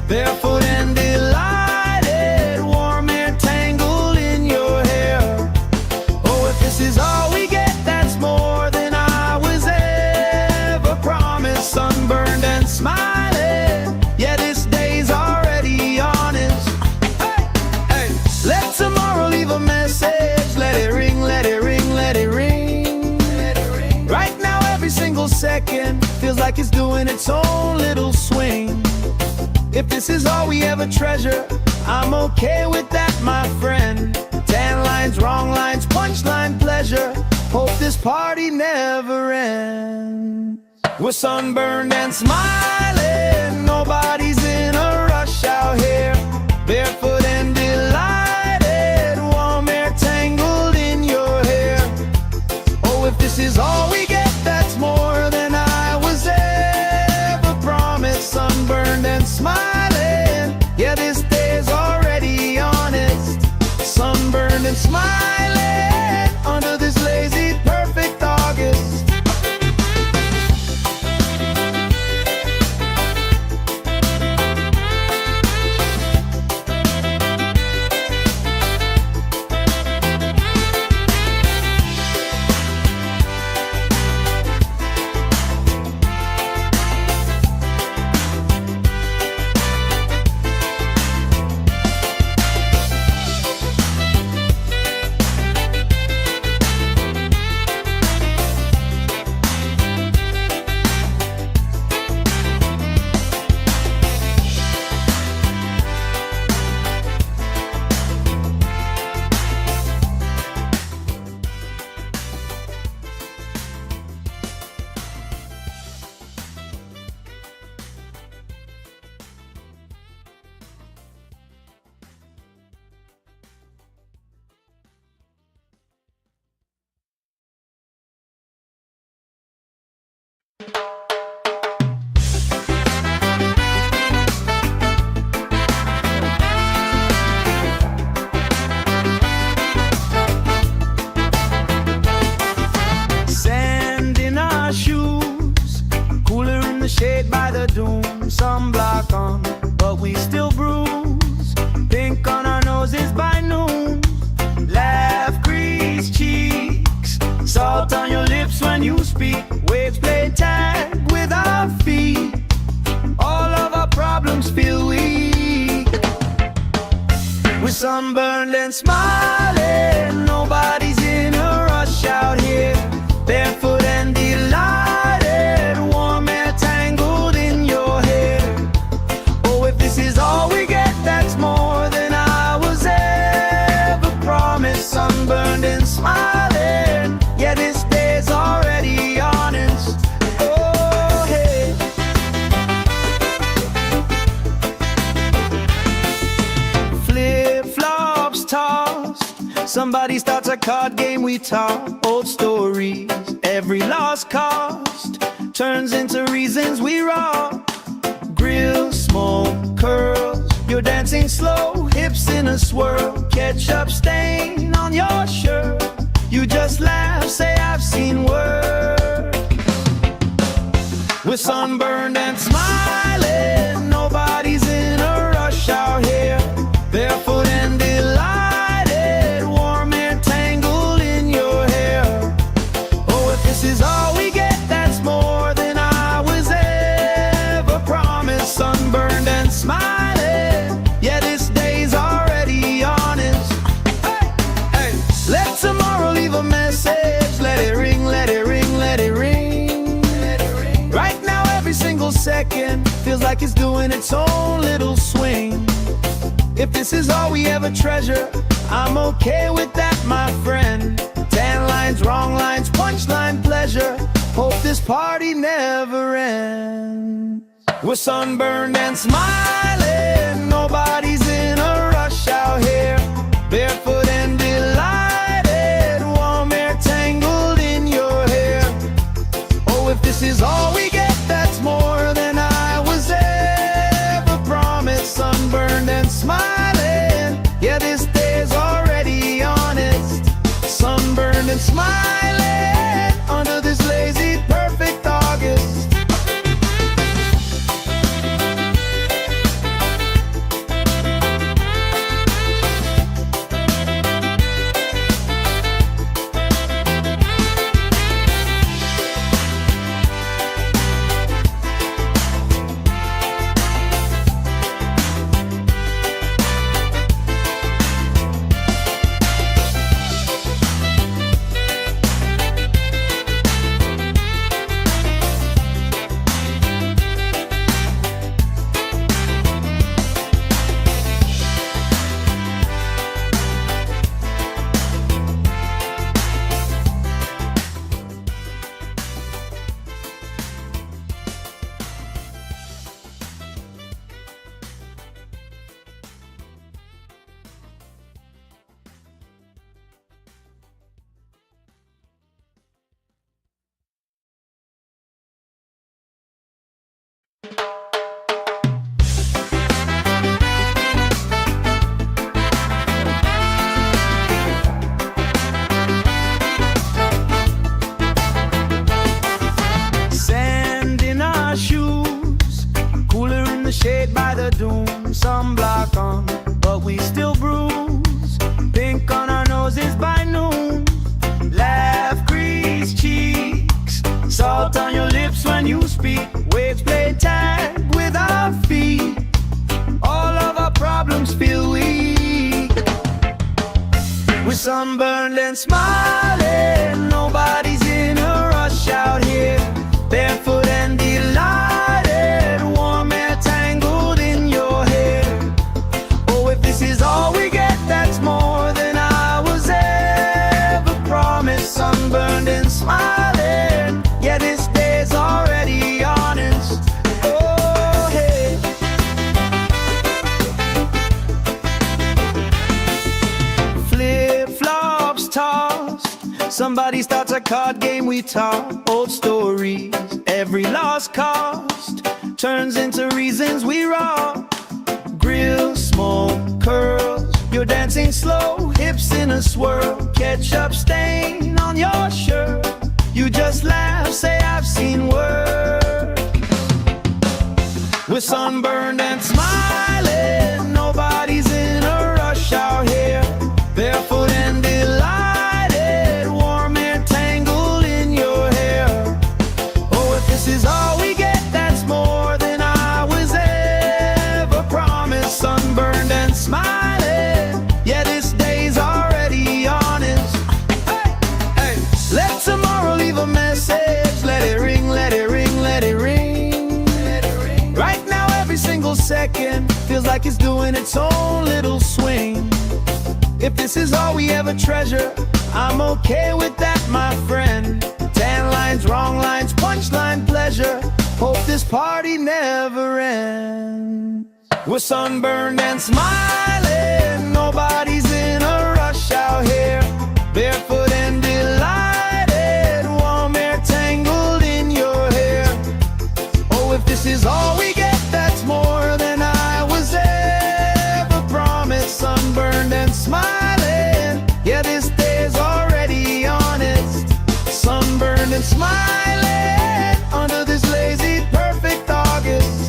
Barefoot and delighted. Warm air tangled in your hair. like it's doing its own little swing. If this is all we ever treasure, I'm okay with that, my friend. Tan lines, wrong lines, punchline pleasure. Hope this party never ends. We're sunburned and smiling, nobody's in a rush out here. Barefoot and delighted, warm air tangled in your hair. Oh, if this is all we get, that's more than I was ever promised. Sunburned and smiling, yeah, this day's already honest. Sunburned and smiling, under this lazy, perfect August. Shade by the dune, sunblock on, but we still bruise. Pink on our noses by noon. Laugh, grease cheeks, salt on your lips when you speak. Waves play tag with our feet. All of our problems feel weak. We're sunburned and smiling, nobody's in a rush out here. Barefoot and delighted, warm air tangled in your hair. Oh, if this is all we get, that's more than I was ever promised. Sunburned and smiling, yeah, this day's already honest. Oh, hey. Flip-flops tossed, somebody starts a card game, we talk old stories. Every lost cost turns into reasons we rock. Grill, smoke, curls, you're dancing slow, hips in a swirl. Ketchup stain on your shirt, you just laugh, say I've seen work. We're sunburned and smiling, nobody's in a rush out here. Barefoot and delighted, warm air tangled in your hair. Oh, if this is all we get, that's more than I was ever promised. Sunburned and smiling, yeah, this day's already honest. Hey, hey, let tomorrow leave a message. Let it ring, let it ring, let it ring. Let it ring. Right now, every single second feels like it's doing its own little swing. If this is all we ever treasure, I'm okay with that, my friend. Tan lines, wrong lines, punchline pleasure. Hope this party never ends. We're sunburned and smiling, nobody's in a rush out here. Barefoot and delighted, warm air tangled in your hair. Oh, if this is all we get, that's more than I was ever promised. Sunburned and smiling, yeah, this day's already honest. Sunburned and smiling, under this lazy, perfect August. Somebody starts a card game, we talk old stories. Every lost cost turns into reasons we rock. Grill, smoke, curls, you're dancing slow, hips in a swirl. Ketchup stain on your shirt, you just laugh, say I've seen worse. We're sunburned and smiling, nobody's in a rush out here. Barefoot and delighted, warm air tangled in your hair. Oh, if this is all we get, that's more than I was ever promised. Sunburned and smiling, yeah, this day's already honest. Hey, hey, let tomorrow leave a message. Let it ring, let it ring, let it ring. Right now every single second feels like it's doing its own little swing. If this is all we ever treasure, I'm okay with that, my friend. Tan lines, wrong lines, punchline pleasure. Hope this party never ends. We're sunburned and smiling, nobody's in a rush out here. Barefoot and delighted, warm air tangled in your hair. Oh, if this is all we get, that's more than I was ever promised. Sunburned and smiling, yeah, this day's already honest. Sunburned and smiling under this lazy perfect August.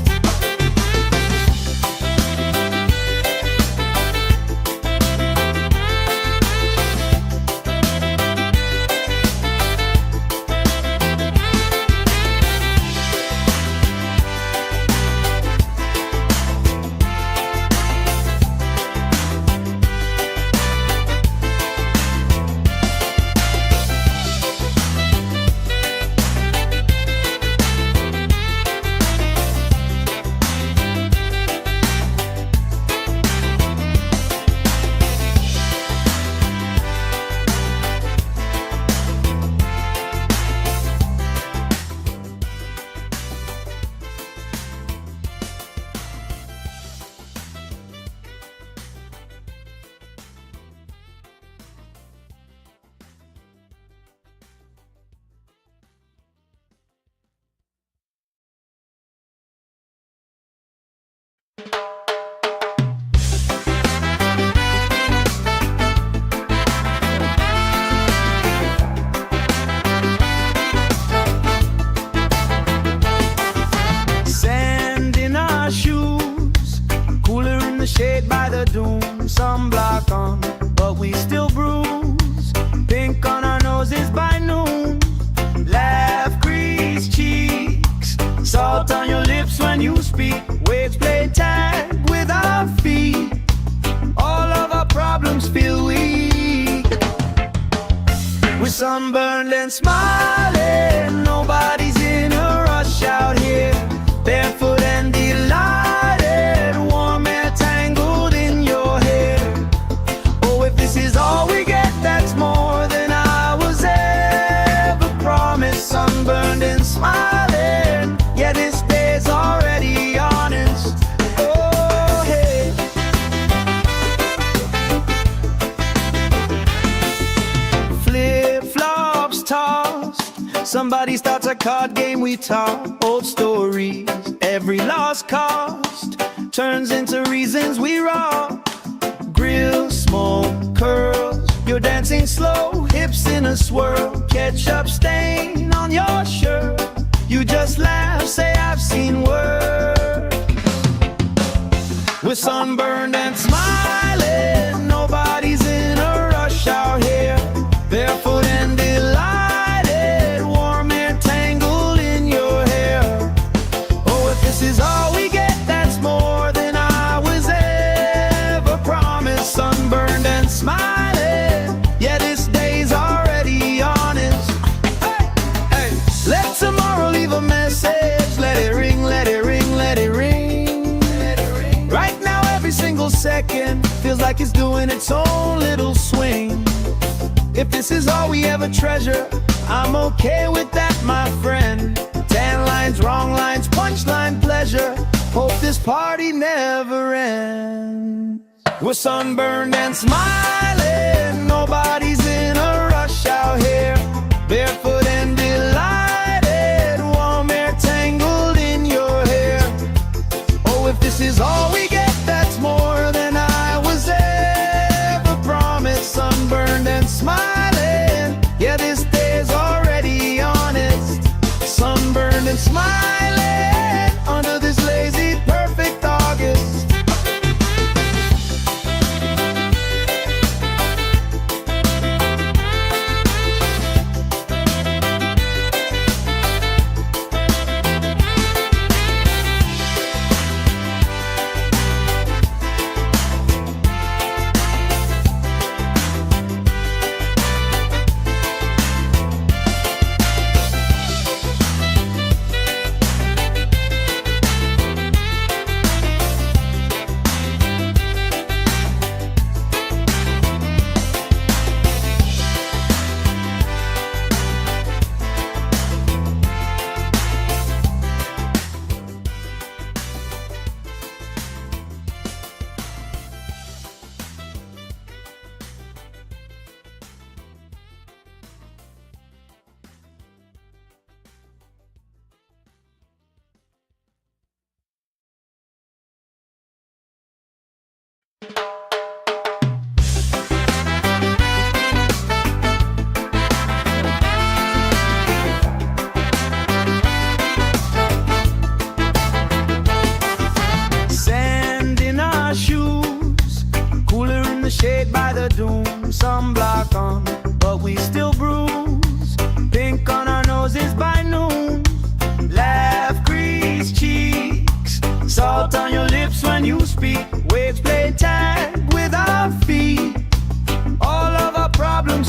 Sand in our shoes, cooler in the shade by the dune. Sunblock on, but we still bruise. Pink on our noses by noon. Laugh, grease cheeks, salt on your lips when you speak. Waves play tag with our feet. All of our problems feel weak. We're sunburned and smiling, nobody's in a rush out here. Barefoot and delighted, warm air tangled in your hair. Oh, if this is all we get, that's more than I was ever promised. Sunburned and smiling, yeah, this day's already honest. Oh, hey. Flip-flops tossed, somebody starts a card game, we talk old stories. Every lost cost turns into reasons we rock. Grill, smoke, curls, you're dancing slow, hips in a swirl. Ketchup stain on your shirt, you just laugh, say I've seen worse. We're sunburned and smiling, nobody's in a rush out here. Barefoot and delighted, warm air tangled in your hair. Oh, if this is all we get, that's more than I was ever promised. Sunburned and smiling, yeah, this day's already honest. Hey, hey, let tomorrow leave a message. Let it ring, let it ring, let it ring. Right now every single second feels like it's doing its own little swing. If this is all we ever treasure, I'm okay with that, my friend. Tan lines, wrong lines, punchline pleasure. Hope this party never ends. We're sunburned and smiling, nobody's in a rush out here.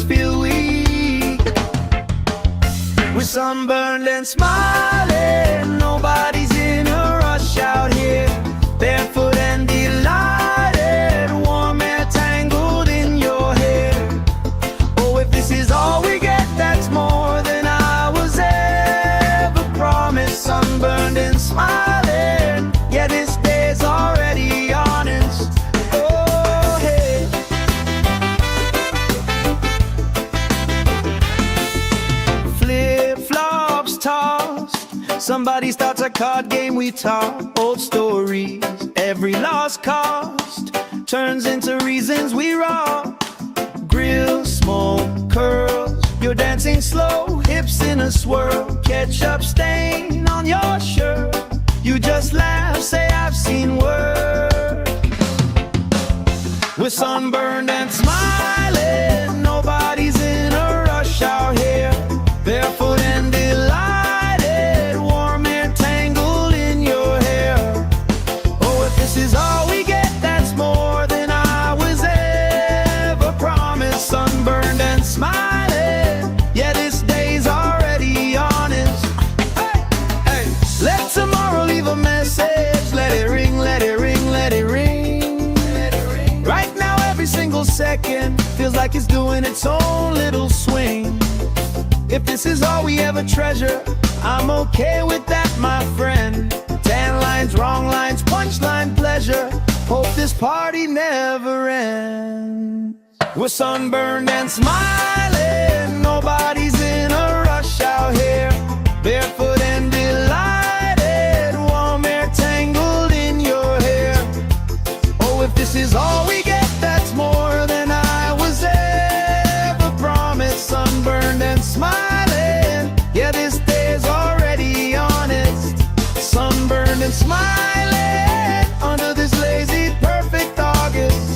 feel weak. We're sunburned and smiling, nobody's in a rush out here. Barefoot and delighted, warm air tangled in your hair. Oh, if this is all we get, that's more than I was ever promised. Sunburned and smiling, yeah, this day's already honest. Oh, hey. Flip-flops tossed, somebody starts a card game, we talk old stories. Every lost cost turns into reasons we rock. Grill, smoke, curls, you're dancing slow, hips in a swirl. Ketchup stain on your shirt, you just laugh, say I've seen work. We're sunburned and smiling, nobody's in a rush out here. Barefoot and delighted, warm air tangled in your hair. Oh, if this is all we get, that's more than I was ever promised. Sunburned and smiling, yeah, this day's already honest. Hey, hey. Let tomorrow leave a message, let it ring, let it ring, let it ring. Right now every single second feels like it's doing its own little swing. If this is all we ever treasure, I'm okay with that, my friend. Tan lines, wrong lines, punchline pleasure. Hope this party never ends. We're sunburned and smiling, nobody's in a rush out here. Barefoot and delighted, warm air tangled in your hair. Oh, if this is all we get, that's more than I was ever promised. Sunburned and smiling, yeah, this day's already honest. Sunburned and smiling, under this lazy perfect August.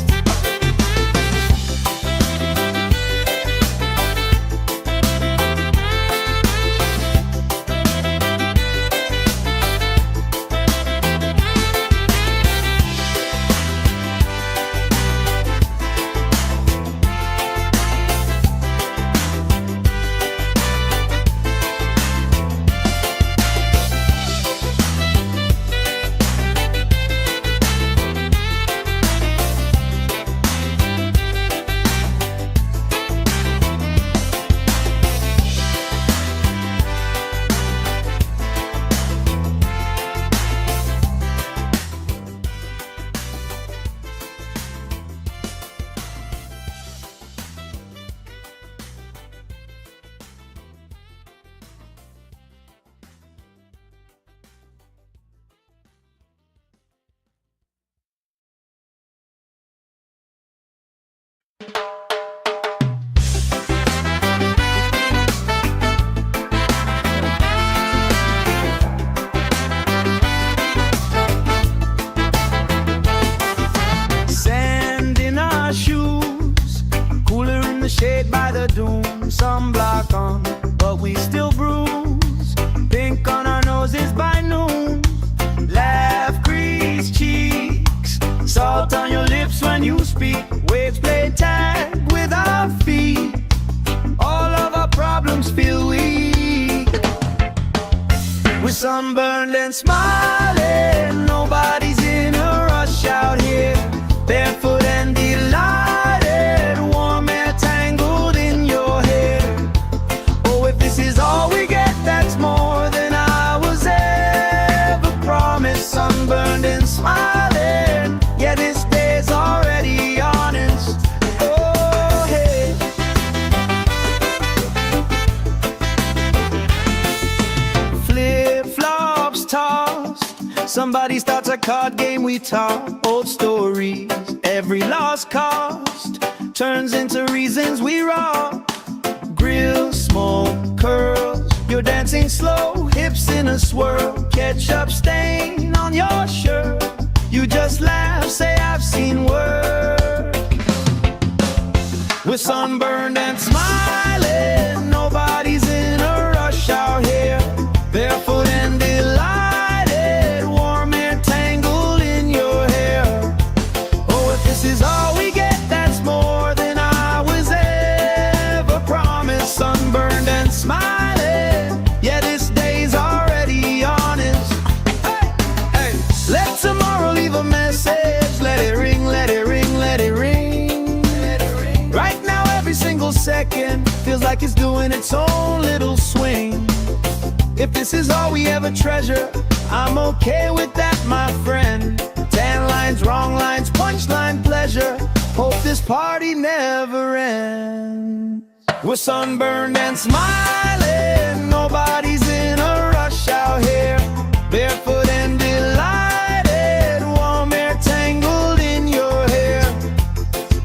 Sand in our shoes, cooler in the shade by the dune. Sunblock on, but we still bruise. Pink on our noses by noon. Laugh, grease cheeks, salt on your lips when you speak. Waves play tag with our feet. All of our problems feel weak. We're sunburned and smiling, nobody's in a rush out here. Barefoot and delighted, warm air tangled in your hair. Oh, if this is all we get, that's more than I was ever promised. Sunburned and smiling, yeah, this day's already honest. Oh, hey. Flip-flops tossed, somebody starts a card game, we talk old stories. Every lost cost turns into reasons we rock. Grill, smoke, curls, you're dancing slow, hips in a swirl. Ketchup stain on your shirt, you just laugh, say I've seen work. We're sunburned and smiling, nobody's in a rush out here. Barefoot and delighted, warm air tangled in your hair. Oh, if this is all we get, that's more than I was ever sunburned and smiling. Yeah, this day's already honest. Hey, hey. Let tomorrow leave a message. Let it ring, let it ring, let it ring. Let it ring. Right now, every single second feels like it's doing its own little swing. If this is all we ever treasure, I'm okay with that, my friend. Tan lines, wrong lines, punchline pleasure. Hope this party never ends. We're sunburned and smiling. Nobody's in a rush out here. Barefoot and delighted. Warm air tangled in your hair.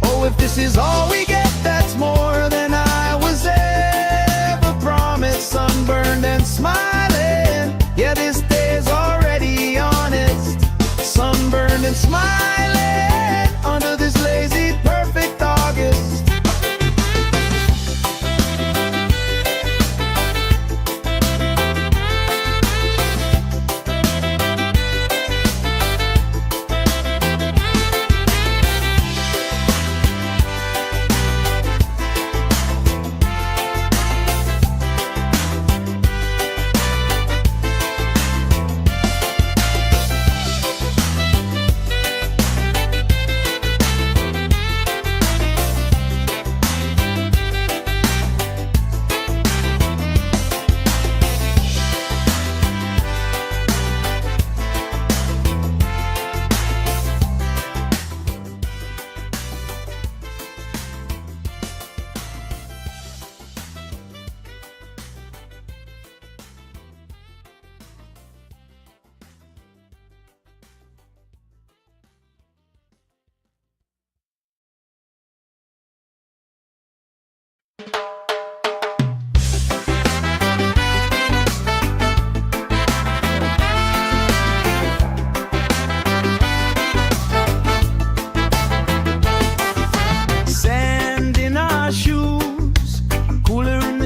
Oh, if this is all we get, that's more than I was ever promised. Sunburned and smiling. Yeah, this day's already honest. Sunburned and smiling under this lazy, perfect August.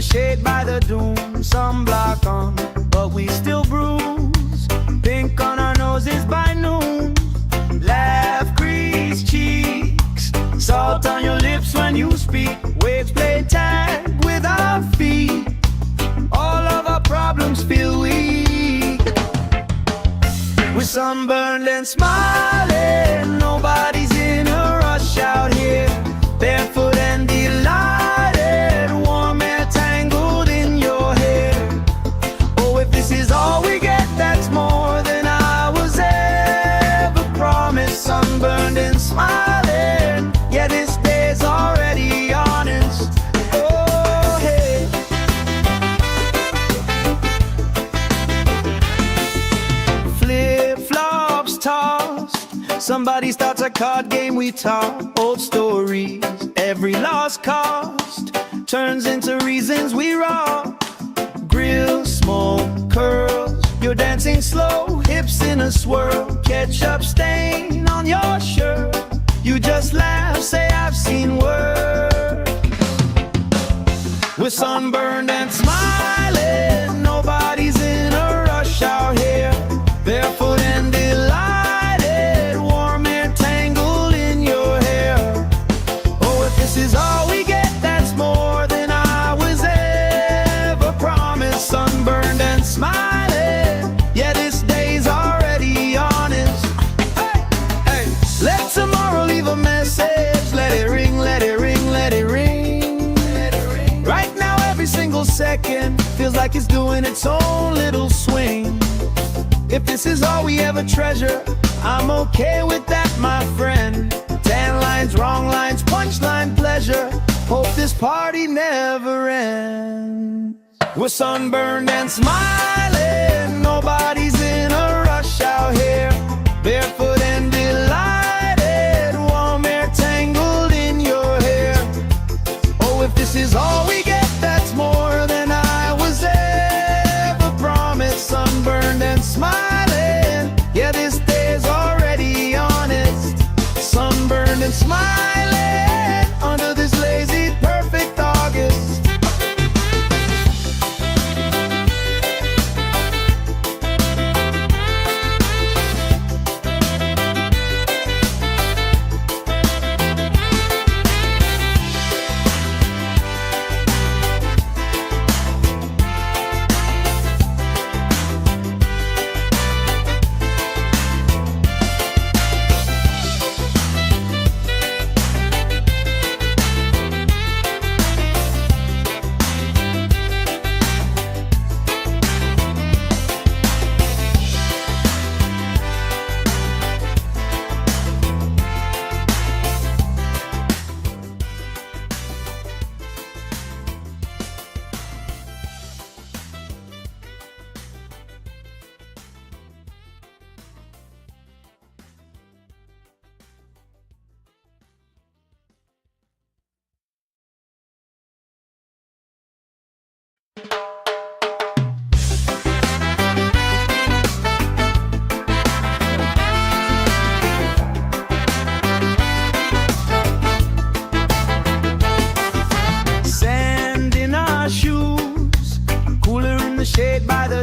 Shade by the doom, sunblock on, but we still bruise. Pink on our noses by noon. Laugh, crease cheeks, salt on your lips when you speak. Waves play tag with our feet. All of our problems feel weak. We're sunburned and smiling. Nobody's in a rush out here. Barefoot and delighted. Warm air tangled in your hair. Oh, if this is all we get, that's more than I was ever promised. Sunburned and smiling. Yeah, this day's already honest. Oh, hey. Flip-flops tossed. Somebody starts a card game, we talk old stories. Every lost cost turns into reasons we rock. Grill, smoke, curls. You're dancing slow, hips in a swirl. Ketchup stain on your shirt. You just laugh, say I've seen worse. We're sunburned and smiling. Nobody's in a rush out here. Barefoot and delighted. Warm air tangled in your hair. Oh, if this is all we get, that's more than I was ever promised. Sunburned and smiling. Yeah, this day's already honest. Hey, hey. Let tomorrow leave a message. Let it ring, let it ring, let it ring. Let it ring. Right now, every single second feels like it's doing its own little swing. If this is all we ever treasure, I'm okay with that, my friend. Tan lines, wrong lines, punchline pleasure. Hope this party never ends. We're sunburned and smiling. Nobody's in a rush out here. Barefoot and delighted. Warm air tangled in your hair. Oh, if this is all we get, that's more than I was ever promised. Sunburned and smiling. Yeah, this day's already honest. Sunburned and smiling under this lazy, perfect August.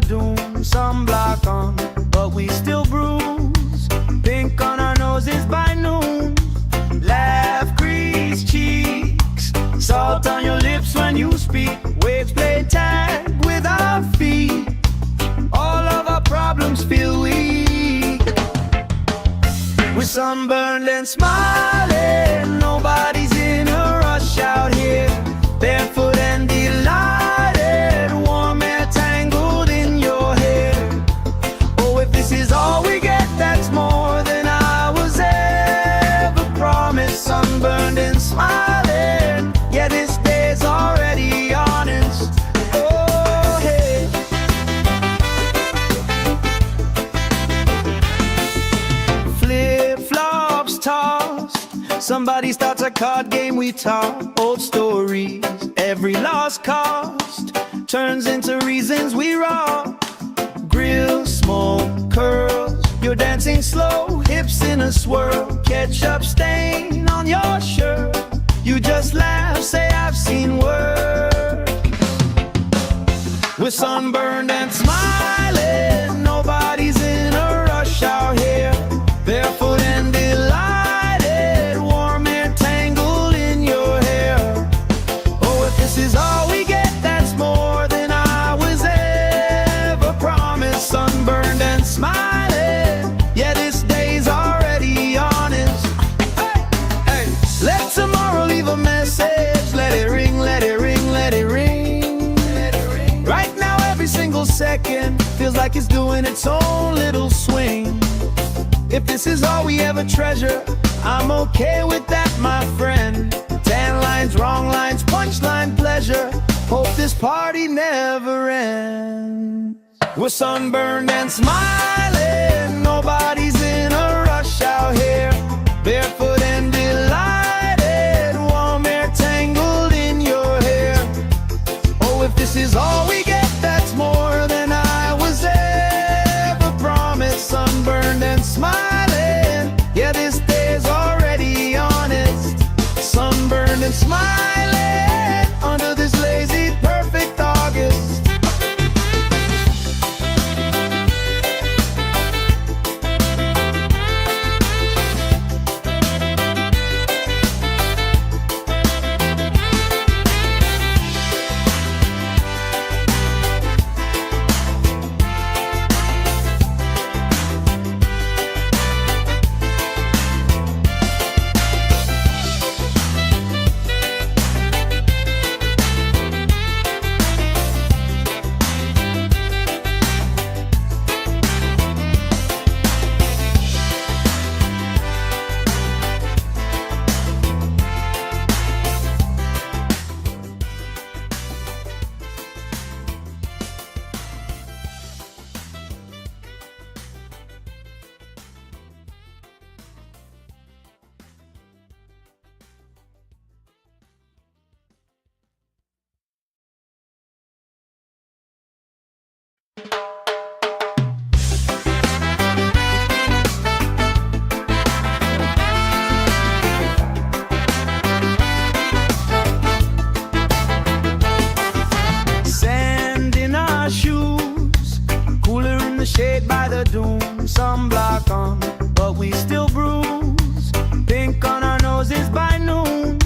the doom, sunblock on, but we still bruise. Pink on our noses by noon. Laugh, grease cheeks, salt on your lips when you speak. Waves play tag with our feet. All of our problems feel weak. We're sunburned and smiling. Nobody's in a rush out here. Barefoot and delighted, warm air tangled in your hair. Oh, if this is all we get, that's more than I was ever promised. Sunburned and smiling, yeah, this day's already honest. Oh, hey. Flip-flops tossed, somebody starts a card game, we talk old stories. Every lost cost turns into reasons we rock. Grill, smoke, curls, you're dancing slow, hips in a swirl. Ketchup stain on your shirt, you just laugh, say I've seen worse. We're sunburned and smiling. Nobody's in a rush out here. Barefoot and delighted, warm air tangled in your hair. Oh, if this is all we get, that's more than I was ever promised. Sunburned and smiling, yeah, this day's already honest. Hey, hey, let tomorrow leave a message. Let it ring, let it ring, let it ring. Let it ring. Right now, every single second feels like it's doing its own little swing. If this is all we ever treasure, I'm okay with that, my friend. Tan lines, wrong lines, punchline pleasure. Hope this party never ends. We're sunburned and smiling. Nobody's in a rush out here. Barefoot and delighted, warm air tangled in your hair. Oh, if this is all we get, that's more than I was ever promised. Sunburned and smiling, yeah, this day's already honest. Sunburned and smiling under this lazy, perfect August. Shade by the doom, sunblock on, but we still bruise. Pink on our noses by noon.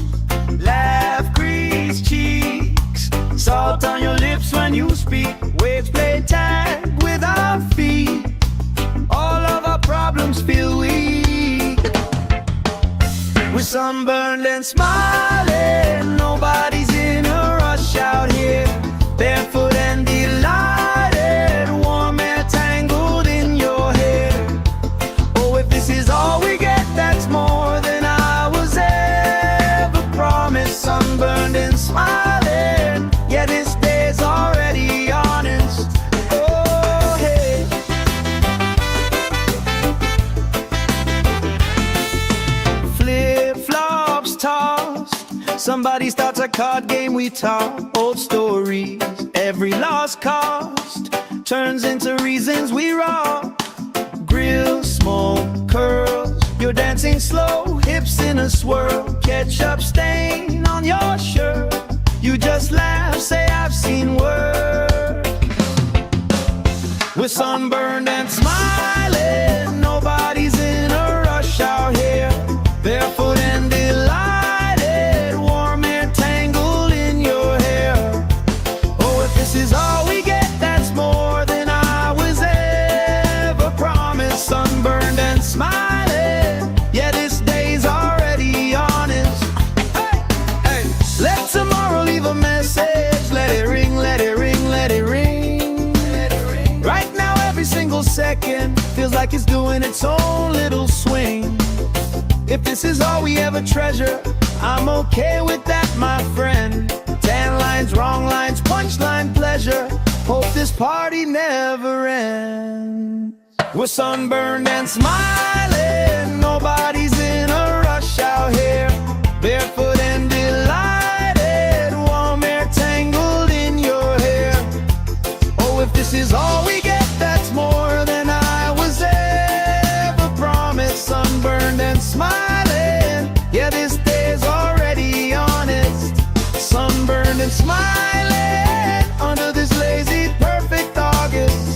Laugh, grease cheeks, salt on your lips when you speak. Waves play tag with our feet. All of our problems feel weak. We're sunburned and smiling. Nobody's in a rush out here. Barefoot and delighted, warm air tangled in your hair. Oh, if this is all we get, that's more than I was ever promised. Sunburned and smiling, yeah, this day's already honest. Oh, hey. Flip-flops tossed, somebody starts a card game, we talk old stories. Every lost cost turns into reasons we rock. Grill, smoke, curls, you're dancing slow, hips in a swirl. Ketchup stain on your shirt, you just laugh, say I've seen worse. sunburned and smiling. Nobody's in a rush out here. Barefoot and delighted, warm air tangled in your hair. Oh, if this is all we get, that's more than I was ever promised. Sunburned and smiling, yeah, this day's already honest. Hey, hey, let tomorrow leave a message. Let it ring, let it ring, let it ring. Right now, every single second feels like it's doing its own little swing. If this is all we ever treasure, I'm okay with that, my friend. Tan lines, wrong lines, punchline pleasure. Hope this party never ends. We're sunburned and smiling. Nobody's in a rush out here. Barefoot and delighted, warm air tangled in your hair. Oh, if this is all we get, that's more than I was ever promised. Sunburned and smiling, yeah, this day's already honest. Sunburned and smiling under this lazy, perfect August.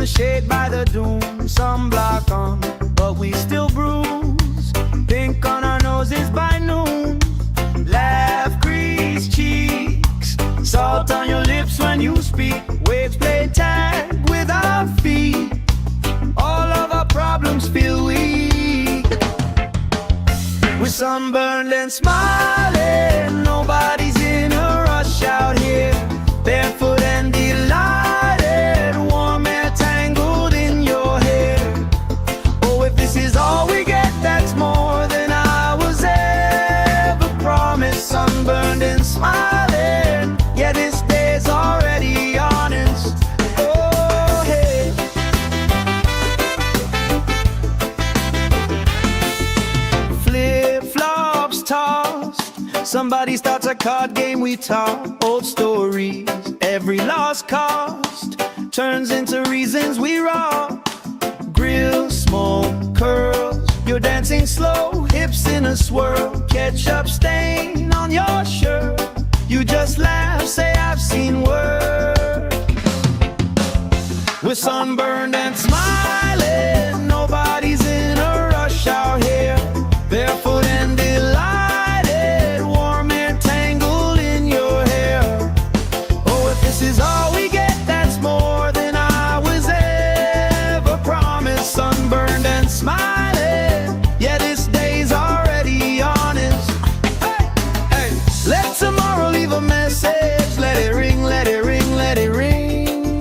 Shade by the dune, sunblock on, but we still bruise. Pink on our noses by noon. Laugh, crease cheeks, salt on your lips when you speak. Waves play tag with our feet. All of our problems feel weak. We're sunburned and smiling. Nobody's in a rush out here. Barefoot and delighted, warm air tangled in your hair. Oh, if this is all we get, that's more than I was ever promised. Sunburned and smiling, yeah, this day's already honest. Oh, hey. Flip-flops tossed, somebody starts a card game, we talk old stories. Every lost cost turns into reasons we rock. Grill, smoke, curls, you're dancing slow, hips in a swirl. Ketchup stain on your shirt, you just laugh, say I've seen work. We're sunburned and smiling. Nobody's in a rush out here. Barefoot and delighted, warm air tangled in your hair. Oh, if this is all we get, that's more than I was ever promised. Sunburned and smiling, yeah, this day's already honest. Hey, hey, let tomorrow leave a message. Let it ring, let it ring, let it ring.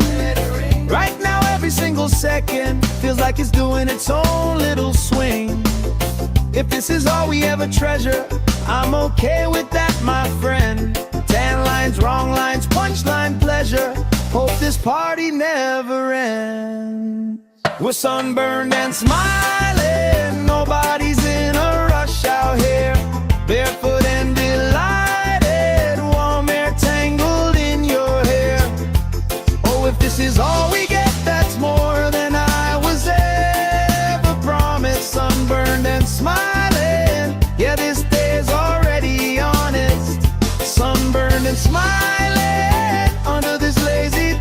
Right now, every single second feels like it's doing its own little swing. If this is all we ever treasure, I'm okay with that, my friend. Tan lines, wrong lines, punchline pleasure. Hope this party never ends. We're sunburned and smiling. Nobody's in a rush out here. Barefoot and delighted, warm air tangled in your hair. Oh, if this is all we get, that's more than I was ever promised. Sunburned and smiling, yeah, this day's already honest. Sunburned and smiling under this lazy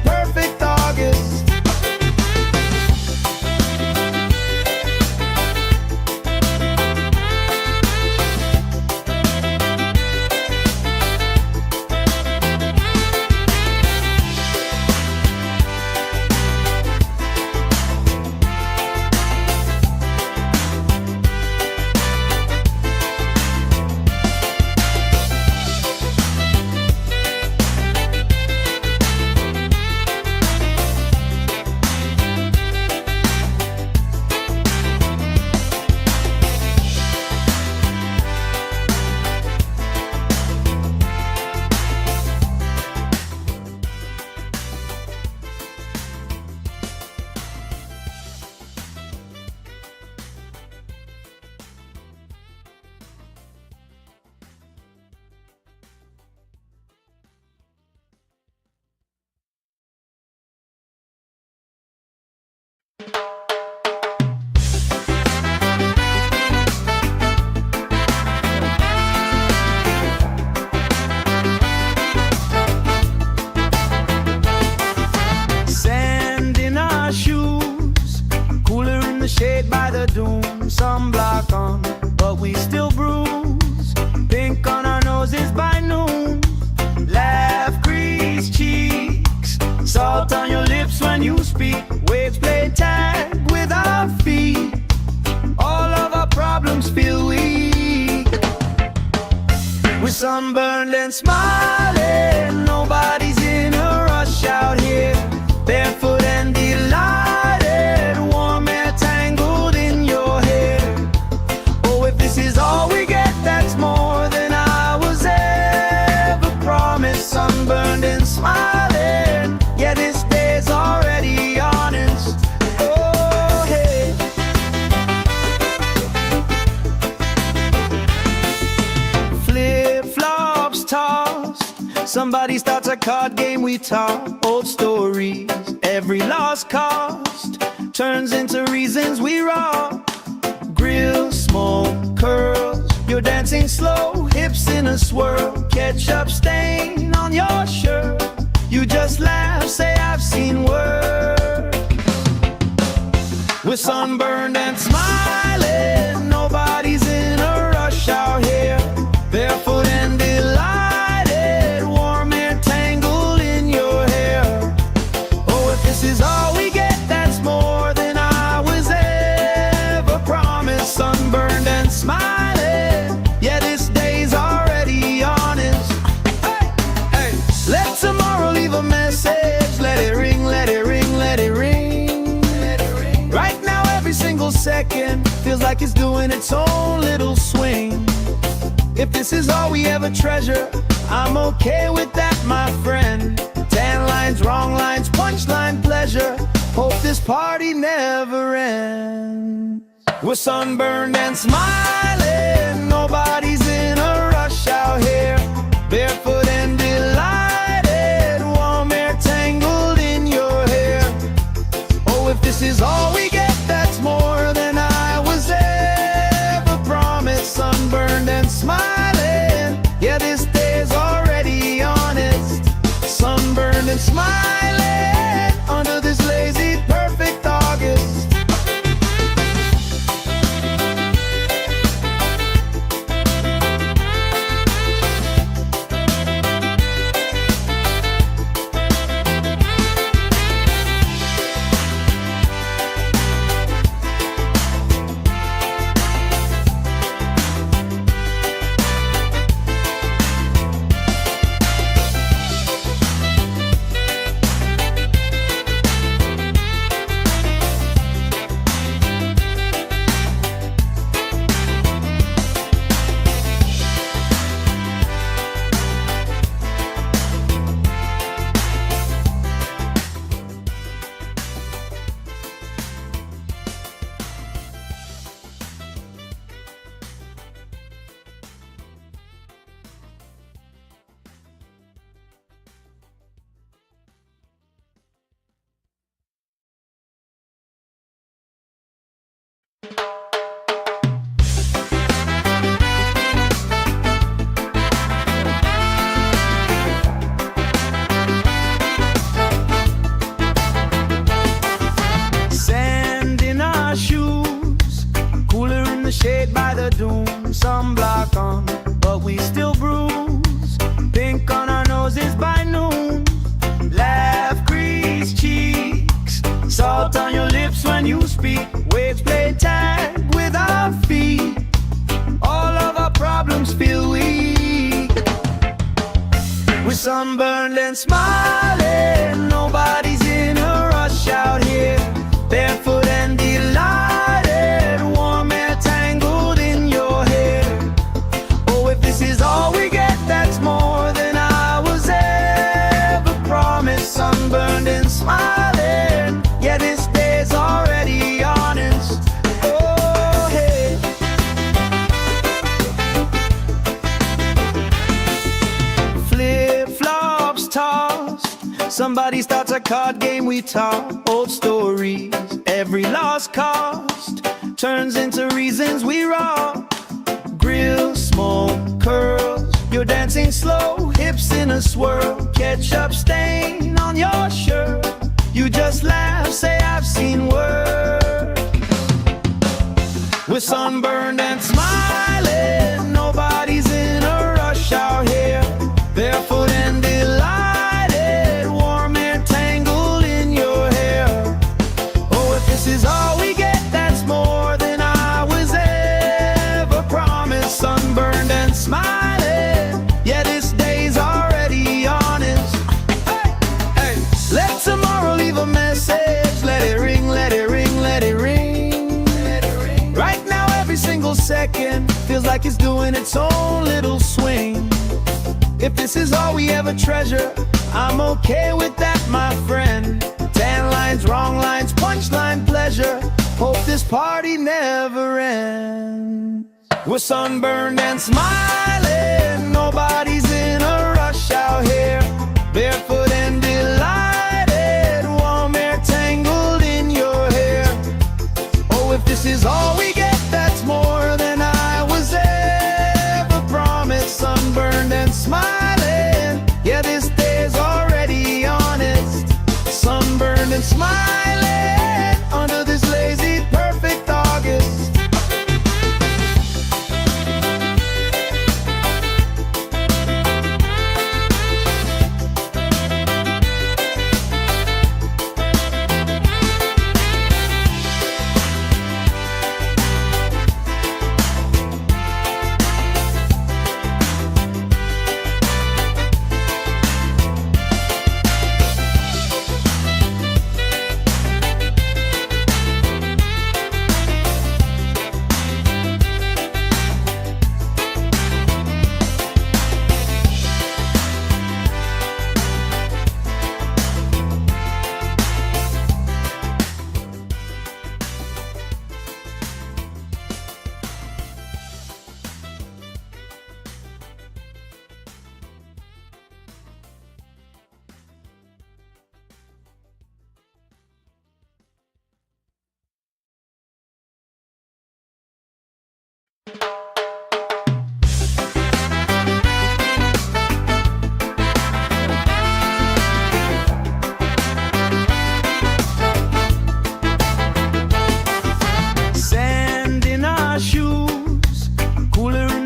speak. Waves play tag with our feet. All of our problems feel weak. We're sunburned and smiling. Nobody's in a rush out here. Barefoot and delighted. Warm air tangled in your hair. Oh, if this is all we get, that's more than I was ever promised. Sunburned and smiling. Yeah, this day's already honest. Oh, hey. Flip-flops tossed. Somebody starts a card game, we talk old stories. Every lost cost turns into reasons we rock. Grill, smoke, curls. You're dancing slow, hips in a swirl. Ketchup stain on your shirt. You just laugh, say I've seen work. We're sunburned and smiling. Nobody's in a rush out here. Barefoot and delighted. Warm air tangled in your hair. Oh, if this is all we get, that's more than I was ever promised. Sunburned and smiling. Yeah, this day's already honest. Hey, hey. Let tomorrow leave a message. Let it ring, let it ring, let it ring. Right now, every single second feels like it's doing its own little swing. If this is all we ever treasure, I'm okay with that, my friend. 10 lines, wrong lines, punchline pleasure. Hope this party never ends. We're sunburned and smiling. Nobody's in a rush out here. Barefoot and delighted. Warm air tangled in your hair. Oh, if this is all we get, that's more than I was ever promised. Sunburned and smiling. Yeah, this day's already honest. Sunburned and smiling under this lazy, perfect August. Sand in our shoes, cooler in the shade by the dune. Sunblock on, but we still bruise. Pink on our noses by noon. Laugh, grease cheeks. Salt on your lips when you speak. Waves play tag with our feet. All of our problems feel weak. We're sunburned and smiling. Nobody's in a rush out here. Barefoot and delighted. Warm air tangled in your hair. Oh, if this is all we get, that's more than I was ever promised. Sunburned and smiling. Yeah, this day's already honest. Oh, hey. Flip-flops tossed. Somebody starts a card game, we talk old stories. Every lost cost turns into reasons we rock. Grill, smoke, curls. You're dancing slow, hips in a swirl. Ketchup stain on your shirt. You just laugh, say I've seen work. We're sunburned and smiling. Nobody's in a rush out here. Barefoot and delighted. Warm air tangled in your hair. like it's doing its own little swing. If this is all we ever treasure, I'm okay with that, my friend. Tan lines, wrong lines, punchline pleasure. Hope this party never ends. We're sunburned and smiling, nobody's in a rush out here. Barefoot and delighted, warm air tangled in your hair. Oh, if this is all we get, that's more than I was ever promised. Sunburned and smiling, yeah, this day's already honest. Sunburned and smiling under this lazy, perfect August.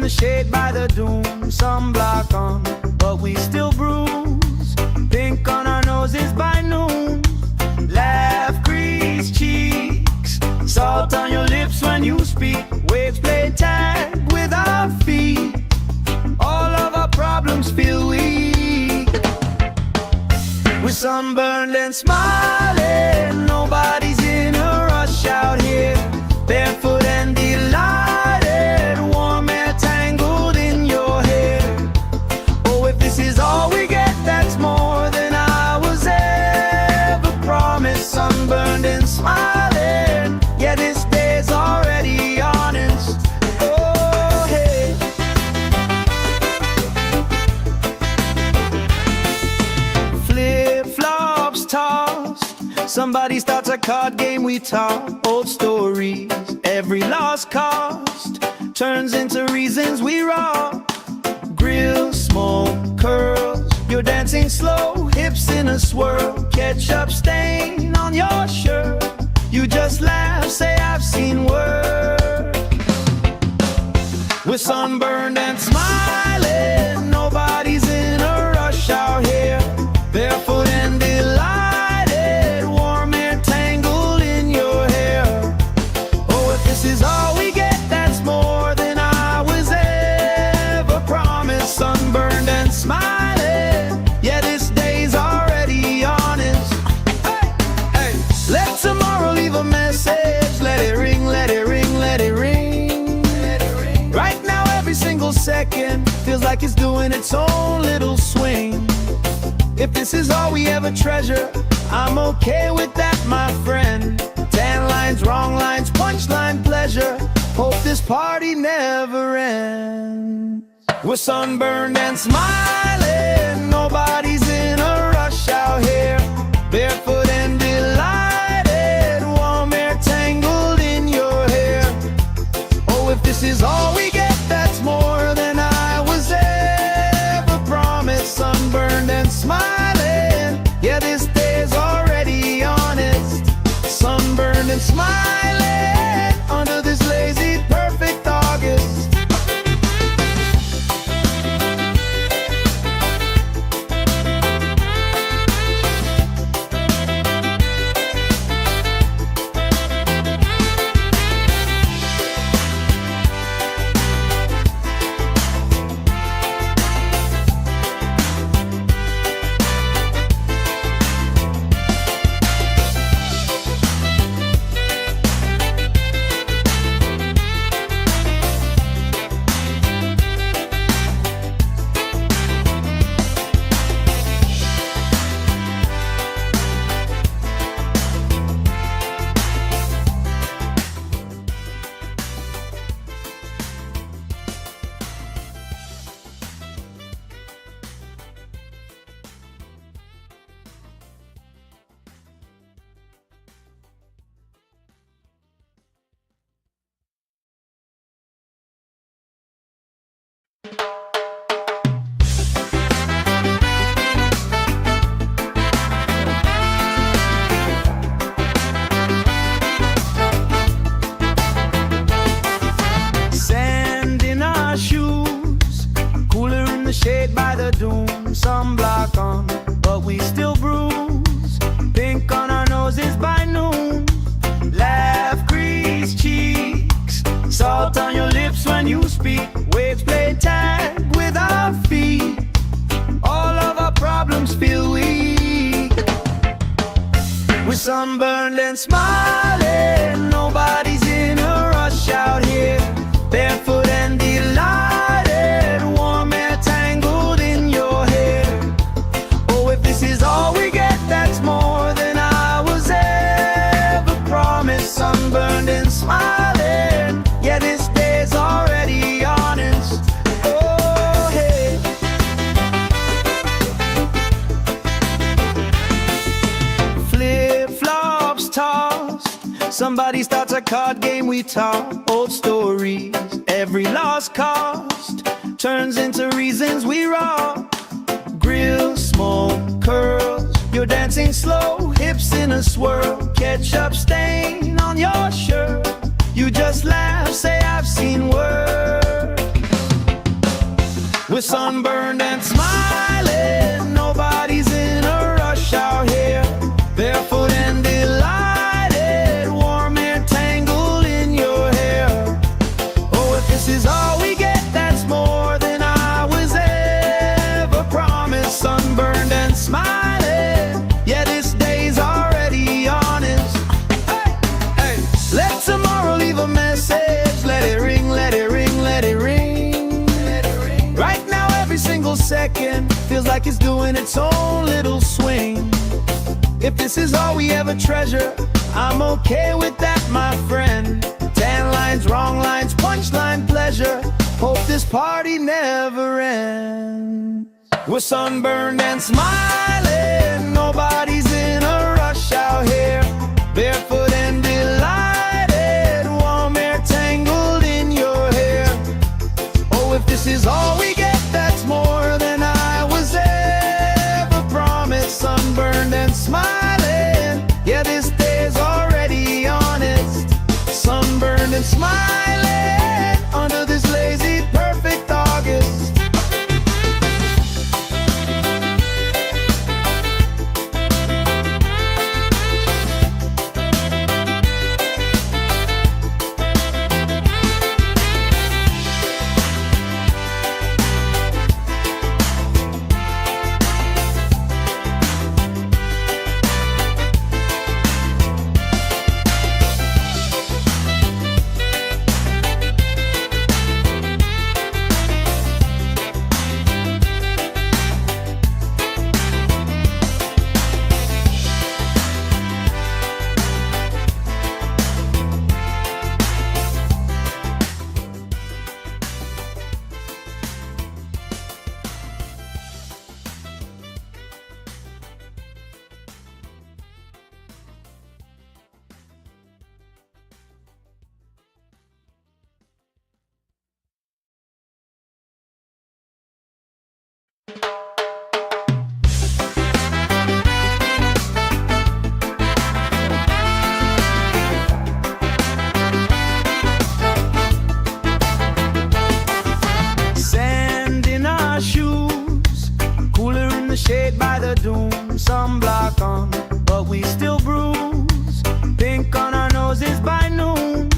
Shade by the doom, sunblock on, but we still bruise. Pink on our noses by noon, laugh, crease cheeks, salt on your lips when you speak. Waves play tag with our feet, all of our problems feel weak. We're sunburned and smiling, nobody's in a rush out here. Barefoot and delighted, warm air tangled in your hair. Oh, if this is all we get, that's more than I was ever promised. Sunburned and smiling, yeah, this day's already honest. Oh, hey. Flip-flops tossed, somebody starts a card game, we talk old stories. Every lost cost turns into reasons we rock. Grill, smoke, curls, you're dancing slow, hips in a swirl. Ketchup stain on your shirt, you just laugh, say I've seen work. We're sunburned and smiling, nobody's in a rush out here. Barefoot and delighted, warm air tangled in your hair. Oh, if this is all we get, that's more than I was ever promised. Sunburned and smiling, yeah, this day's already honest. Hey, hey, let tomorrow leave a message. Let it ring, let it ring, let it ring. Let it ring. Right now, every single second feels like it's doing its own little swing. If this is all we ever treasure, I'm okay with that, my friend. Tan lines, wrong lines, punchline pleasure. Hope this party never ends. We're sunburned and smiling, nobody's in a rush out here. Barefoot and delighted, warm air tangled in your hair. Oh, if this is all we get, that's more than I was ever promised. Sunburned and smiling, yeah, this day's already honest. Sunburned and smiling under this lazy, perfect August. sunburned and smiling. Nobody's in a rush out here. Barefoot and delighted, warm air tangled in your hair. Oh, if this is all we get, that's more than I was ever promised. Sunburned and smiling, yeah, this day's already honest. Oh, hey. Flip-flops tossed, somebody starts a card game, we talk old stories. Every lost cost turns into reasons we rock. Grill, smoke, curls, you're dancing slow, hips in a swirl. Ketchup stain on your shirt, you just laugh, say I've seen worse. We're sunburned and smiling, nobody's in a rush out here. Barefoot and delighted, warm air tangled in your hair. Oh, if this is all we get, that's more than I was ever promised. Sunburned and smiling, yeah, this day's already honest. Hey, hey, let tomorrow leave a message. Let it ring, let it ring, let it ring. Right now, every single second feels like it's doing its own little swing. If this is all we ever treasure, I'm okay with that, my friend. 10 lines, wrong lines, punchline pleasure. Hope this party never ends. We're sunburned and smiling, nobody's in a rush out here. Barefoot and delighted, warm air tangled in your hair. Oh, if this is all we get, that's more than I was ever promised. Sunburned and smiling, yeah, this day's already honest. Sunburned and smiling under this lazy perfect August. Sand in our shoes, cooler in the shade by the dune. Sunblock on, but we still bruise. Pink on our noses by noon.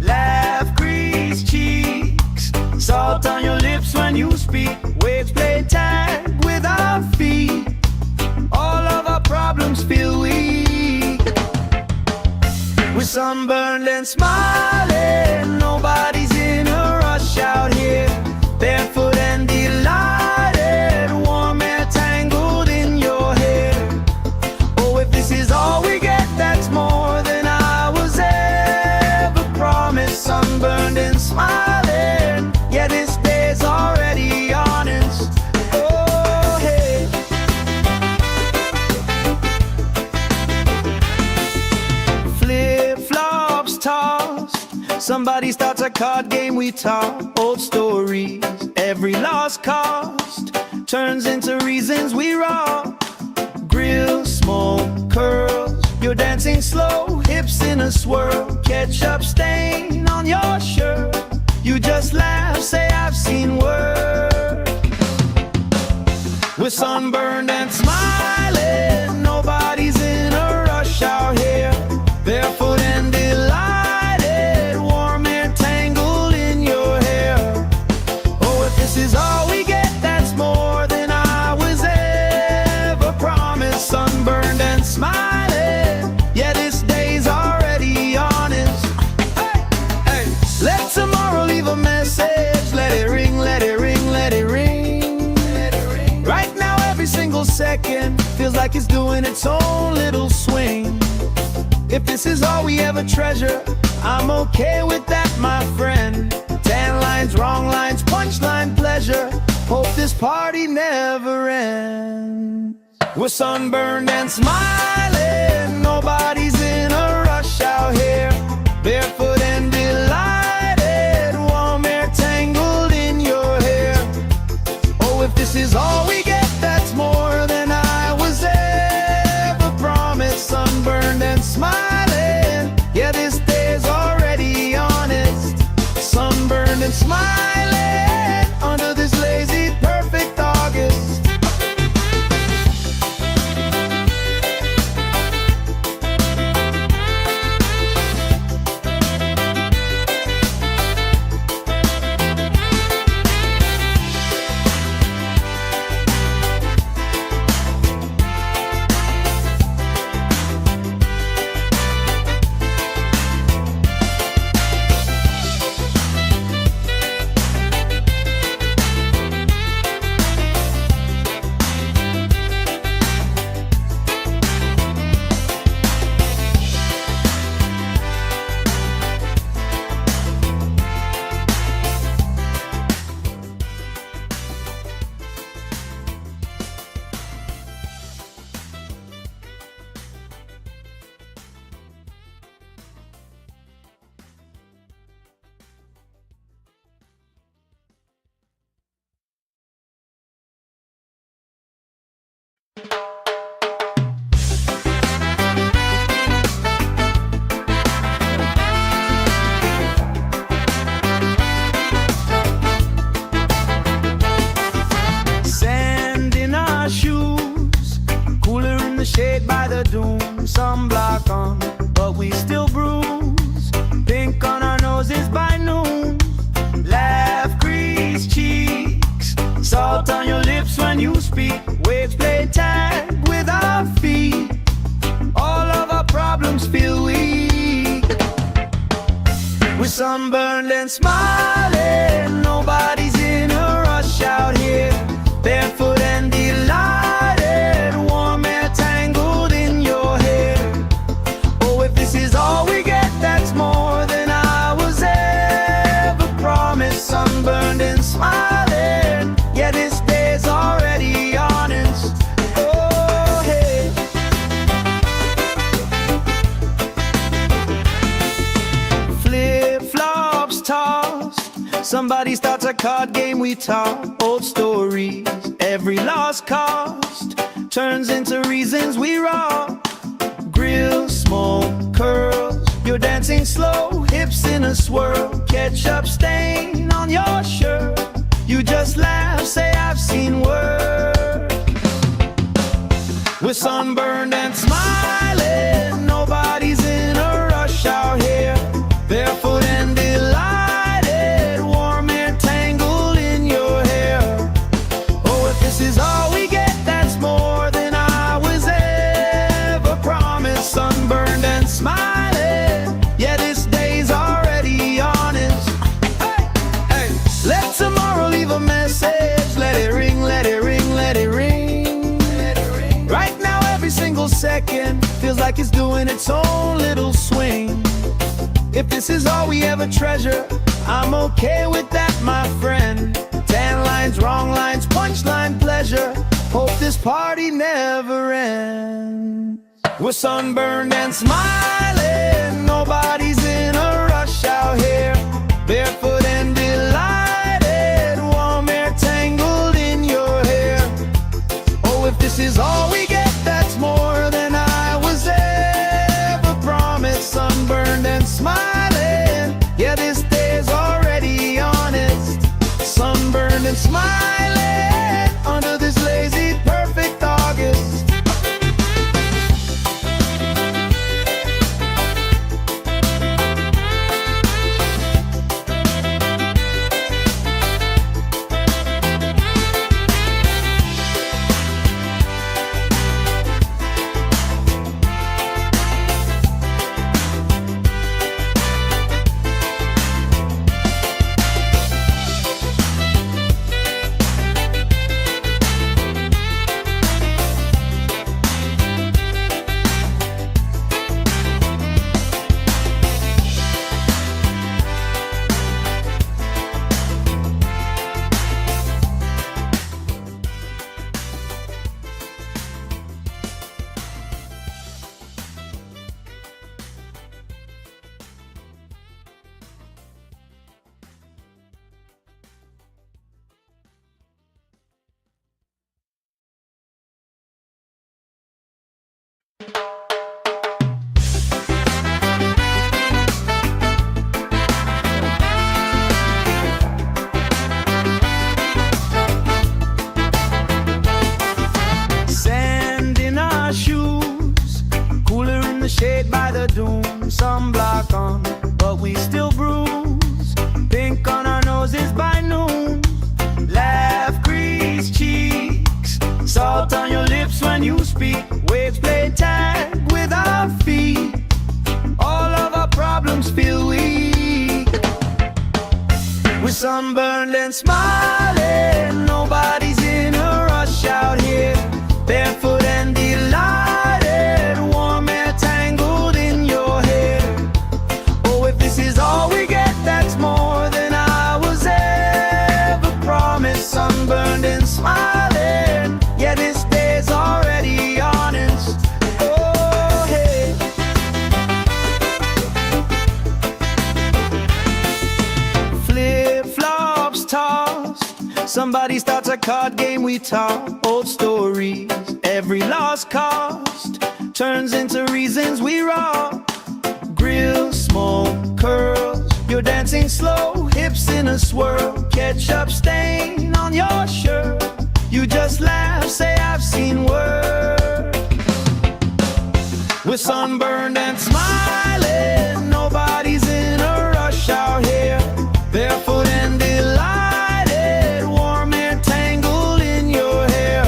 Laugh, grease cheeks, salt on your lips when you speak. Waves play tag with our feet. All of our problems feel weak. We're sunburned and smiling, nobody's in a rush out here. Barefoot and delighted, warm air tangled in your hair. Oh, if this is all we get, that's more than I was ever promised. Sunburned and smiling, yeah, this day's already honest. Oh, hey. Flip-flops tossed, somebody starts a card game, we talk old stories. Every lost cost turns into reasons we rock. Grill, smoke, curls, you're dancing slow, hips in a swirl. Ketchup stain on your shirt, you just laugh, say I've seen worse. We're sunburned and smiling, nobody's in a rush out here. Barefoot and delighted, warm air tangled in your hair. Oh, if this is all we get, that's more than I was ever promised. Sunburned and smiling, second feels like it's doing its own little swing. If this is all we ever treasure, I'm okay with that, my friend. Tan lines, wrong lines, punchline pleasure. Hope this party never ends. We're sunburned and smiling, nobody's in a rush out here. Barefoot and delighted, warm air tangled in your hair. Oh, if this is all we get, that's more than I was ever promised. Sunburned and smiling, yeah, this day's already honest. Sunburned and smiling under this lazy, perfect August. Shade by the dune, sunblock on, but we still bruise. Pink on our noses by noon. Laugh, grease cheeks, salt on your lips when you speak. Waves play tag with our feet. All of our problems feel weak. We're sunburned and smiling, nobody's in a rush out here. Barefoot and delighted, warm air tangled in your hair. Oh, if this is all we get, that's more than I was ever promised. Sunburned and smiling, yeah, this day's already honest. Oh, hey. Flip-flops tossed, somebody starts a card game, we talk old stories. Every lost cost turns into reasons we rock. Grill, smoke, curls, you're dancing slow, hips in a swirl. Ketchup stain on your shirt, you just laugh, say I've seen worse. We're sunburned and smiling, nobody's in a rush out here. Barefoot and delighted, warm air tangled in your hair. Oh, if this is all we get, that's more than I was ever promised. Sunburned and smiling, yeah, this day's already honest. Hey, hey, let tomorrow leave a message. Let it ring, let it ring, let it ring. Let it ring. Right now, every single second feels like it's doing its own little swing. If this is all we ever treasure, I'm okay with that, my friend. Tan lines, wrong lines, punchline pleasure. Hope this party never ends. We're sunburned and smiling, nobody's in a rush out here. Barefoot and delighted, warm air tangled in your hair. Oh, if this is all we get, that's more than I was ever promised. Sunburned and smiling, yeah, this day's already honest. Sunburned and smiling under this lazy, perfect August. the doom, sunblock on, but we still bruise. Pink on our noses by noon, laugh, grease cheeks, salt on your lips when you speak. Waves play tag with our feet, all of our problems feel weak. We're sunburned and smiling, nobody's in a rush out here. Barefoot and delighted, warm air tangled in your hair. Oh, if this is all we get, that's more than I was ever promised. Sunburned and smiling, yeah, this day's already honest. Oh, hey. Flip-flops tossed, somebody starts a card game, we talk old stories. Every lost cost turns into reasons we rock. Grill, smoke, curls, you're dancing slow, hips in a swirl. Ketchup stain on your shirt, you just laugh, say I've seen worse. We're sunburned and smiling, nobody's in a rush out here. Barefoot and delighted, warm air tangled in your hair.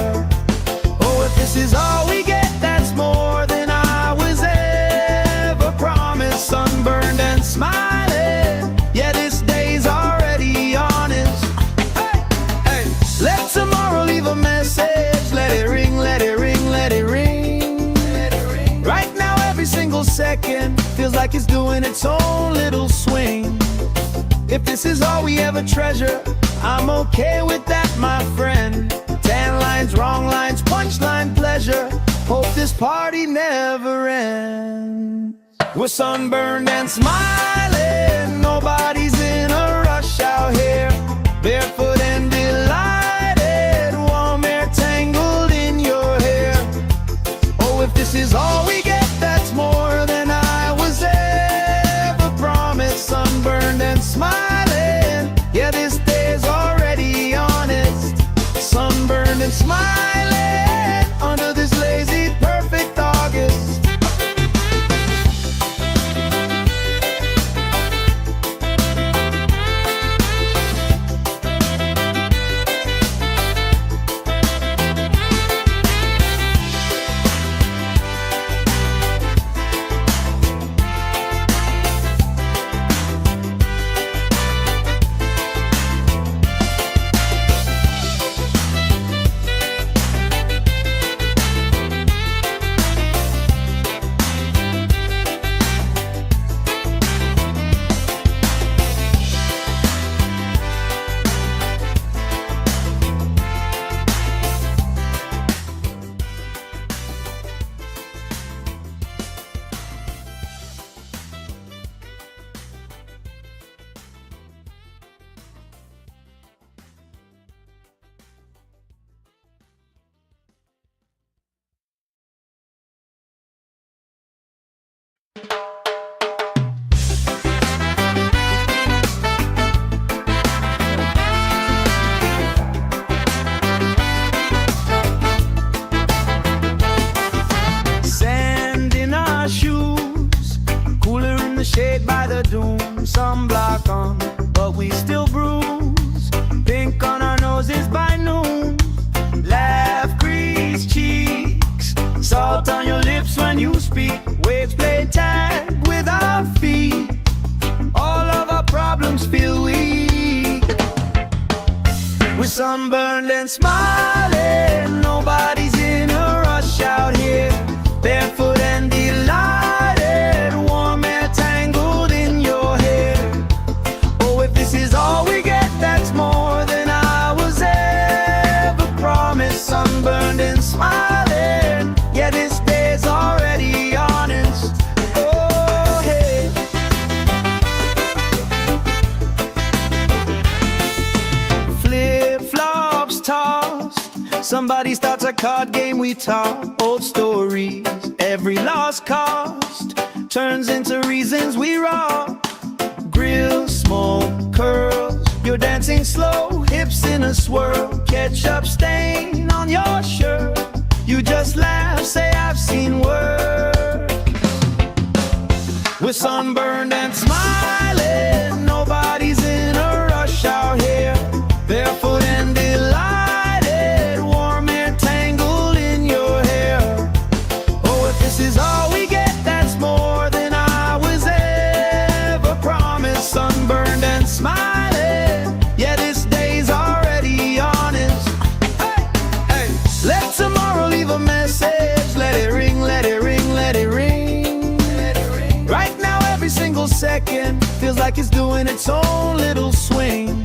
Oh, if this is all we get, that's more than I was ever promised. Sunburned and smiling, yeah, this day's already honest. Hey, hey, let tomorrow leave a message. Let it ring, let it ring, let it ring. Right now, every single second feels like it's doing its own little swing. If this is all we ever treasure, I'm okay with that, my friend. Tan lines, wrong lines, punchline pleasure. Hope this party never ends. We're sunburned and smiling, nobody's in a rush out here. Barefoot and delighted, warm air tangled in your hair. Oh, if this is all we get, that's more than I was ever promised. Sunburned and smiling, yeah, this day's already honest. Sunburned and smiling under this lazy, perfect August. Shade by the doom, sunblock on, but we still bruise. Pink on our noses by noon, laugh, grease cheeks, salt on your lips when you speak. Waves play tag with our feet, all of our problems feel weak. We're sunburned and smiling, nobody's in a rush out here. Barefoot and delighted, warm air tangled in your hair. Oh, if this is all we get, that's more than I was ever promised. Sunburned and smiling, yeah, this day's already honest. Oh, hey. Flip-flops tossed, somebody starts a card game, we talk old stories. Every lost cost turns into reasons we rock. Grill, smoke, curls, you're dancing slow, hips in a swirl. Ketchup stain on your shirt, you just laugh, say I've seen worse. We're sunburned and smiling, nobody's in a rush out here. Barefoot and delighted, warm air tangled in your hair. Oh, if this is all we get, that's more than I was ever promised. Sunburned and smiling, yeah, this day's already honest. Hey, hey, let tomorrow leave a message. Let it ring, let it ring, let it ring. Right now every single second feels like it's doing its own little swing.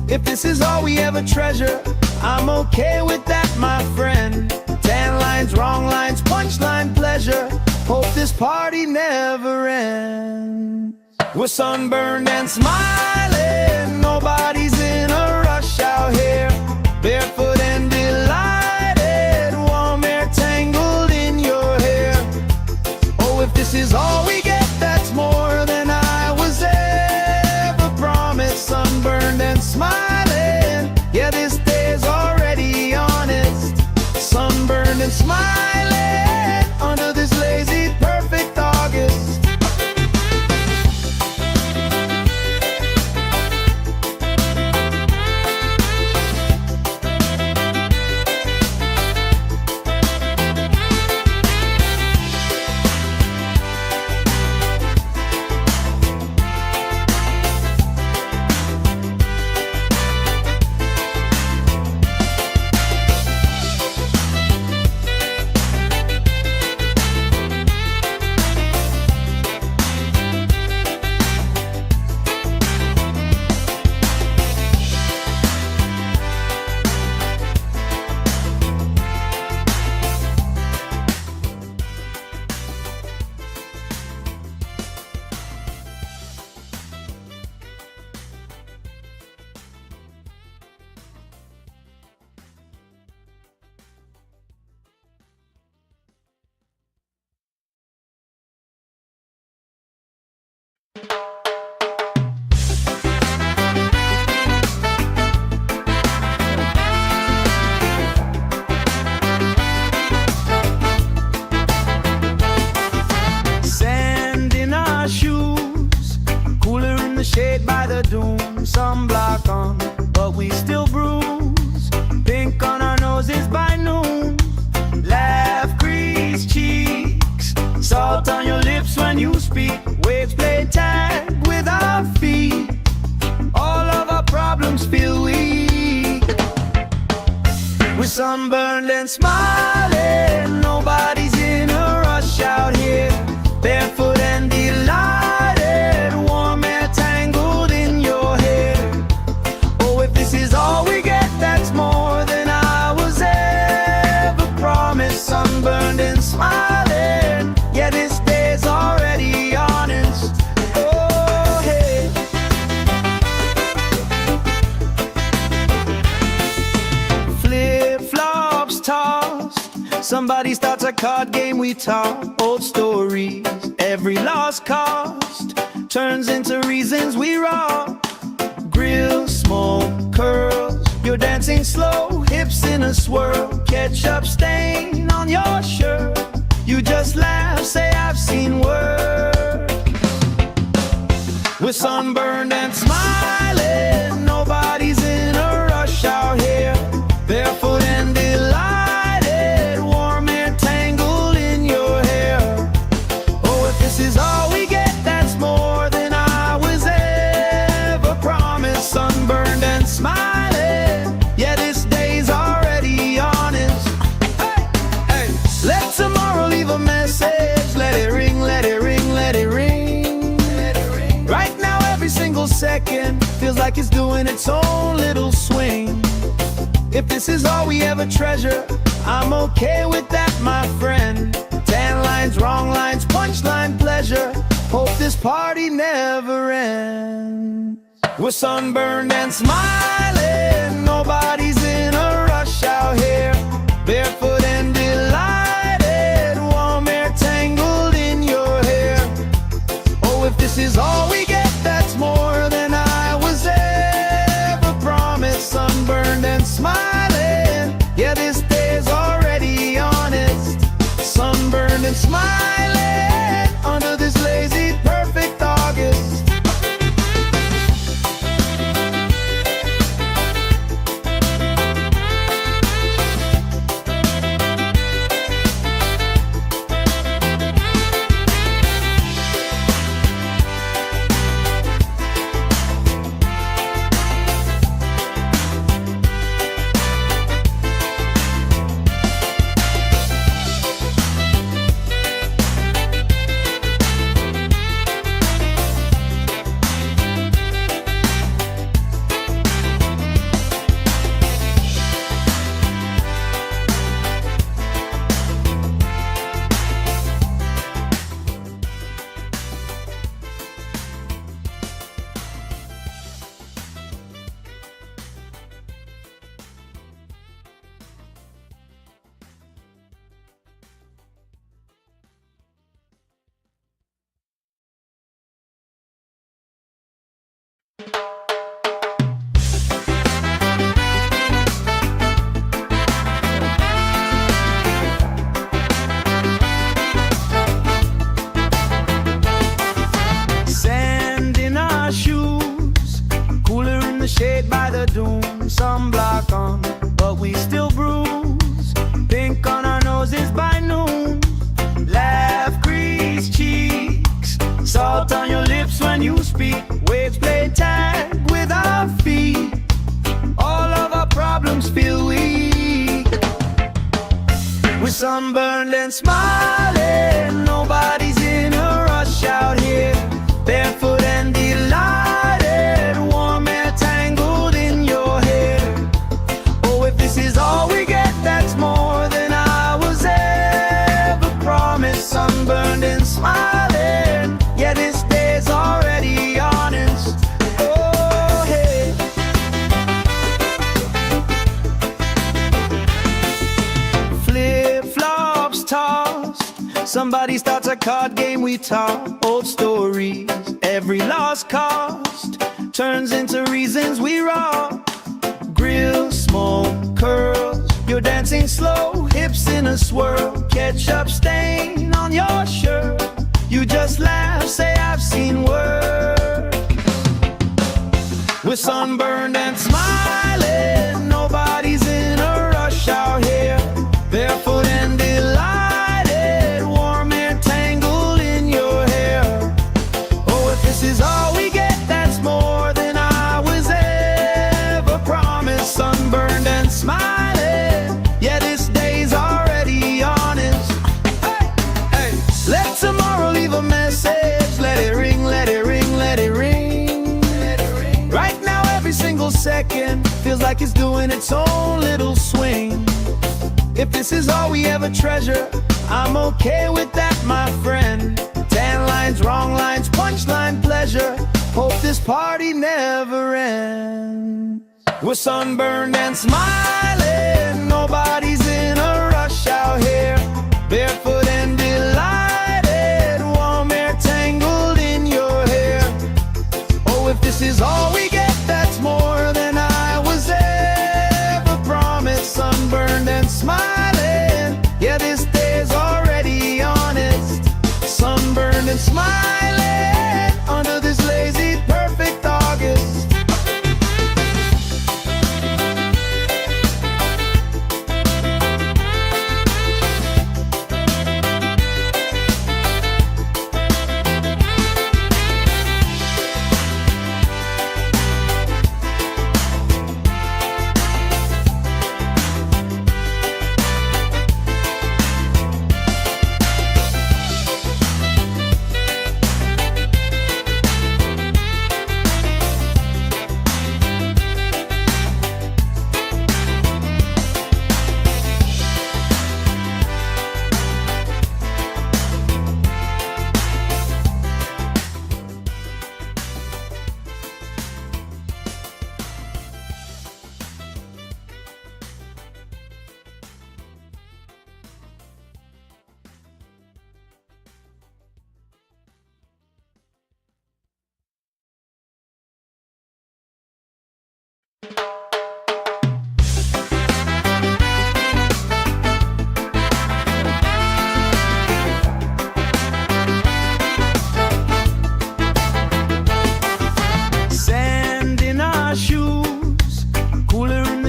If this is all we ever treasure, I'm okay with that, my friend. Tan lines, wrong lines, punchline pleasure. Hope this party never ends. We're sunburned and smiling, nobody's in a rush out here. Barefoot and delighted, warm air tangled in your hair. Oh, if this is all we get, that's more than I was ever promised. Sunburned and smiling, yeah, this day's already honest. Sunburned and smiling under this lazy, perfect August. Sand in our shoes, cooler in the shade by the dune. Sunblock on, but we still bruise. Pink on our noses by noon. Laugh, grease cheeks, salt on your lips when you speak. Waves play tag with our feet. All of our problems feel weak. We're sunburned and smiling, nobody's in a rush out here. Barefoot and delighted, warm air tangled in your hair. Oh, if this is all we get, that's more than I was ever promised. Sunburned and smiling, yeah, this day's already honest. Oh, hey. Flip-flops tossed, somebody starts a card game, we talk old stories. Every lost cost turns into reasons we rock. Grill, smoke, curls, you're dancing slow, hips in a swirl. Ketchup stain on your shirt, you just laugh, say I've seen work. We're sunburned and smiling, nobody's in a rush out here. Barefoot and delighted, warm air tangled in your hair. Oh, if this is all we get, that's more than I was ever promised. Sunburned and smiling, yeah, this day's already honest. Hey, hey, let tomorrow leave a message. Let it ring, let it ring, let it ring. Right now every single second feels like it's doing its own little swing. If this is all we ever treasure, I'm okay with that, my friend. Tan lines, wrong lines, punchline pleasure. Hope this party never ends. We're sunburned and smiling, nobody's in a rush out here. Barefoot and delighted, warm air tangled in your hair. Oh, if this is all we get, that's more than I was ever promised. Sunburned and smiling, yeah, this day's already honest. Sunburned and smiling under this lazy and smiling. Nobody's in a rush out here. Barefoot and delighted, warm air tangled in your hair. Oh, if this is all we get, that's more than I was ever promised. Sunburned and smiling, yeah, this day's already honest. Oh, hey. Flip-flops tossed, somebody starts a card game, we talk old stories. Every lost cost turns into reasons we rock. Grill, smoke, curls, you're dancing slow, hips in a swirl. Ketchup stain on your shirt, you just laugh, say I've seen worse. We're sunburned and smiling, nobody's in a rush out here. Barefoot and delighted, warm air tangled in your hair. Oh, if this is all we get, that's more than I was ever promised. Sunburned and smiling, yeah, this day's already honest. Hey, hey. Let tomorrow leave a message. Let it ring, let it ring, let it ring. Let it ring. Right now, every single second feels like it's doing its own little swing. If this is all we ever treasure, I'm okay with that, my friend. 10 lines, wrong lines, punchline pleasure. Hope this party never ends. We're sunburned and smiling, nobody's in a rush out here. Barefoot and delighted, warm air tangled in your hair. Oh, if this is all we get, that's more than I was ever promised. Sunburned and smiling, yeah, this day's already honest. Sunburned and smiling under this lazy, perfect August.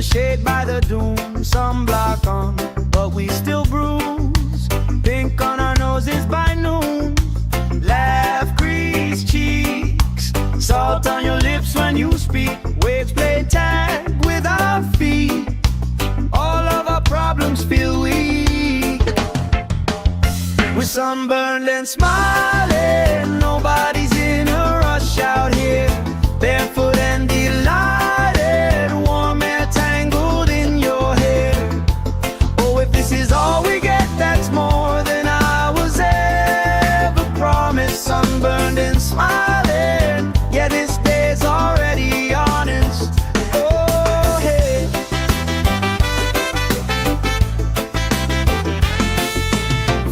Shade by the doom, sunblock on, but we still bruise. Pink on our noses by noon. Laugh, crease cheeks, salt on your lips when you speak. Waves play tag with our feet. All of our problems feel weak. We're sunburned and smiling, nobody's in a rush out here. Barefoot and delighted, warm air tangled in your hair. Oh, if this is all we get, that's more than I was ever promised. Sunburned and smiling, yeah, this day's already honest. Oh, hey.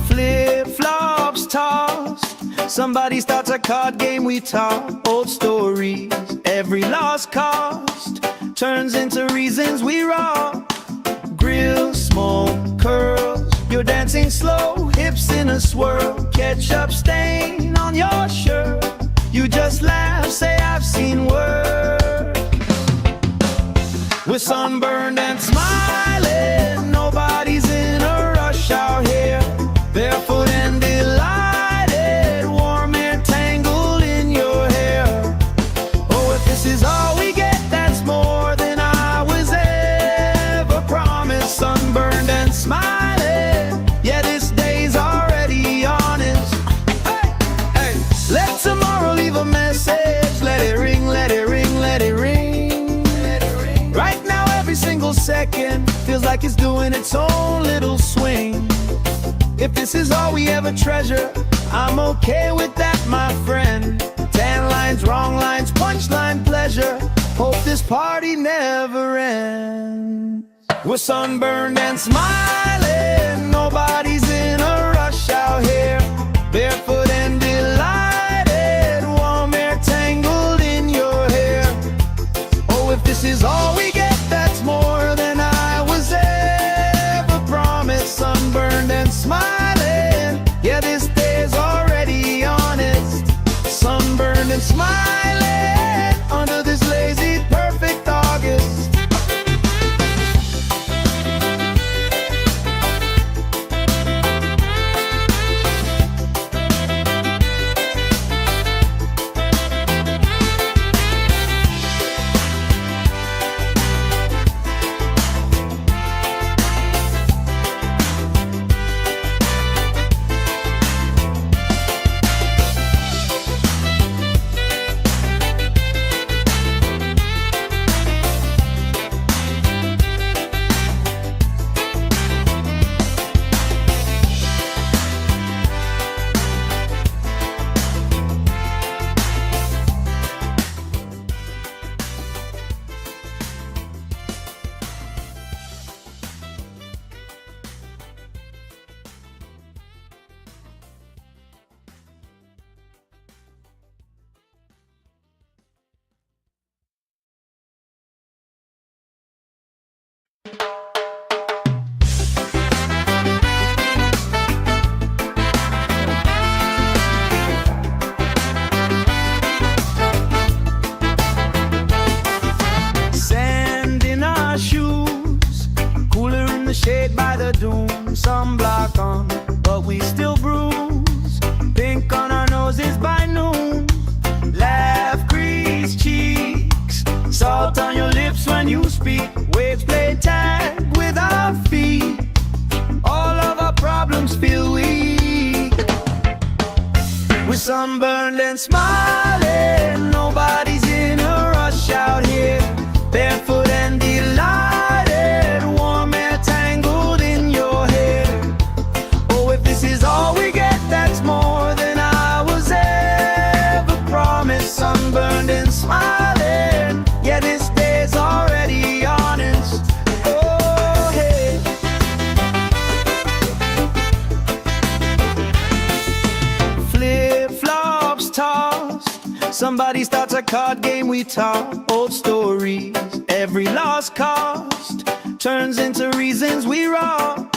Flip-flops tossed, somebody starts a card game, we talk old stories. Every lost cost turns into reasons we rock. Grill, smoke, curls, you're dancing slow, hips in a swirl. Ketchup stain on your shirt, you just laugh, say I've seen worse. We're sunburned and smiling, nobody's in a rush out here. Barefoot and delighted, warm air tangled in your hair. Oh, if this is all we get, that's more than I was ever promised. Sunburned and smiling, yeah, this day's like it's doing its own little swing. If this is all we ever treasure, I'm okay with that, my friend. Tan lines, wrong lines, punchline pleasure. Hope this party never ends. We're sunburned and smiling, nobody's in a rush out here. Barefoot and delighted, warm air tangled in your hair. Oh, if this is all we get, that's more than I was ever promised. Sunburned and smiling, yeah, this day's already honest. Sunburned and smiling, under this lazy, perfect August. Sand in our shoes, cooler in the shade by the dune. Sunblock on, but we still bruise. Pink on our noses by noon. Laugh, grease cheeks, salt on your lips when you speak. Waves play tag with our feet. All of our problems feel weak. We're sunburned and smiling, nobody's in a rush out here. Barefoot and delighted, warm air tangled in your hair. Oh, if this is all we get, that's more than I was ever promised. Sunburned and smiling, yeah, this day's already honest. Oh, hey. Flip-flops tossed, somebody starts a card game, we talk old stories. Every lost cost turns into reasons we rock.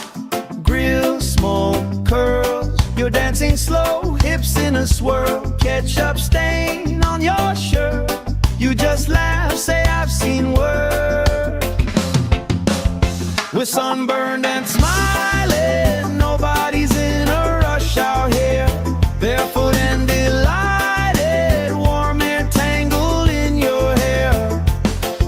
Grill, smoke, curls, you're dancing slow, hips in a swirl. Ketchup stain on your shirt, you just laugh, say I've seen worse. We're sunburned and smiling, nobody's in a rush out here. Barefoot and delighted, warm air tangled in your hair.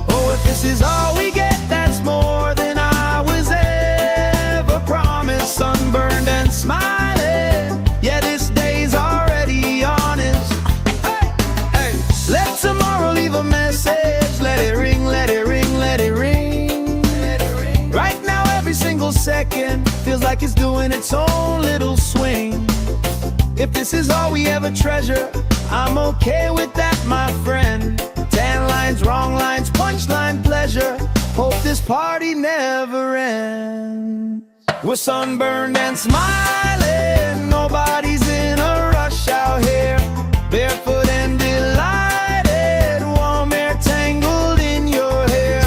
Oh, if this is all we get, that's more than I was ever promised. Sunburned and smiling, yeah, this day's already honest. Hey, hey, let tomorrow leave a message. Let it ring, let it ring, let it ring. Let it ring. Right now, every single second feels like it's doing its own little swing. If this is all we ever treasure, I'm okay with that, my friend. Tan lines, wrong lines, punchline pleasure. Hope this party never ends. We're sunburned and smiling, nobody's in a rush out here. Barefoot and delighted, warm air tangled in your hair.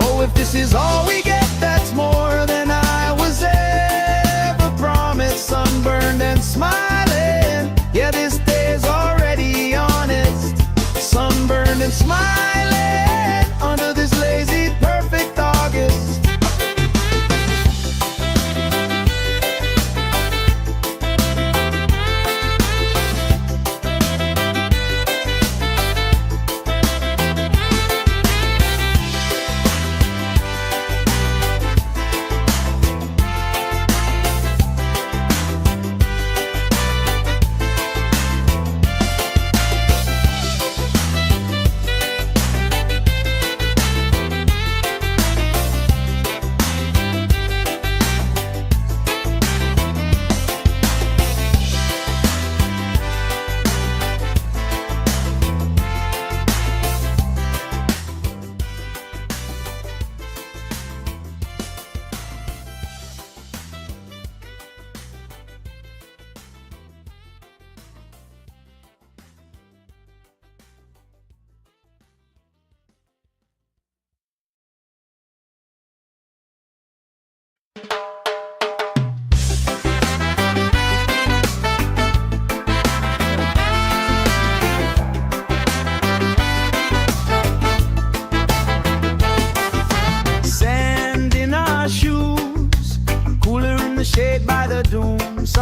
Oh, if this is all we get, that's more than I was ever promised. Sunburned and smiling, yeah, this day's already honest. Sunburned and smiling, under this lazy, perfect August.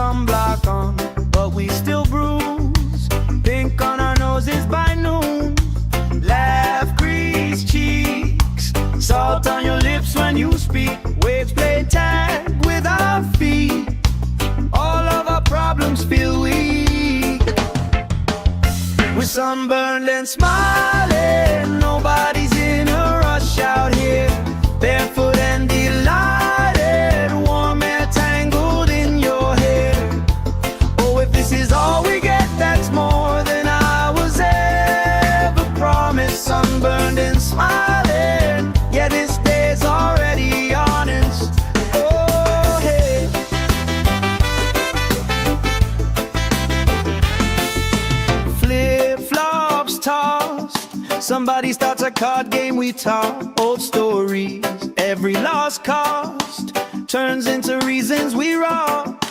sunblock on, but we still bruise. Pink on our noses by noon. Laugh, grease cheeks, salt on your lips when you speak. Waves play tag with our feet. All of our problems feel weak. We're sunburned and smiling. Nobody's in a rush out here. Barefoot and delighted. Warm air tangled in your hair. Oh, if this is all we get, that's more than I was ever promised. Sunburned and smiling. Yeah, this day's already honest. Oh, hey. Flip-flops tossed. Somebody starts a card game, we talk old stories. Every lost cost turns into reasons we rock.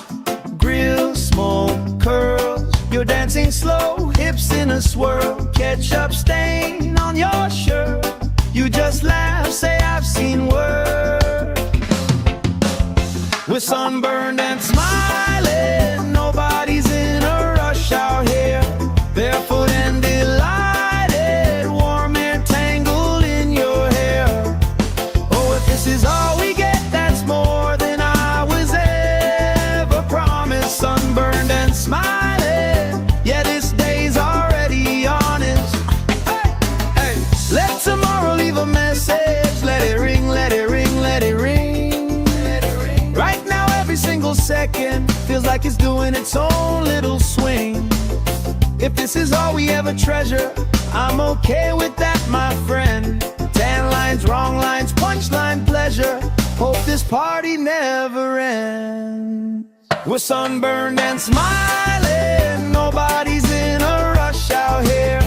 Grill, smoke, curls. You're dancing slow, hips in a swirl. Ketchup stain on your shirt. You just laugh, say I've seen worse. We're sunburned and smiling. Nobody's in a rush out here. Barefoot and delighted. Warm air tangled in your hair. Oh, if this is all we get, that's more than I was ever promised. Sunburned and smiling. Yeah, this day's already honest. Hey, hey. Let tomorrow leave a message. Let it ring, let it ring, let it ring. Right now, every single second feels like it's doing its own little swing. If this is all we ever treasure, I'm okay with that, my friend. 10 lines, wrong lines, punchline pleasure. Hope this party never ends. We're sunburned and smiling. Nobody's in a rush out here.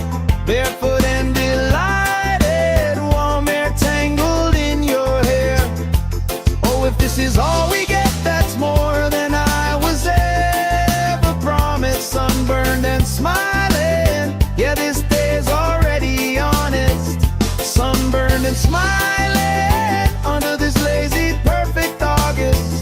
Barefoot and delighted. Warm air tangled in your hair. Oh, if this is all we get, that's more than I was ever promised. Sunburned and smiling. Yeah, this day's already honest. Sunburned and smiling under this lazy, perfect August.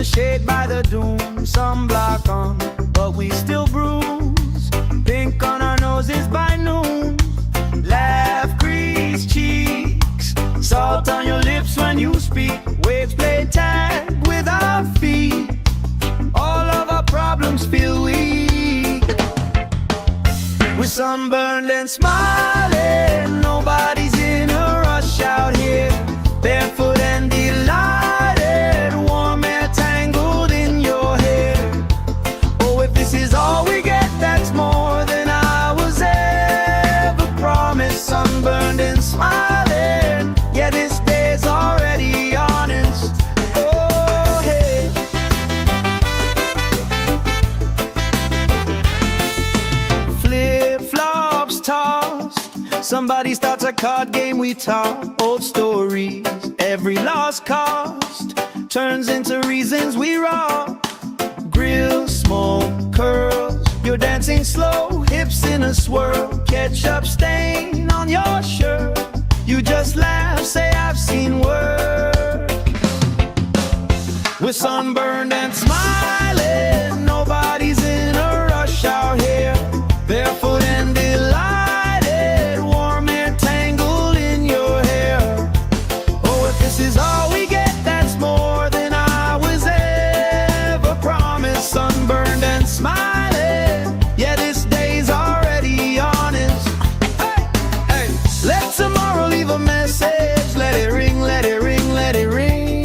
Shade by the doom, sunblock on, but we still bruise. Pink on our noses by noon. Laugh, grease cheeks, salt on your lips when you speak. Waves play tag with our feet. All of our problems feel weak. We're sunburned and smiling. Nobody's in a rush out here. Barefoot and delighted. Warm air tangled in your hair. Oh, if this is all we get, that's more than I was ever promised. Sunburned and smiling. Yeah, this day's already honest. Oh, hey. Flip-flops tossed. Somebody starts a card game, we talk old stories. Every lost cost turns into reasons we rock. Grill, smoke, curls. You're dancing slow, hips in a swirl. Ketchup stain on your shirt. You just laugh, say I've seen worse. We're sunburned and smiling, nobody's in a rush out here. Barefoot and delighted, warm air tangled in your hair. Oh, if this is all we get, that's more than I was ever promised. Sunburned and smiling, yeah, this day's already honest. Hey, hey, let tomorrow leave a message. Let it ring, let it ring, let it ring.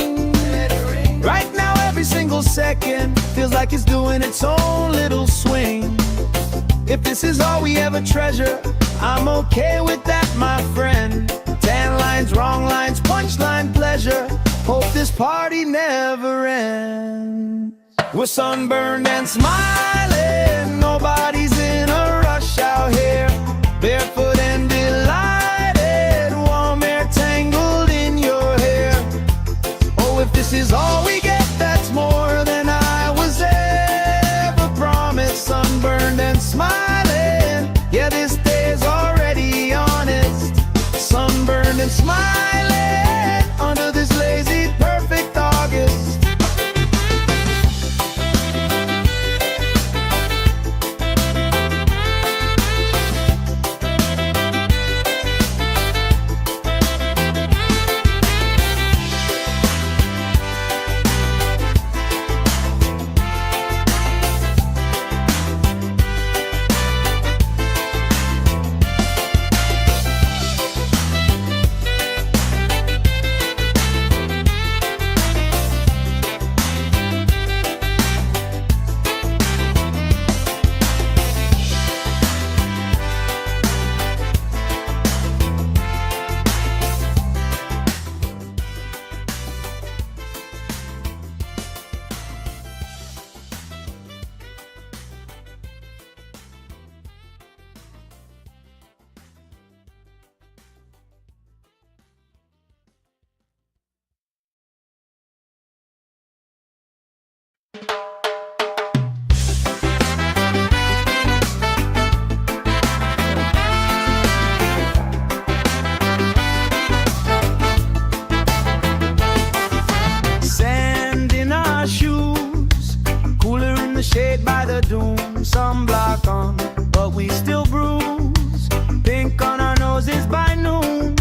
Right now every single second feels like it's doing its own little swing. If this is all we ever treasure, I'm okay with that, my friend. Tan lines, wrong lines, punchline pleasure. Hope this party never ends. We're sunburned and smiling, nobody's in a rush out here. Barefoot and delighted, warm air tangled in your hair. Oh, if this is all we get, that's more than I was ever promised. Sunburned and smiling, yeah, this day's already honest. Sunburned and smiling under this lazy, perfect August. Sand in our shoes, cooler in the shade by the dune. Sunblock on, but we still bruise. Pink on our noses by noon.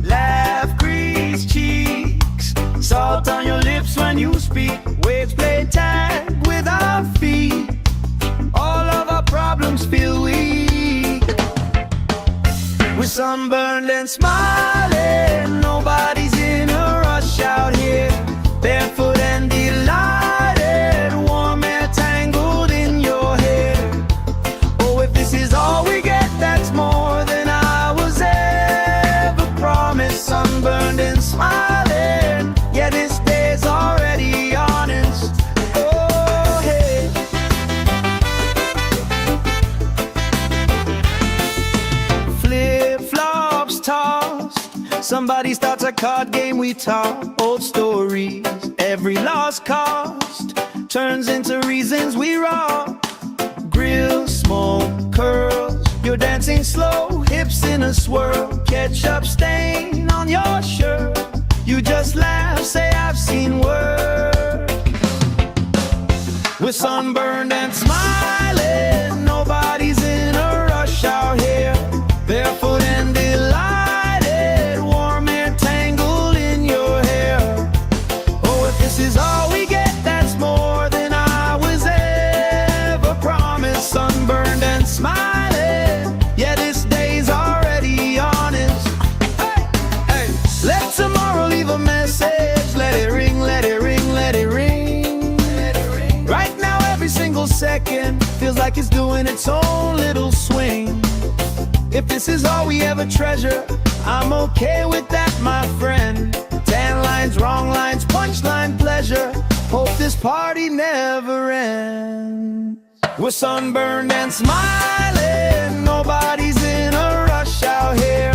Laugh, crease cheeks, salt on your lips when you speak. Waves play tag with our feet. All of our problems feel weak. We're sunburned and smiling, nobody's in a rush out here. Barefoot and delighted, warm air tangled in your hair. Oh, if this is all we get, that's more than I was ever promised. Sunburned and smiling, yeah, this day's already honest. Oh, hey. Flip-flops tossed, somebody starts a card game, we talk old stories. Every lost cost turns into reasons we rock. Grill, smoke, curls, you're dancing slow, hips in a swirl. Ketchup stain on your shirt, you just laugh, say I've seen worse. We're sunburned and smiling, nobody's in a rush out here. Barefoot and delighted, warm air tangled in your hair. Oh, if this is all we get, that's more than I was ever promised. Sunburned and smiling, yeah, this day's already honest. Hey, hey, let tomorrow leave a message. Let it ring, let it ring, let it ring. Right now every single second feels like it's doing its own little swing. If this is all we ever treasure, I'm okay with that, my friend. Tan lines, wrong lines, punchline pleasure. Hope this party never ends. We're sunburned and smiling, nobody's in a rush out here.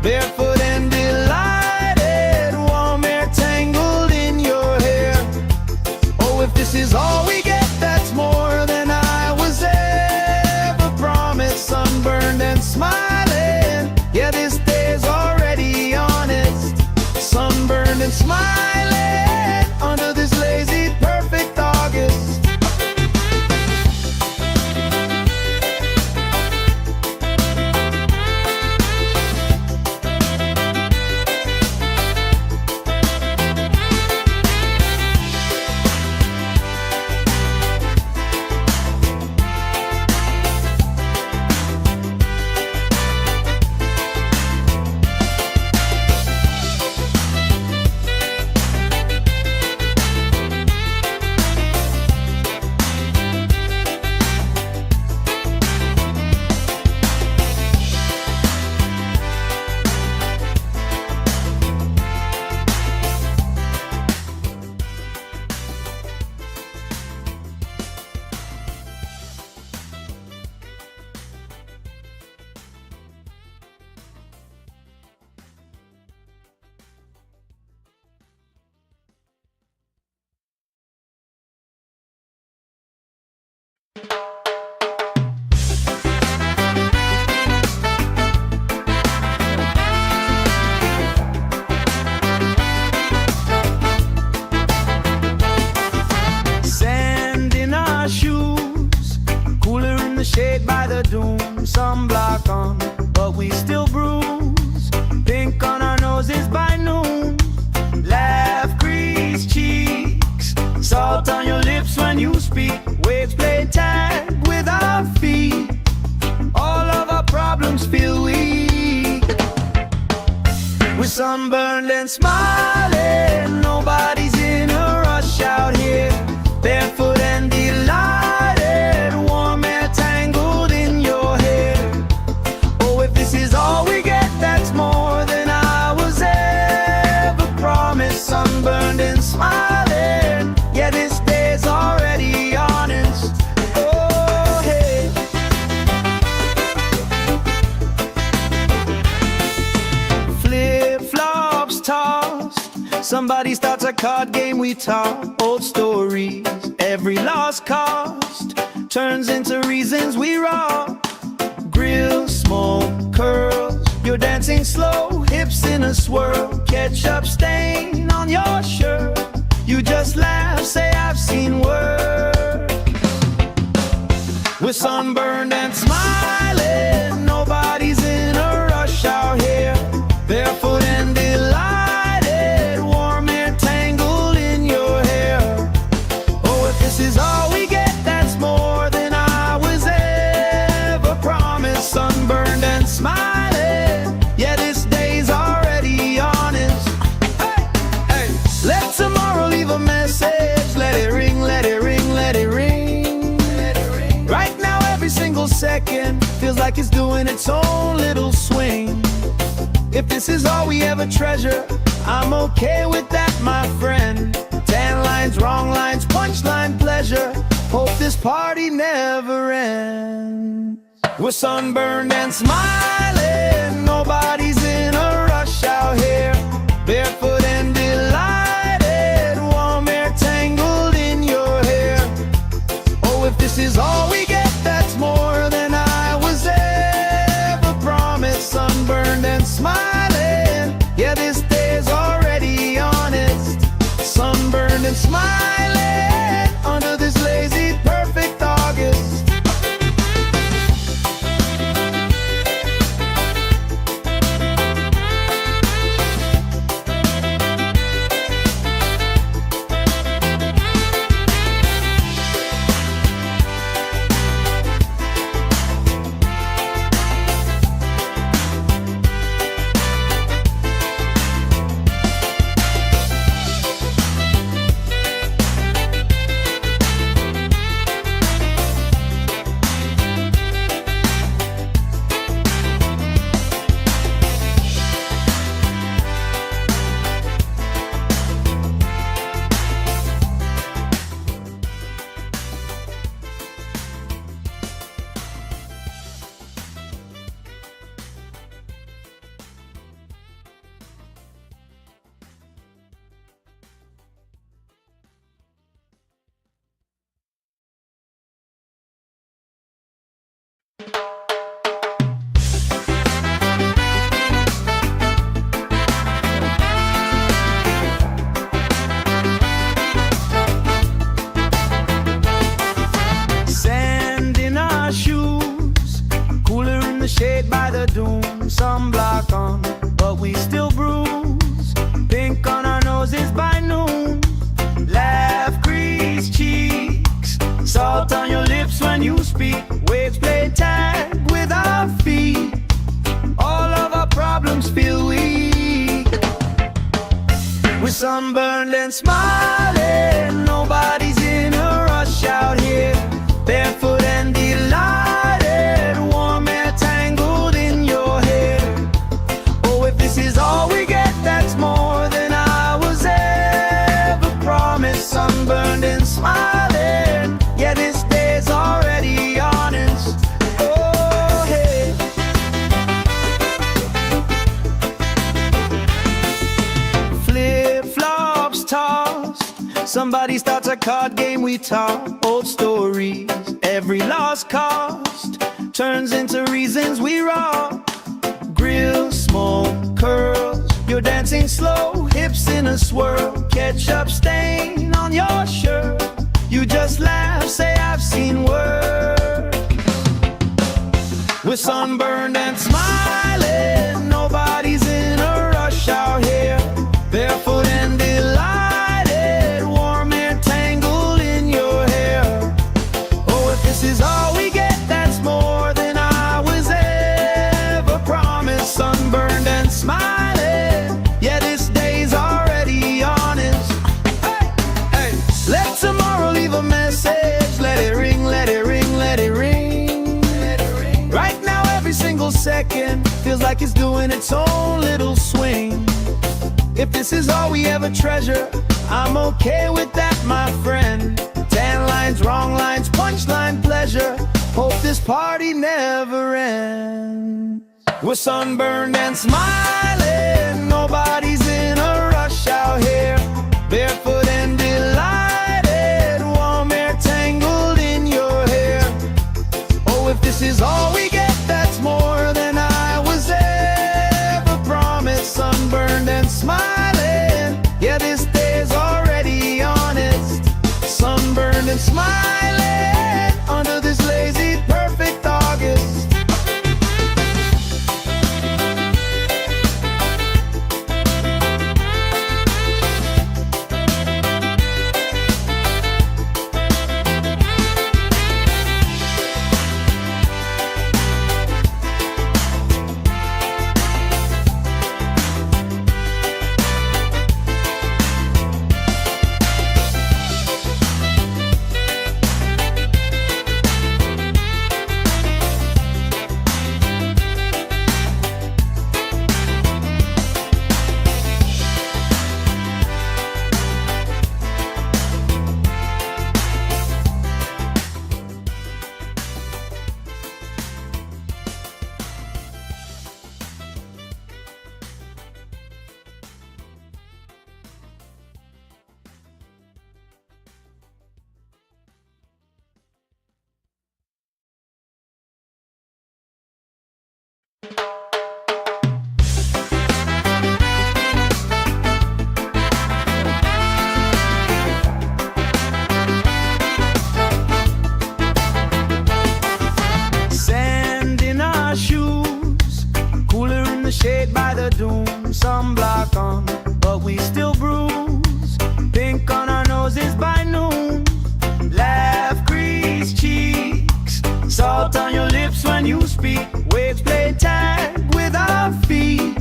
Barefoot and delighted, warm air tangled in your hair. Oh, if this is all we get, that's more than I was ever promised. Sunburned and smiling, yeah, this day's already honest. Sunburned and smiling under this lazy Sand in our shoes, cooler in the shade by the dune. Sunblock on, but we still bruise. Pink on our noses by noon. Laugh, crease cheeks, salt on your lips when you speak. Waves play tag with our feet. All of our problems feel weak. We're sunburned and smiling. Nobody's in a rush out here. Barefoot and delighted, warm air tangled in your hair. Oh, if this is all we get, that's more than I was ever promised. Sunburned and smiling, yeah, this day's already honest. Oh, hey. Flip-flops tossed, somebody starts a card game we talk. Old stories, every lost cost turns into reasons we rock. Grill, smoke, curls, you're dancing slow, hips in a swirl. Ketchup stain on your shirt, you just laugh, say I've seen worse. We're sunburned and smiling, nobody's in a rush out here. Barefoot and delighted, warm air tangled in your hair. Oh, if this is all we get, that's more than I was ever promised. Sunburned and smiling, yeah, this day's already honest. Hey, hey, let tomorrow leave a message. Let it ring, let it ring, let it ring. Right now, every single second feels like it's doing its own little swing. If this is all we ever treasure, I'm okay with that, my friend. Tan lines, wrong lines, punchline pleasure. Hope this party never ends. We're sunburned and smiling, nobody's in a rush out here. Barefoot and delighted, warm air tangled in your hair. Oh, if this is all we get, that's more than I was ever promised. Sunburned and smiling, yeah, this day's already honest. Sunburned and smiling under this lazy, perfect August. Shade by the dune, sunblock on, but we still bruise. Pink on our noses by noon. Laugh, crease cheeks, salt on your lips when you speak. Waves play tag with our feet. All of our problems feel weak. We're sunburned and smiling, nobody's in a rush out here. Barefoot and delighted, warm air tangled in your hair. Oh, if this is all we get, that's more than I was ever promised. Sunburned and smiling, yeah, this day's already honest. Oh, hey. Flip-flops tossed, Somebody starts a card game, we talk old stories. Every lost cost turns into reasons we rock. Grill, smoke, curls, you're dancing slow, hips in a swirl. Ketchup stain on your shirt, you just laugh, say I've seen work. We're sunburned and smiling, nobody's in a rush out here. Barefoot and delighted, warm air tangled in your hair. Oh, if this is all we get, that's more than I was ever promised. Sunburned and smiling, yeah, this day's already honest. Hey, hey, let tomorrow leave a message. Let it ring, let it ring, let it ring. Right now every single second feels like it's doing its own little swing. If this is all we ever treasure, I'm okay with that, my friend. Tan lines, wrong lines, punchline pleasure. Hope this party never ends. We're sunburned and smiling, nobody's in a rush out here. Barefoot and delighted, warm air tangled in your hair. Oh, if this is all we get, that's more than I was ever promised. Sunburned and smiling, yeah, this day's already honest. Sunburned and smiling, under this lazy, perfect August. Sand in our shoes, cooler in the shade by the dune. Sunblock on, but we still bruise. Pink on our noses by noon. Laugh, grease cheeks, salt on your lips when you speak. Waves play tag with our feet.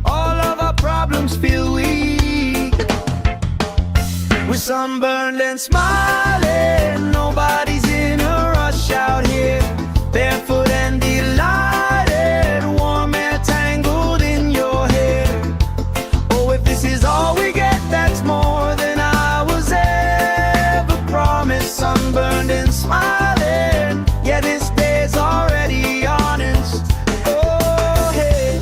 All of our problems feel weak. We're sunburned and smiling, nobody's in a rush out here. Barefoot and delighted, warm air tangled in your hair. Oh, if this is all we get, that's more than I was ever promised. Sunburned and smiling, yeah, this day's already honest. Oh, hey.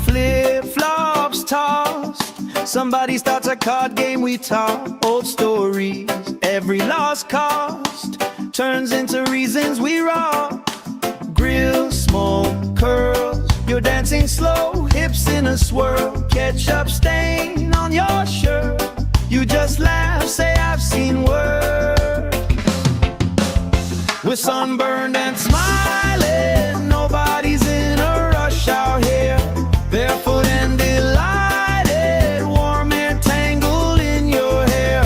Flip-flops tossed, somebody starts a card game, we talk old stories. Every lost cost turns into reasons we rock. Grill, smoke, curls, you're dancing slow, hips in a swirl. Ketchup stain on your shirt, you just laugh, say I've seen work. We're sunburned and smiling, nobody's in a rush out here. Barefoot and delighted, warm air tangled in your hair.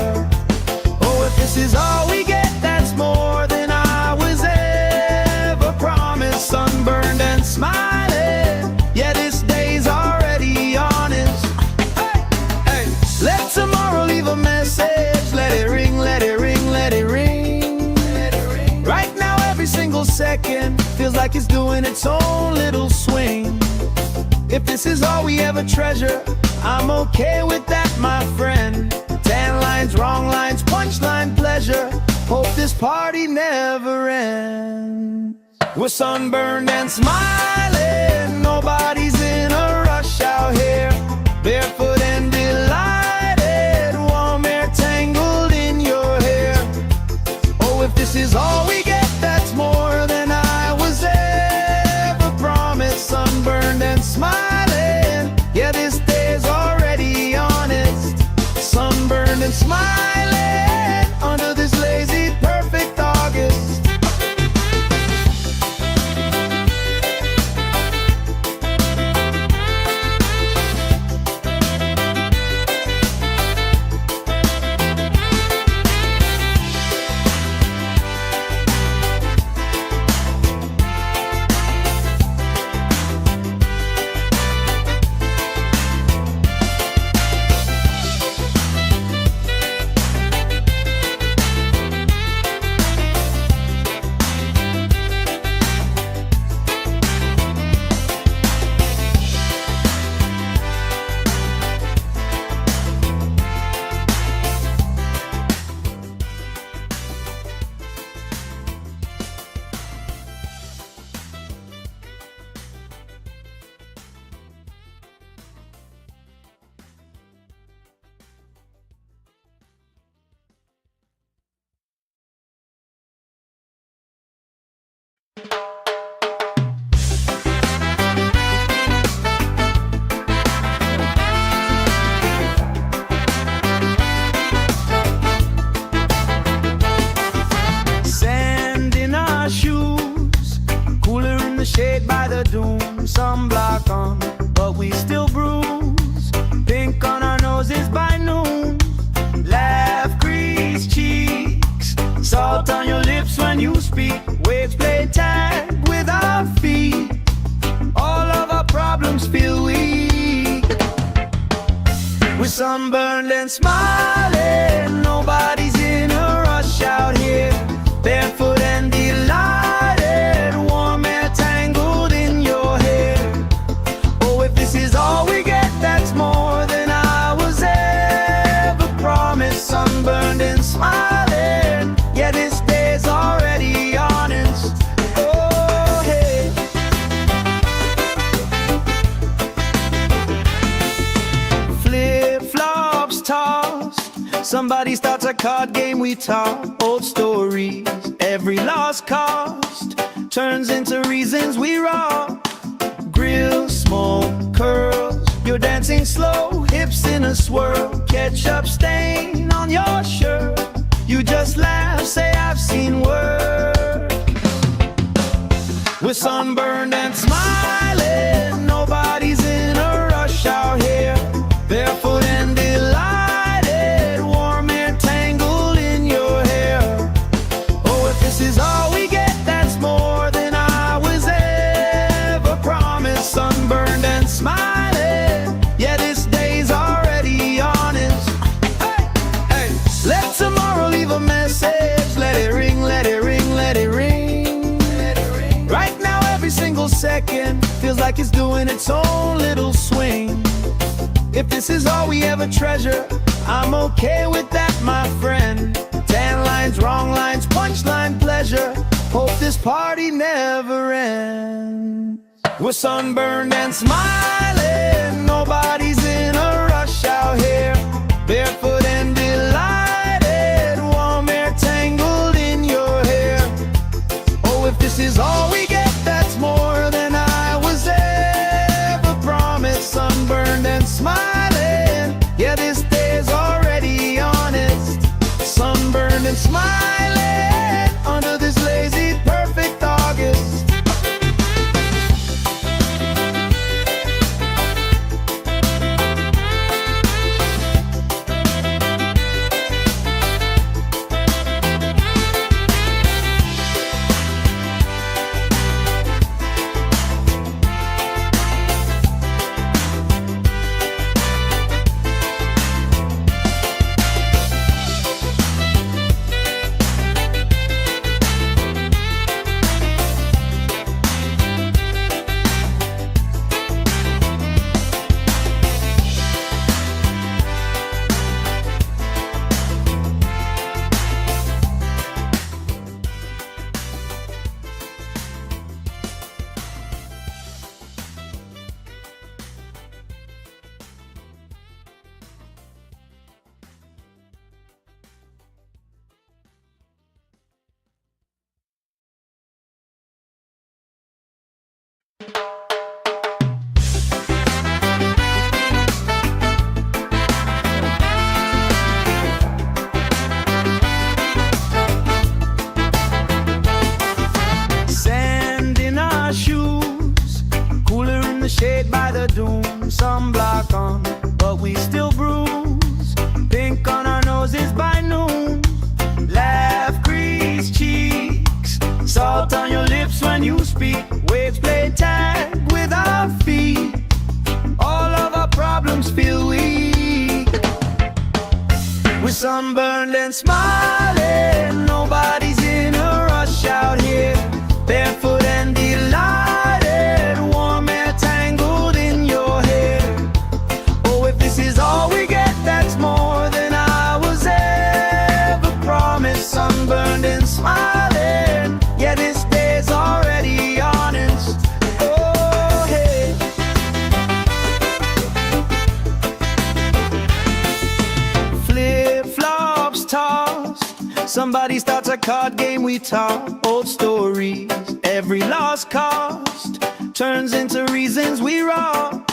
Oh, if this is all we get, that's more than I was ever promised. Sunburned and smiling, yeah, this day's already honest. Hey, hey, let tomorrow leave a message. Let it ring, let it ring, let it ring. Right now every single second feels like it's doing its own little swing. If this is all we ever treasure, I'm okay with that, my friend. Tan lines, wrong lines, punchline pleasure. Hope this party never ends. We're sunburned and smiling, nobody's in a rush out here. Sand in our shoes, cooler in the shade by the dune. Sunblock on, but we still bruise. Pink on our noses by noon. Laugh, grease cheeks, salt on your lips when you speak. Waves play tag with our feet. All of our problems feel weak. We're sunburned and smiling. Nobody's in a rush out here. Barefoot and delighted, warm air tangled in your hair. Oh, if this is all we get, that's more than I was ever promised. Sunburned and smiling, yeah, this day's already honest. Oh, hey. Flip-flops tossed, somebody starts a card game we talk. Old stories, every lost cost turns into reasons we rock. Grill, smoke, curls, you're dancing slow, hips in a swirl. Ketchup stain on your shirt, you just laugh, say I've seen work. We're sunburned and smiling, nobody's in a rush out here. Barefoot and delighted, warm air tangled in your hair. Oh, if this is all we get, that's more than I was ever promised. Sunburned and smiling, yeah, this day's already honest. Hey, hey, let tomorrow leave a message. Let it ring, let it ring, let it ring. Right now, every single second feels like it's doing its own little swing. If this is all we ever treasure, I'm okay with that, my friend. Tan lines, wrong lines, punchline pleasure. Hope this party never ends. We're sunburned and smiling, nobody's in a rush out here. Barefoot and delighted, warm air tangled in your hair. Oh, if this is all we get, that's more than I was ever promised. Sunburned and smiling, yeah, this day's already honest. Sunburned and smiling under this lazy, perfect August. Shade by the dune, sunblock on, but we still bruise. Pink on our noses by noon. Laugh, grease cheeks, salt on your lips when you speak. Waves play tag with our feet. All of our problems feel weak. We're sunburned and smiling, nobody's in a rush out here. Barefoot and delighted, warm air tangled in your hair. Oh, if this is all we get, that's more than I was ever promised. Sunburned and smiling, yeah, this day's already honest. Oh, hey. Flip-flops tossed, somebody starts a card game we talk. Old stories, Every lost cost turns into reasons we rock.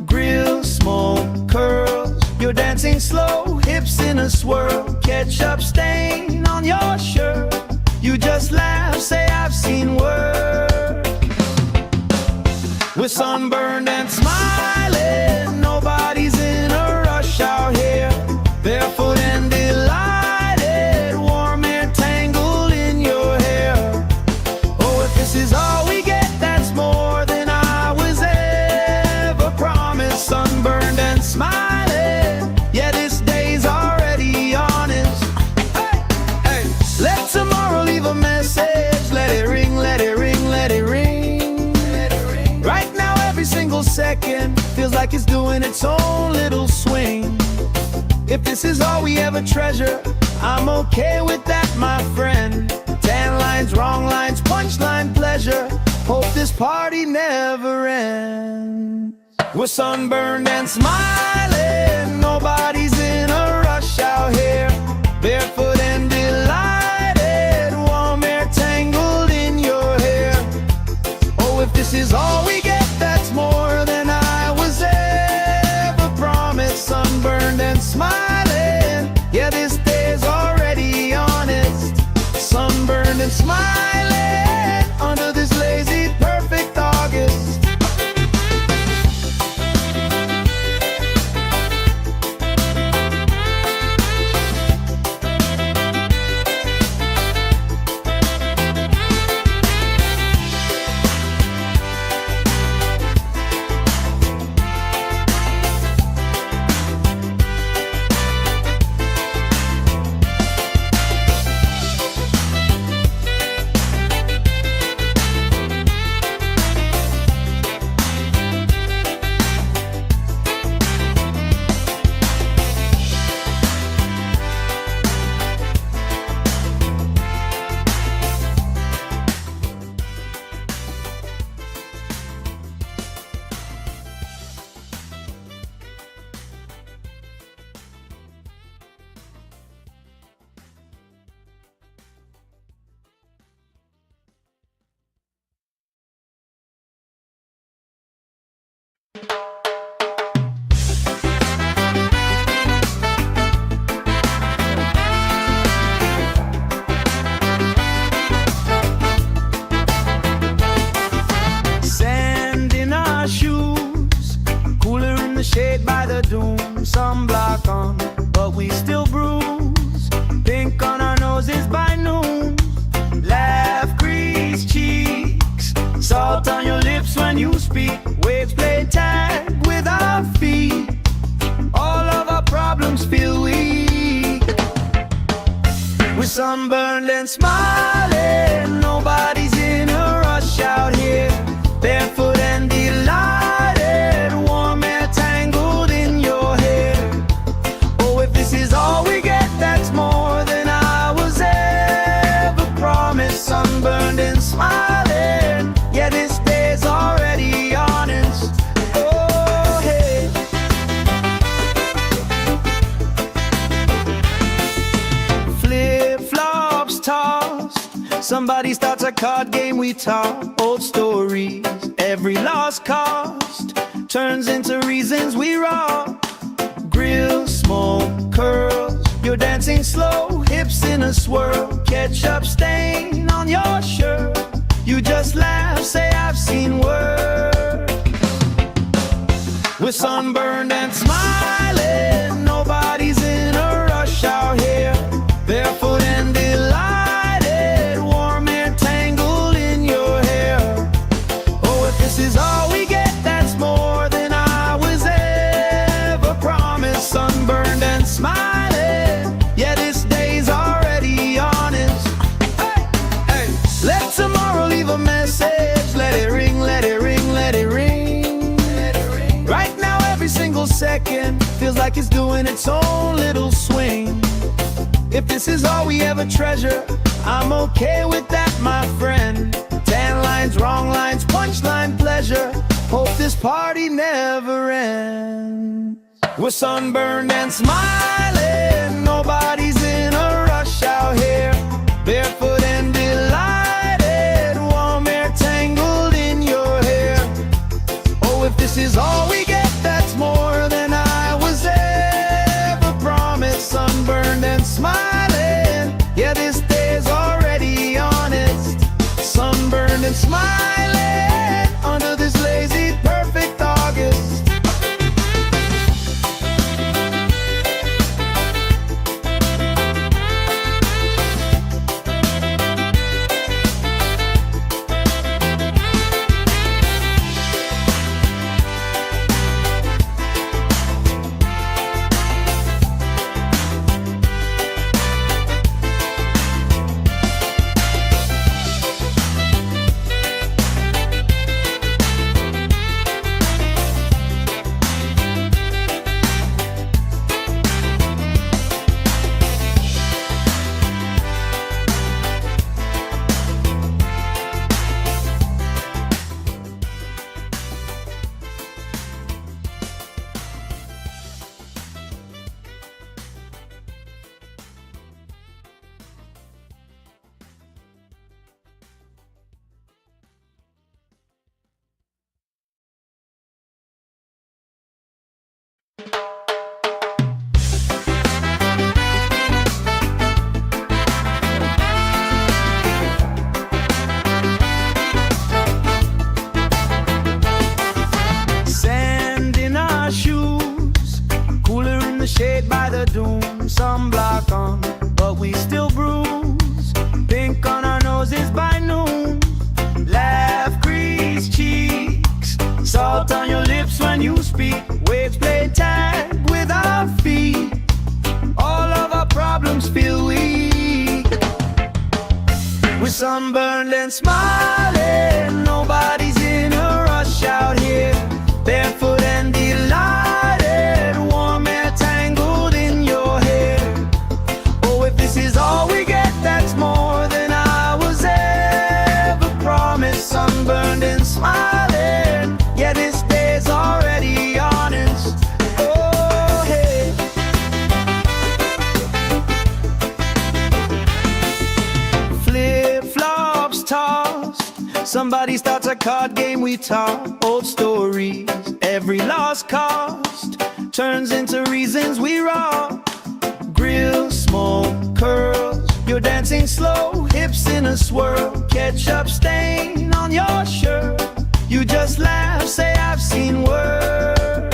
Grill, smoke, curls, you're dancing slow, hips in a swirl, ketchup stain on your shirt. You just laugh, say I've seen work. We're sunburned and smiling, nobody's in a rush out here. Barefoot and delighted, warm air tangled in your hair. Oh, if this is all we get, that's more than I was ever promised. Sunburned and smiling, yeah, this day's already honest. Hey, hey, let tomorrow leave a message. Let it ring, let it ring, let it ring. Right now every single second feels like it's doing its own little swing. If this is all we ever treasure, I'm okay with that, my friend. Tan lines, wrong lines, punchline pleasure. Hope this party never ends. We're sunburned and smiling, nobody's in a rush out here. Barefoot and delighted, warm air tangled in your hair. Oh, if this is all we get, that's more than I was ever promised. Sunburned and smiling, yeah, this day's already honest. Sunburned and smiling under this lazy perfect August. Sand in our shoes, cooler in the shade by the dune. Sunblock on, but we still bruise. Pink on our noses by noon. Laugh, grease cheeks, salt on your lips when you speak. Waves play tag with our feet. All of our problems feel weak. We're sunburned and smiling, nobody's in a rush out here. Barefoot and delighted, warm air tangled in your hair. Oh, if this is all we get, that's more than I was ever promised. Sunburned and smiling, yeah, this day's already honest. Oh, hey. Flip-flops tossed, somebody starts a card game, we talk old stories. Every lost cost turns into reasons we rock. Grill, smoke, curls, you're dancing slow, hips in a swirl, ketchup stain on your shirt. You just laugh, say I've seen work. We're sunburned and smiling, nobody's in a rush out here. Barefoot and delighted, warm air tangled in your hair. Oh, if this is all we get, that's more than I was ever promised. Sunburned and smiling, yeah, this day's already honest. Hey, hey, let tomorrow leave a message. Let it ring, let it ring, let it ring. Right now every single second feels like it's doing its own little swing. If this is all we ever treasure, I'm okay with that, my friend. Tan lines, wrong lines, punchline pleasure. Hope this party never ends. We're sunburned and smiling, nobody's in a rush out here. Barefoot and delighted, warm air is all we get, that's more than I was ever promised. Sunburned and smiling, yeah, this day is already honest. Sunburned and smiling under this lazy, perfect August. Shade by the doom, sunblock on, but we still bruise. Pink on our noses by noon, laugh, crease cheeks, salt on your lips when you speak. Waves play tag with our feet, all of our problems feel weak. We're sunburned and smiling, nobody's in a rush out here. Barefoot and delighted, warm air tangled in your hair. Oh, if this is all we get, that's more than I was ever promised. Sunburned and smiling, yeah, this day's already honest. Oh, hey. Flip-flops tossed, somebody starts a card game, we talk old stories. Every lost cost turns into reasons we rock. Grill, smoke, curls, you're dancing slow, hips in a swirl. Ketchup stain on your shirt, you just laugh, say I've seen work.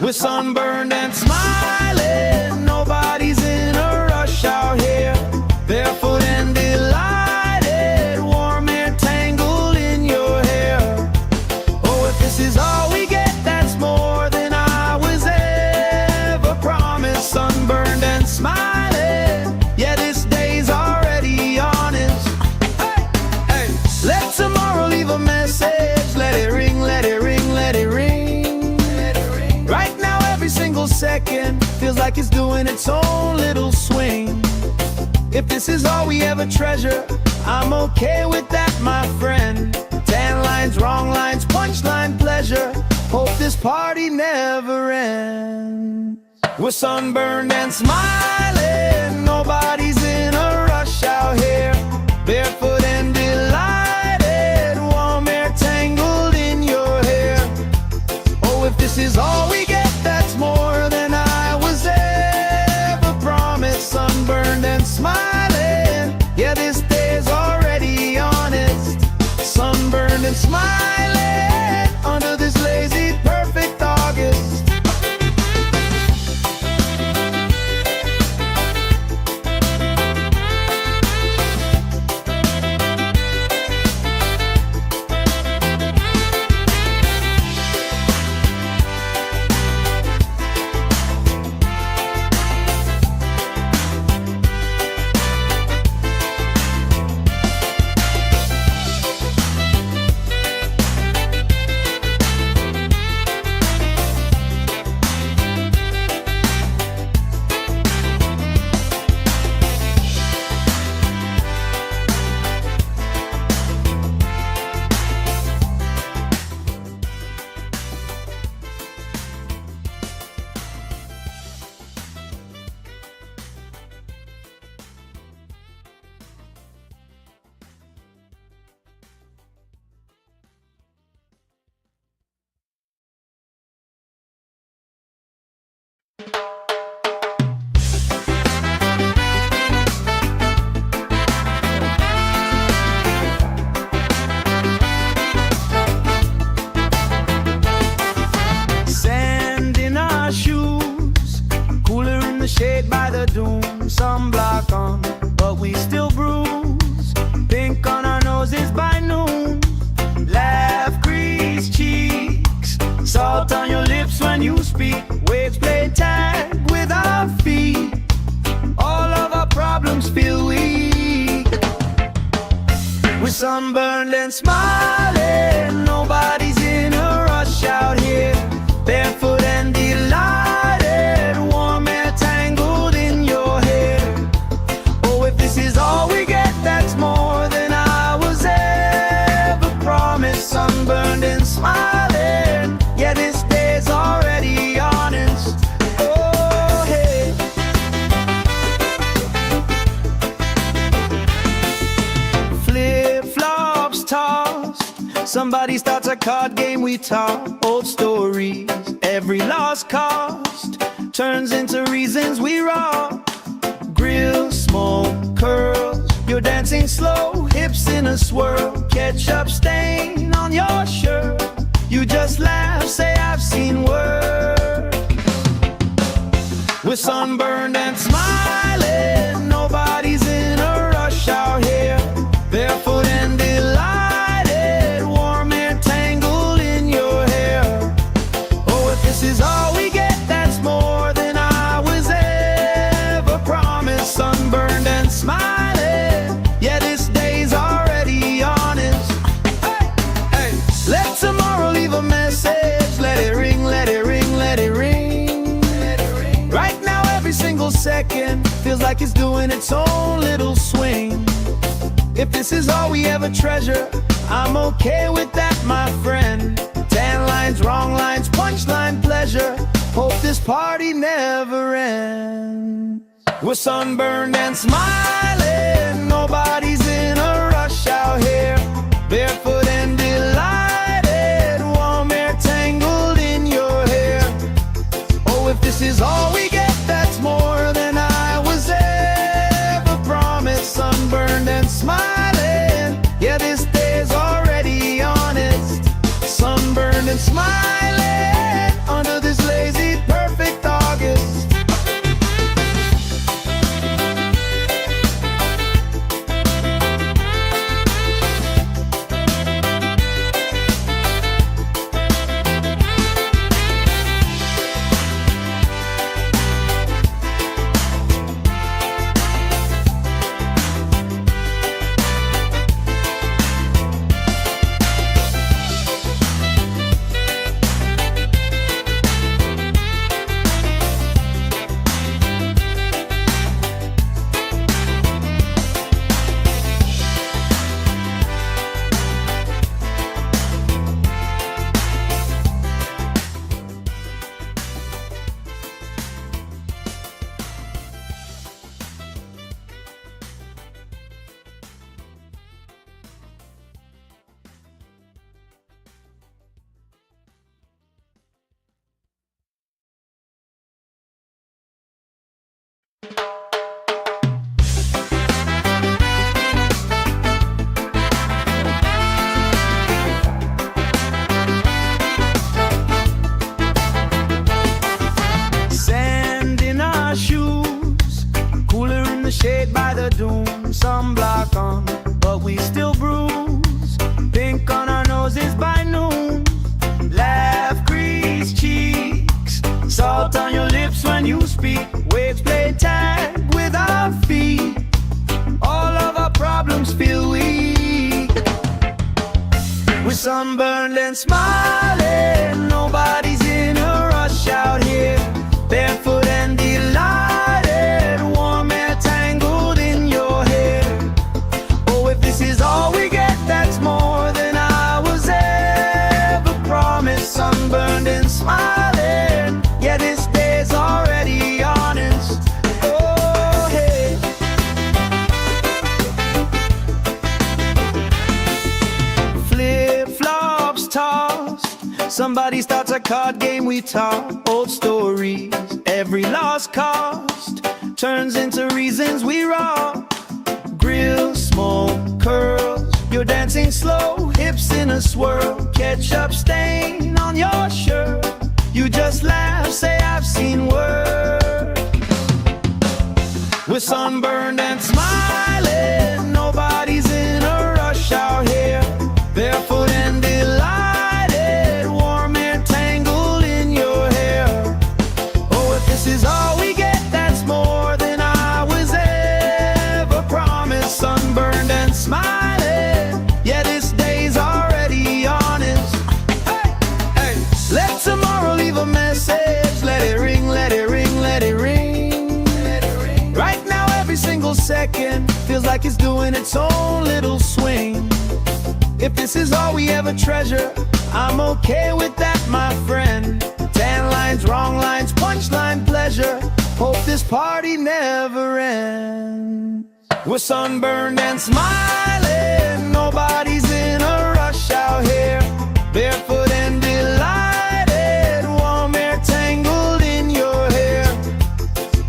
We're sunburned and smiling, nobody's in a rush out here. Barefoot and delighted, warm air tangled in your hair. Oh, if this is all we get, that's more than I was ever promised. Sunburned and smiling, yeah, this day's already honest. Hey, hey, let tomorrow leave a message. Let it ring, let it ring, let it ring. Let it ring. Right now, every single second feels like it's doing its own little swing. If this is all we ever treasure, I'm okay with that, my friend. Tan lines, wrong lines, punchline pleasure. Hope this party never ends. We're sunburned and smiling, nobody's in a rush out here. Barefoot and delighted, warm air tangled in your hair. Oh, if this is all we get, that's more than I was ever promised. Sunburned and smiling, yeah, this day's already honest. Sunburned and smiling under this lazy, perfect August. the doom, sunblock on, but we still bruise. Pink on our noses by noon. Laugh, grease cheeks, salt on your lips when you speak. Waves play tag with our feet. All of our problems feel weak. We're sunburned and smiling. Nobody's in a rush out here. Barefoot and delighted. Warm air tangled in your hair. Oh, if this is all we get, that's more than I was ever promised. Sunburned and smiling. Yeah, this day's already honest. Oh, hey. Flip-flops tossed. Somebody starts a card game, we talk old stories. Every lost cost turns into reasons we rock. Grill, smoke, curls. You're dancing slow, hips in a swirl. Ketchup stain on your shirt. You just laugh, say I've seen worse. We're sunburned and smiling. Nobody's in a rush out here. Barefoot and delighted. Warm air tangled in your hair. Oh, if this is all we get, that's more than I was ever promised. Sunburned and smiling. Yeah, this day's already honest. Hey, hey. Let tomorrow leave a message. Let it ring, let it ring, let it ring. Let it ring. Right now, every single second feels like it's doing its own little swing. If this is all we ever treasure, I'm okay with that, my friend. Tan lines, wrong lines, punchline pleasure. Hope this party never ends. We're sunburned and smiling. Nobody's in a rush out here. Barefoot and delighted. Warm air tangled in your hair. Oh, if this is all we get, that's more than I was ever promised. Sunburned and smiling. Yeah, this day's already honest. Sunburned and smiling under this lazy, perfect August. Sand in our shoes, cooler in the shade by the doom. Sunblock on, but we still bruise. Pink on our noses by noon. Laugh, grease cheeks, salt on your lips when you speak. Waves play tag with our feet. All of our problems feel weak. We're sunburned and smiling. Nobody's in a rush out here. Barefoot and delighted. Warm air tangled in your hair. Oh, if this is all we get, that's more than I was ever promised. Sunburned and smiling. Yeah, this day's already honest. Oh, hey. Flip-flops tossed. Somebody starts a card game, we talk old stories. Every lost cost turns into reasons we rock. Grill, smoke, curls. You're dancing slow, hips in a swirl. Ketchup stain on your shirt. You just laugh, say I've seen worse. We're sunburned and smiling, nobody's in a rush out here. Barefoot and delighted, warm air tangled in your hair. Oh, if this is all we get, that's more than I was ever promised. Sunburned and smiling, yeah, this day's already honest. Hey, hey, let tomorrow leave a message. Let it ring, let it ring, let it ring. Right now every single second feels like it's doing its own little swing. If this is all we ever treasure, I'm okay with that, my friend. Tan lines, wrong lines, punchline pleasure. Hope this party never ends. We're sunburned and smiling, nobody's in a rush out here. Barefoot and delighted, warm air tangled in your hair.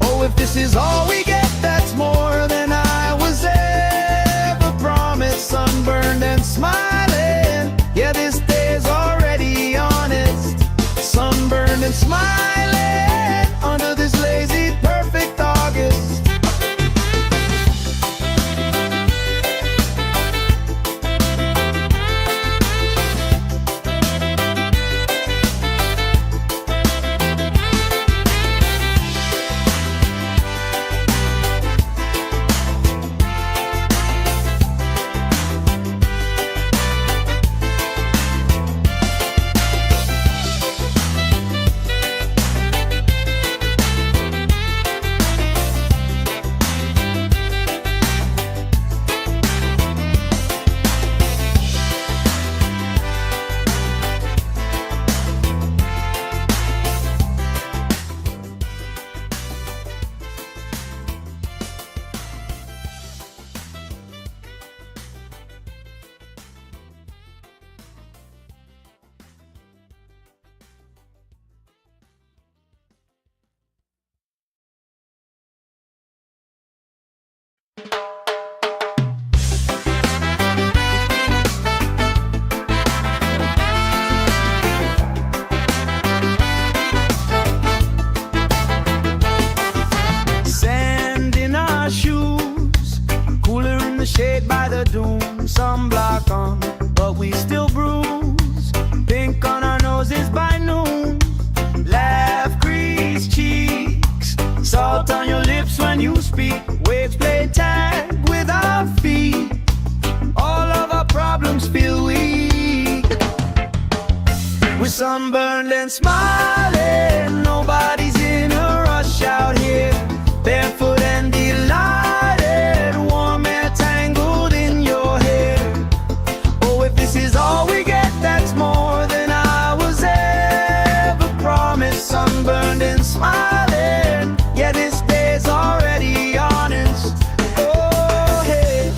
Oh, if this is all we get, that's more than I was ever promised. Sunburned and smiling, yeah, this day's already honest. Sunburned and smiling under this lazy, perfect August. Shade by the dune, sunblock on, but we still bruise. Pink on our noses by noon. Laugh, crease cheeks, salt on your lips when you speak. Waves play tag with our feet. All of our problems feel weak. We're sunburned and smiling, nobody's in a rush out here. Barefoot and delighted, warm air tangled in your hair. Oh, if this is all we get, that's more than I was ever promised. Sunburned and smiling, yeah, this day's already honest. Oh, hey.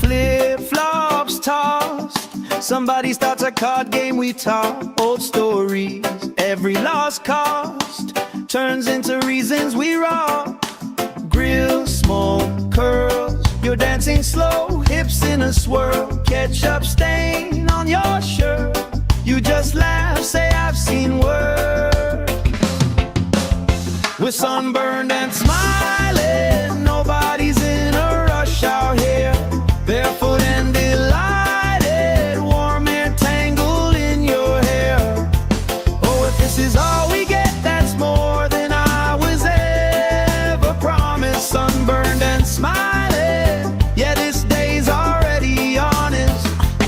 Flip-flops tossed, somebody starts a card game, we talk old stories. Every lost cost turns into reasons we rock. Grill, smoke, curls, you're dancing slow, hips in a swirl. Ketchup stain on your shirt, you just laugh, say I've seen work. We're sunburned and smiling, nobody's in a rush out here. Barefoot and delighted, warm air tangled in your hair. Oh, if this is all we get, that's more than I was ever promised. Sunburned and smiling, yeah, this day's already honest.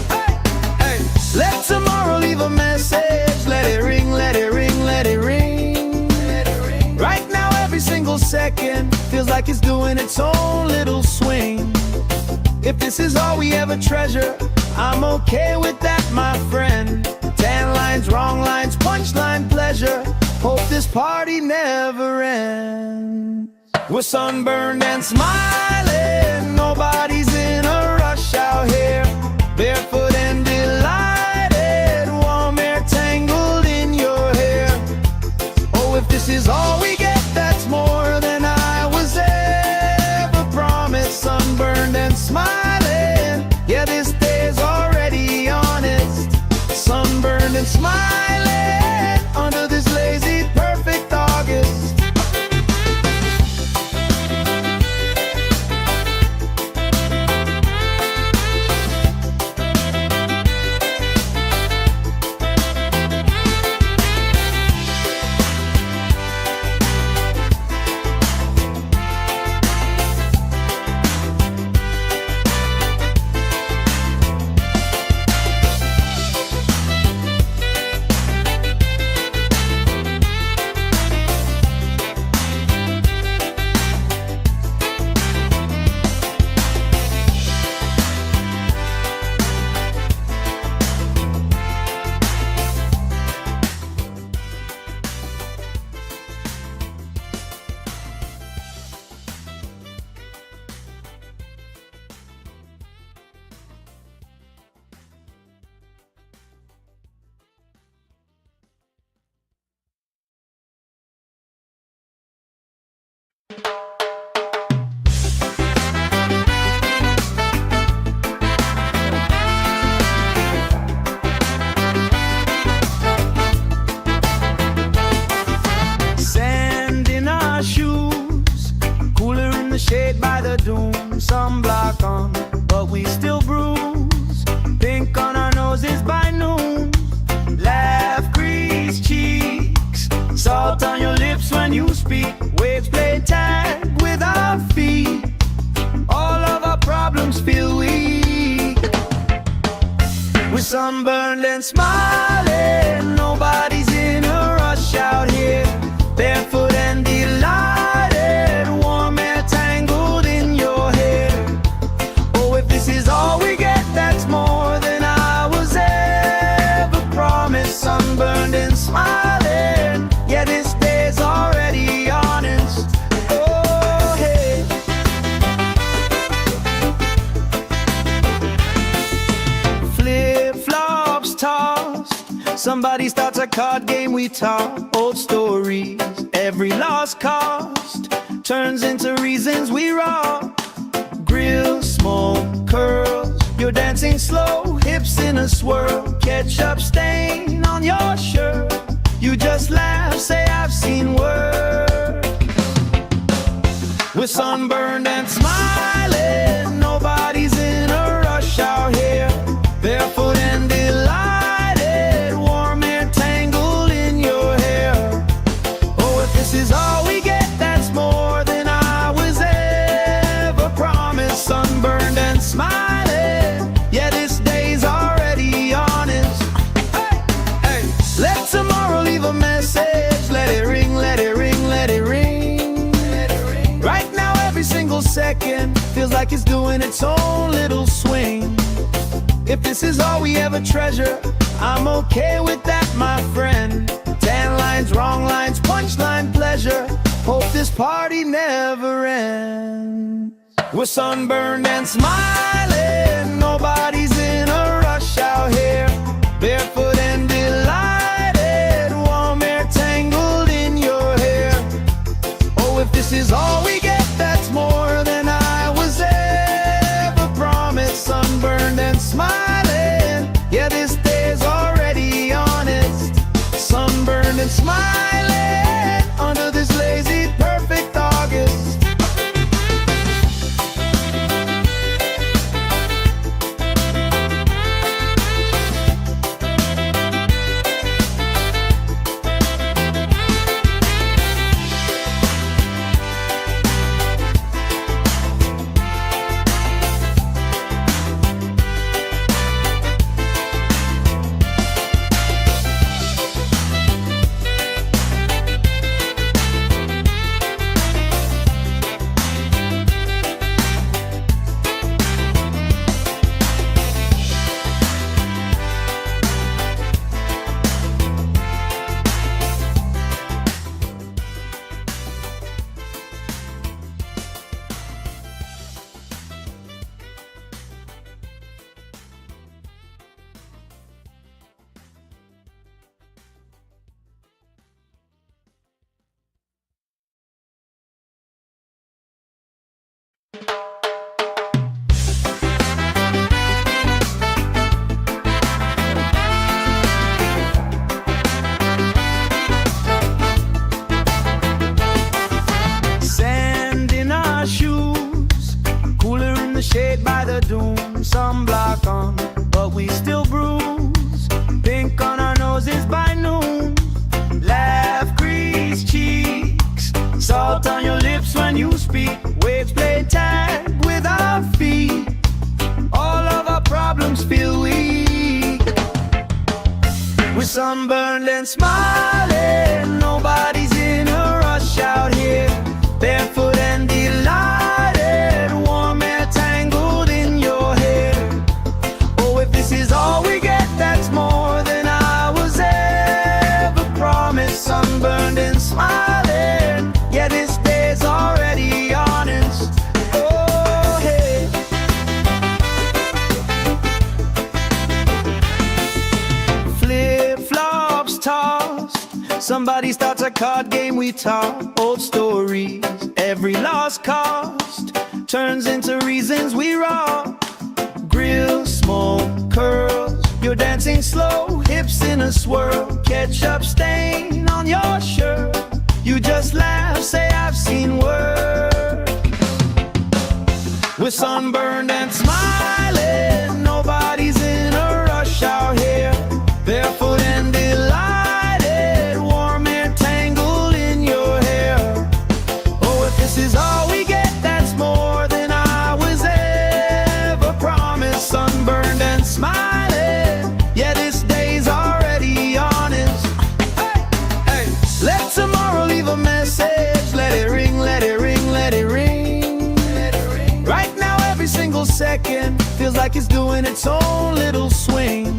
Hey, hey, let tomorrow leave a message. Let it ring, let it ring, let it ring. Right now every single second feels like it's doing its own little swing. If this is all we ever treasure, I'm okay with that, my friend. Tan lines, wrong lines, punchline pleasure. Hope this party never ends. We're sunburned and smiling, nobody's in a rush out here. Barefoot and delighted, warm air tangled in your hair. Oh, if this is all we get, that's more than I was ever promised. Sunburned and smiling, yeah, this day's already honest. Sunburned and smiling under this lazy, and smiling. Nobody's in a rush out here. Barefoot and delighted, warm air tangled in your hair. Oh, if this is all we get, that's more than I was ever promised. Sunburned and smiling, yeah, this day's already honest. Oh, hey. Flip-flops tossed, somebody starts a card game, we talk old stories. Every lost cost turns into reasons we rock. Grill, smoke, curls, you're dancing slow, hips in a swirl. Ketchup stain on your shirt, you just laugh, say I've seen worse. We're sunburned and smiling, nobody's in a rush out here. Barefoot and delighted, warm air tangled in your hair. Oh, if this is all we get, that's more than I was ever promised. Sunburned and smiling, yeah, this day's already honest. Hey, hey, let tomorrow leave a message. Let it ring, let it ring, let it ring. Right now, every single second feels like it's doing its own little swing. If this is all we ever treasure, I'm okay with that, my friend. 10 lines, wrong lines, punchline pleasure. Hope this party never ends. We're sunburned and smiling, nobody's in a rush out here. Barefoot and delighted, warm air tangled in your hair. Oh, if this is all we get, that's more than I was ever promised. Sunburned and smiling, yeah, this day's already honest. Sunburned and smiling under this lazy, perfect August. Sand in our shoes, cooler in the shade by the dune. Sunblock on, but we still bruise. Pink on our noses by noon. Laugh, crease cheeks, salt on your lips when you speak. Waves play tag with our feet. All of our problems feel weak. We're sunburned and smiling, nobody's in a rush out here. Barefoot and delighted, warm air tangled in your hair. Oh, if this is all we get, that's more than I was ever promised. Sunburned and smiling, yeah, this day's already honest. Oh, hey. Flip-flops tossed, somebody starts a card game, we talk old stories. Every lost cost turns into reasons we rock. Grill, smoke, curls, you're dancing slow, hips in a swirl. Ketchup stain on your shirt, you just laugh, say I've seen worse. We're sunburned and smiling, nobody's in a rush out here. Barefoot and delighted, warm air tangled in your hair. Oh, if this is all we get, that's more than I was ever promised. Sunburned and smiling, yeah, this day's like it's doing its own little swing.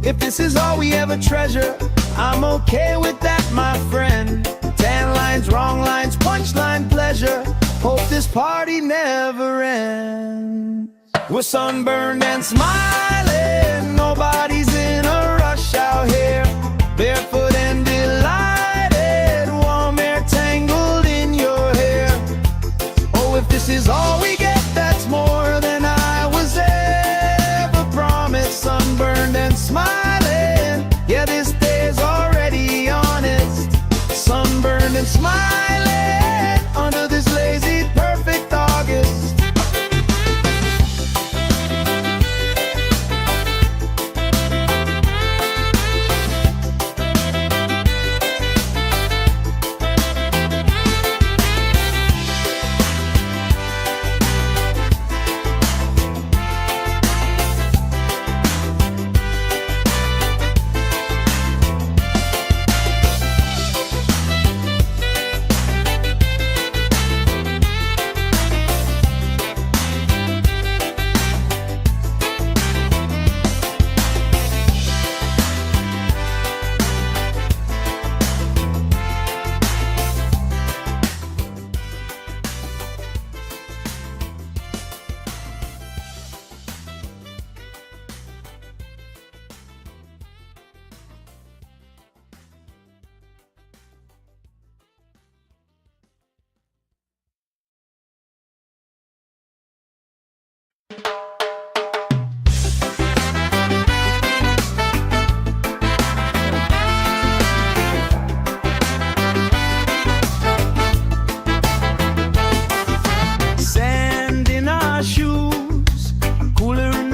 If this is all we ever treasure, I'm okay with that, my friend. Tan lines, wrong lines, punchline pleasure. Hope this party never ends. We're sunburned and smiling, nobody's in a rush out here. Barefoot and delighted, warm air tangled in your hair. Oh, if this is all we get, that's more than I was ever promised. Sunburned and smiling, yeah, this day's already honest. Sunburned and smiling, under this lazy, perfect August.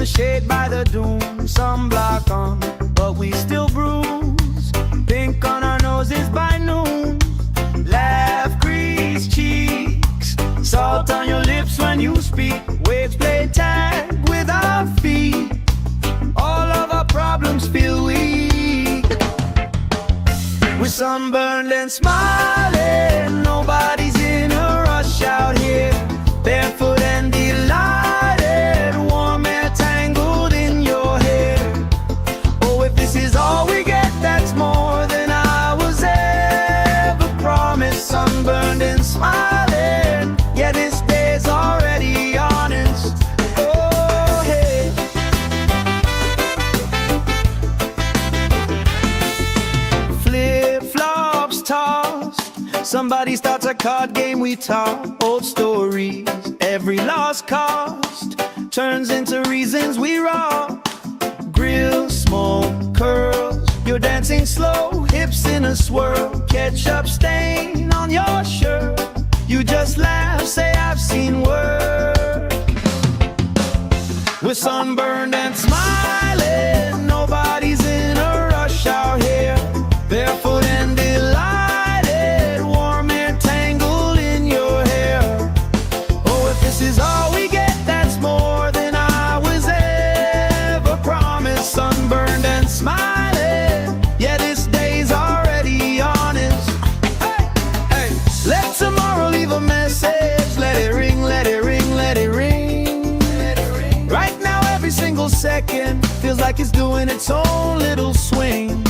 Shade by the dune, sunblock on, but we still bruise. Pink on our noses by noon. Laugh, grease cheeks, salt on your lips when you speak. Waves play tag with our feet. All of our problems feel weak. We're sunburned and smiling, nobody's in a rush out here. Barefoot and delighted, warm air tangled in your hair. Oh, if this is all we get, that's more than I was ever promised. Sunburned and smiling, yeah, this day's already honest. Oh, hey. Flip-flops tossed, somebody starts a card game, we talk old stories. Every lost cost turns into reasons we rock. Grill, smoke, curls, you're dancing slow, hips in a swirl. Ketchup stain on your shirt, you just laugh, say I've seen worse. We're sunburned and smiling, nobody's in a rush out here. Barefoot and delighted, warm air tangled in your hair. Oh, if this is all we get, that's more than I was ever promised. Sunburned and smiling, yeah, this day's already honest. Hey, hey, let tomorrow leave a message. Let it ring, let it ring, let it ring. Right now, every single second feels like it's doing its own little swing.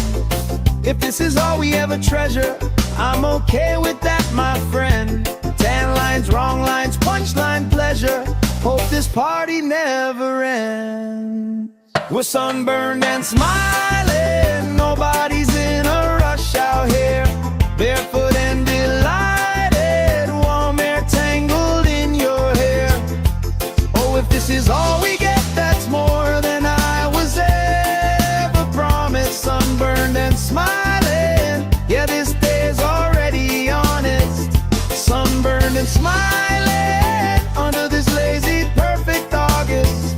If this is all we ever treasure, I'm okay with that, my friend. Tan lines, wrong lines, punchline pleasure. Hope this party never ends. We're sunburned and smiling, nobody's in a rush out here. Barefoot and delighted, warm air tangled in your hair. Oh, if this is all we get, that's more than I was ever promised. Sunburned and smiling, yeah, this day's already honest. Sunburned and smiling, under this lazy, perfect August.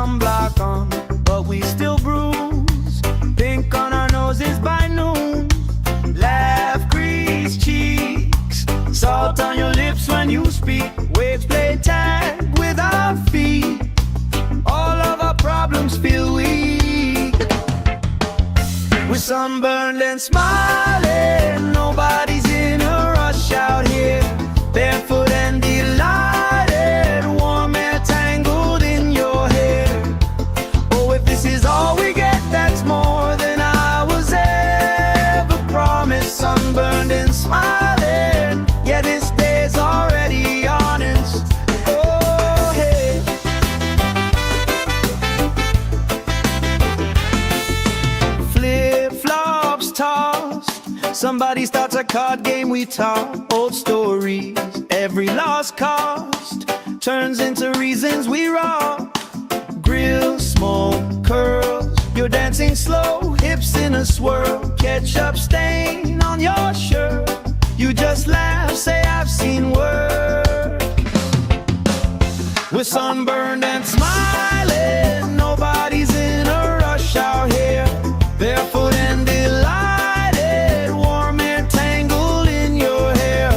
sunblock on, but we still bruise. Pink on our noses by noon. Laugh, grease cheeks, salt on your lips when you speak. Waves play tag with our feet. All of our problems feel weak. We're sunburned and smiling. Nobody's in a rush out here. Barefoot and delighted, warm air tangled in your hair. Oh, if this is all we get, that's more than I was ever promised. Sunburned and smiling, yeah, this day's already honest. Oh, hey. Flip-flops tossed, somebody starts a card game, we talk old stories. Every lost cost turns into reasons we rock. Grill, smoke, curls, you're dancing slow, hips in a swirl. Ketchup stain on your shirt, you just laugh, say I've seen worse. We're sunburned and smiling. Nobody's in a rush out here. Barefoot and delighted, warm air tangled in your hair.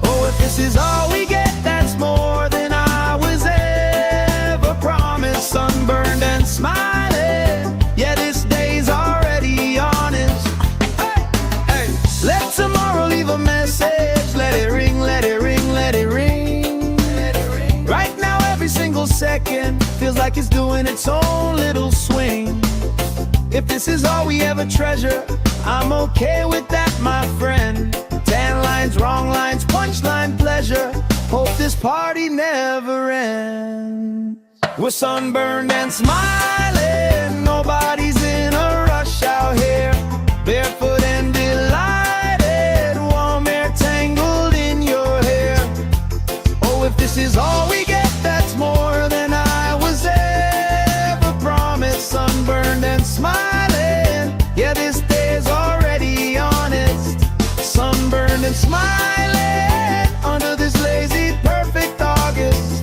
Oh, if this is all we get, that's more than I was ever promised. Sunburned and smiling, yeah, this day's already honest. Hey, hey, let tomorrow leave a message. Let it ring, let it ring, let it ring. Right now every single second feels like it's doing its own little swing. If this is all we ever treasure, I'm okay with that, my friend. Tan lines, wrong lines, punchline pleasure. Hope this party never ends. We're sunburned and smiling. Nobody's in a rush out here. Barefoot and delighted, warm air tangled in your hair. Oh, if this is all we get, that's more than I was ever promised. Sunburned and smiling, yeah, this day's already honest. Sunburned and smiling under this lazy, perfect August.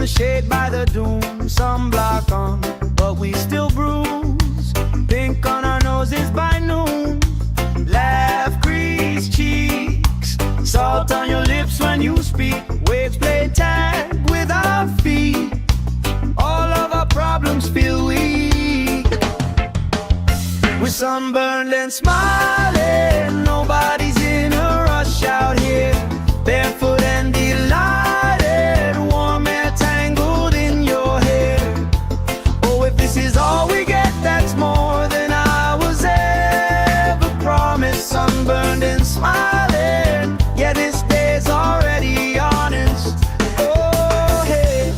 Shade by the doom, sunblock on, but we still bruise. Pink on our noses by noon. Laugh, grease cheeks, salt on your lips when you speak. Waves play tag with our feet. All of our problems feel weak. We're sunburned and smiling. Nobody's in a rush out here. Barefoot and delighted, warm air tangled in your hair. Oh, if this is all we get, that's more than I was ever promised. Sunburned and smiling, yeah, this day's already honest. Oh, hey.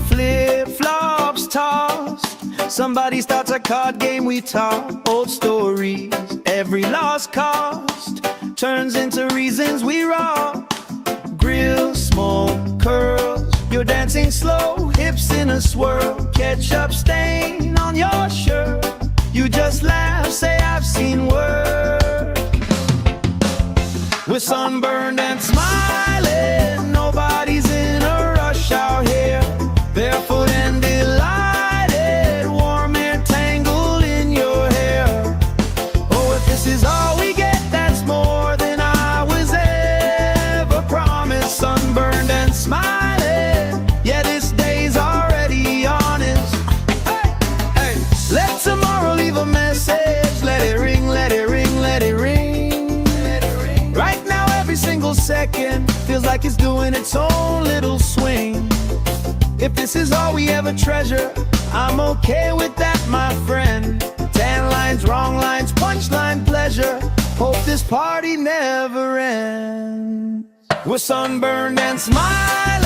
Flip-flops tossed, somebody starts a card game, we talk old stories. Every lost cost turns into reasons we rock. Grill, smoke, curls, you're dancing slow, hips in a swirl. Ketchup stain on your shirt, you just laugh, say I've seen worse. We're sunburned and smiling, nobody's in a rush out here. Barefoot and delighted, warm air tangled in your hair. Oh, if this is all we get, that's more than I was ever promised. Sunburned and smiling, yeah, this day's already honest. Hey, hey, let tomorrow leave a message. Let it ring, let it ring, let it ring. Right now, every single second feels like it's doing its own little swing. If this is all we ever treasure, I'm okay with that, my friend. Tan lines, wrong lines, punchline pleasure. Hope this party never ends. We're sunburned and smiling.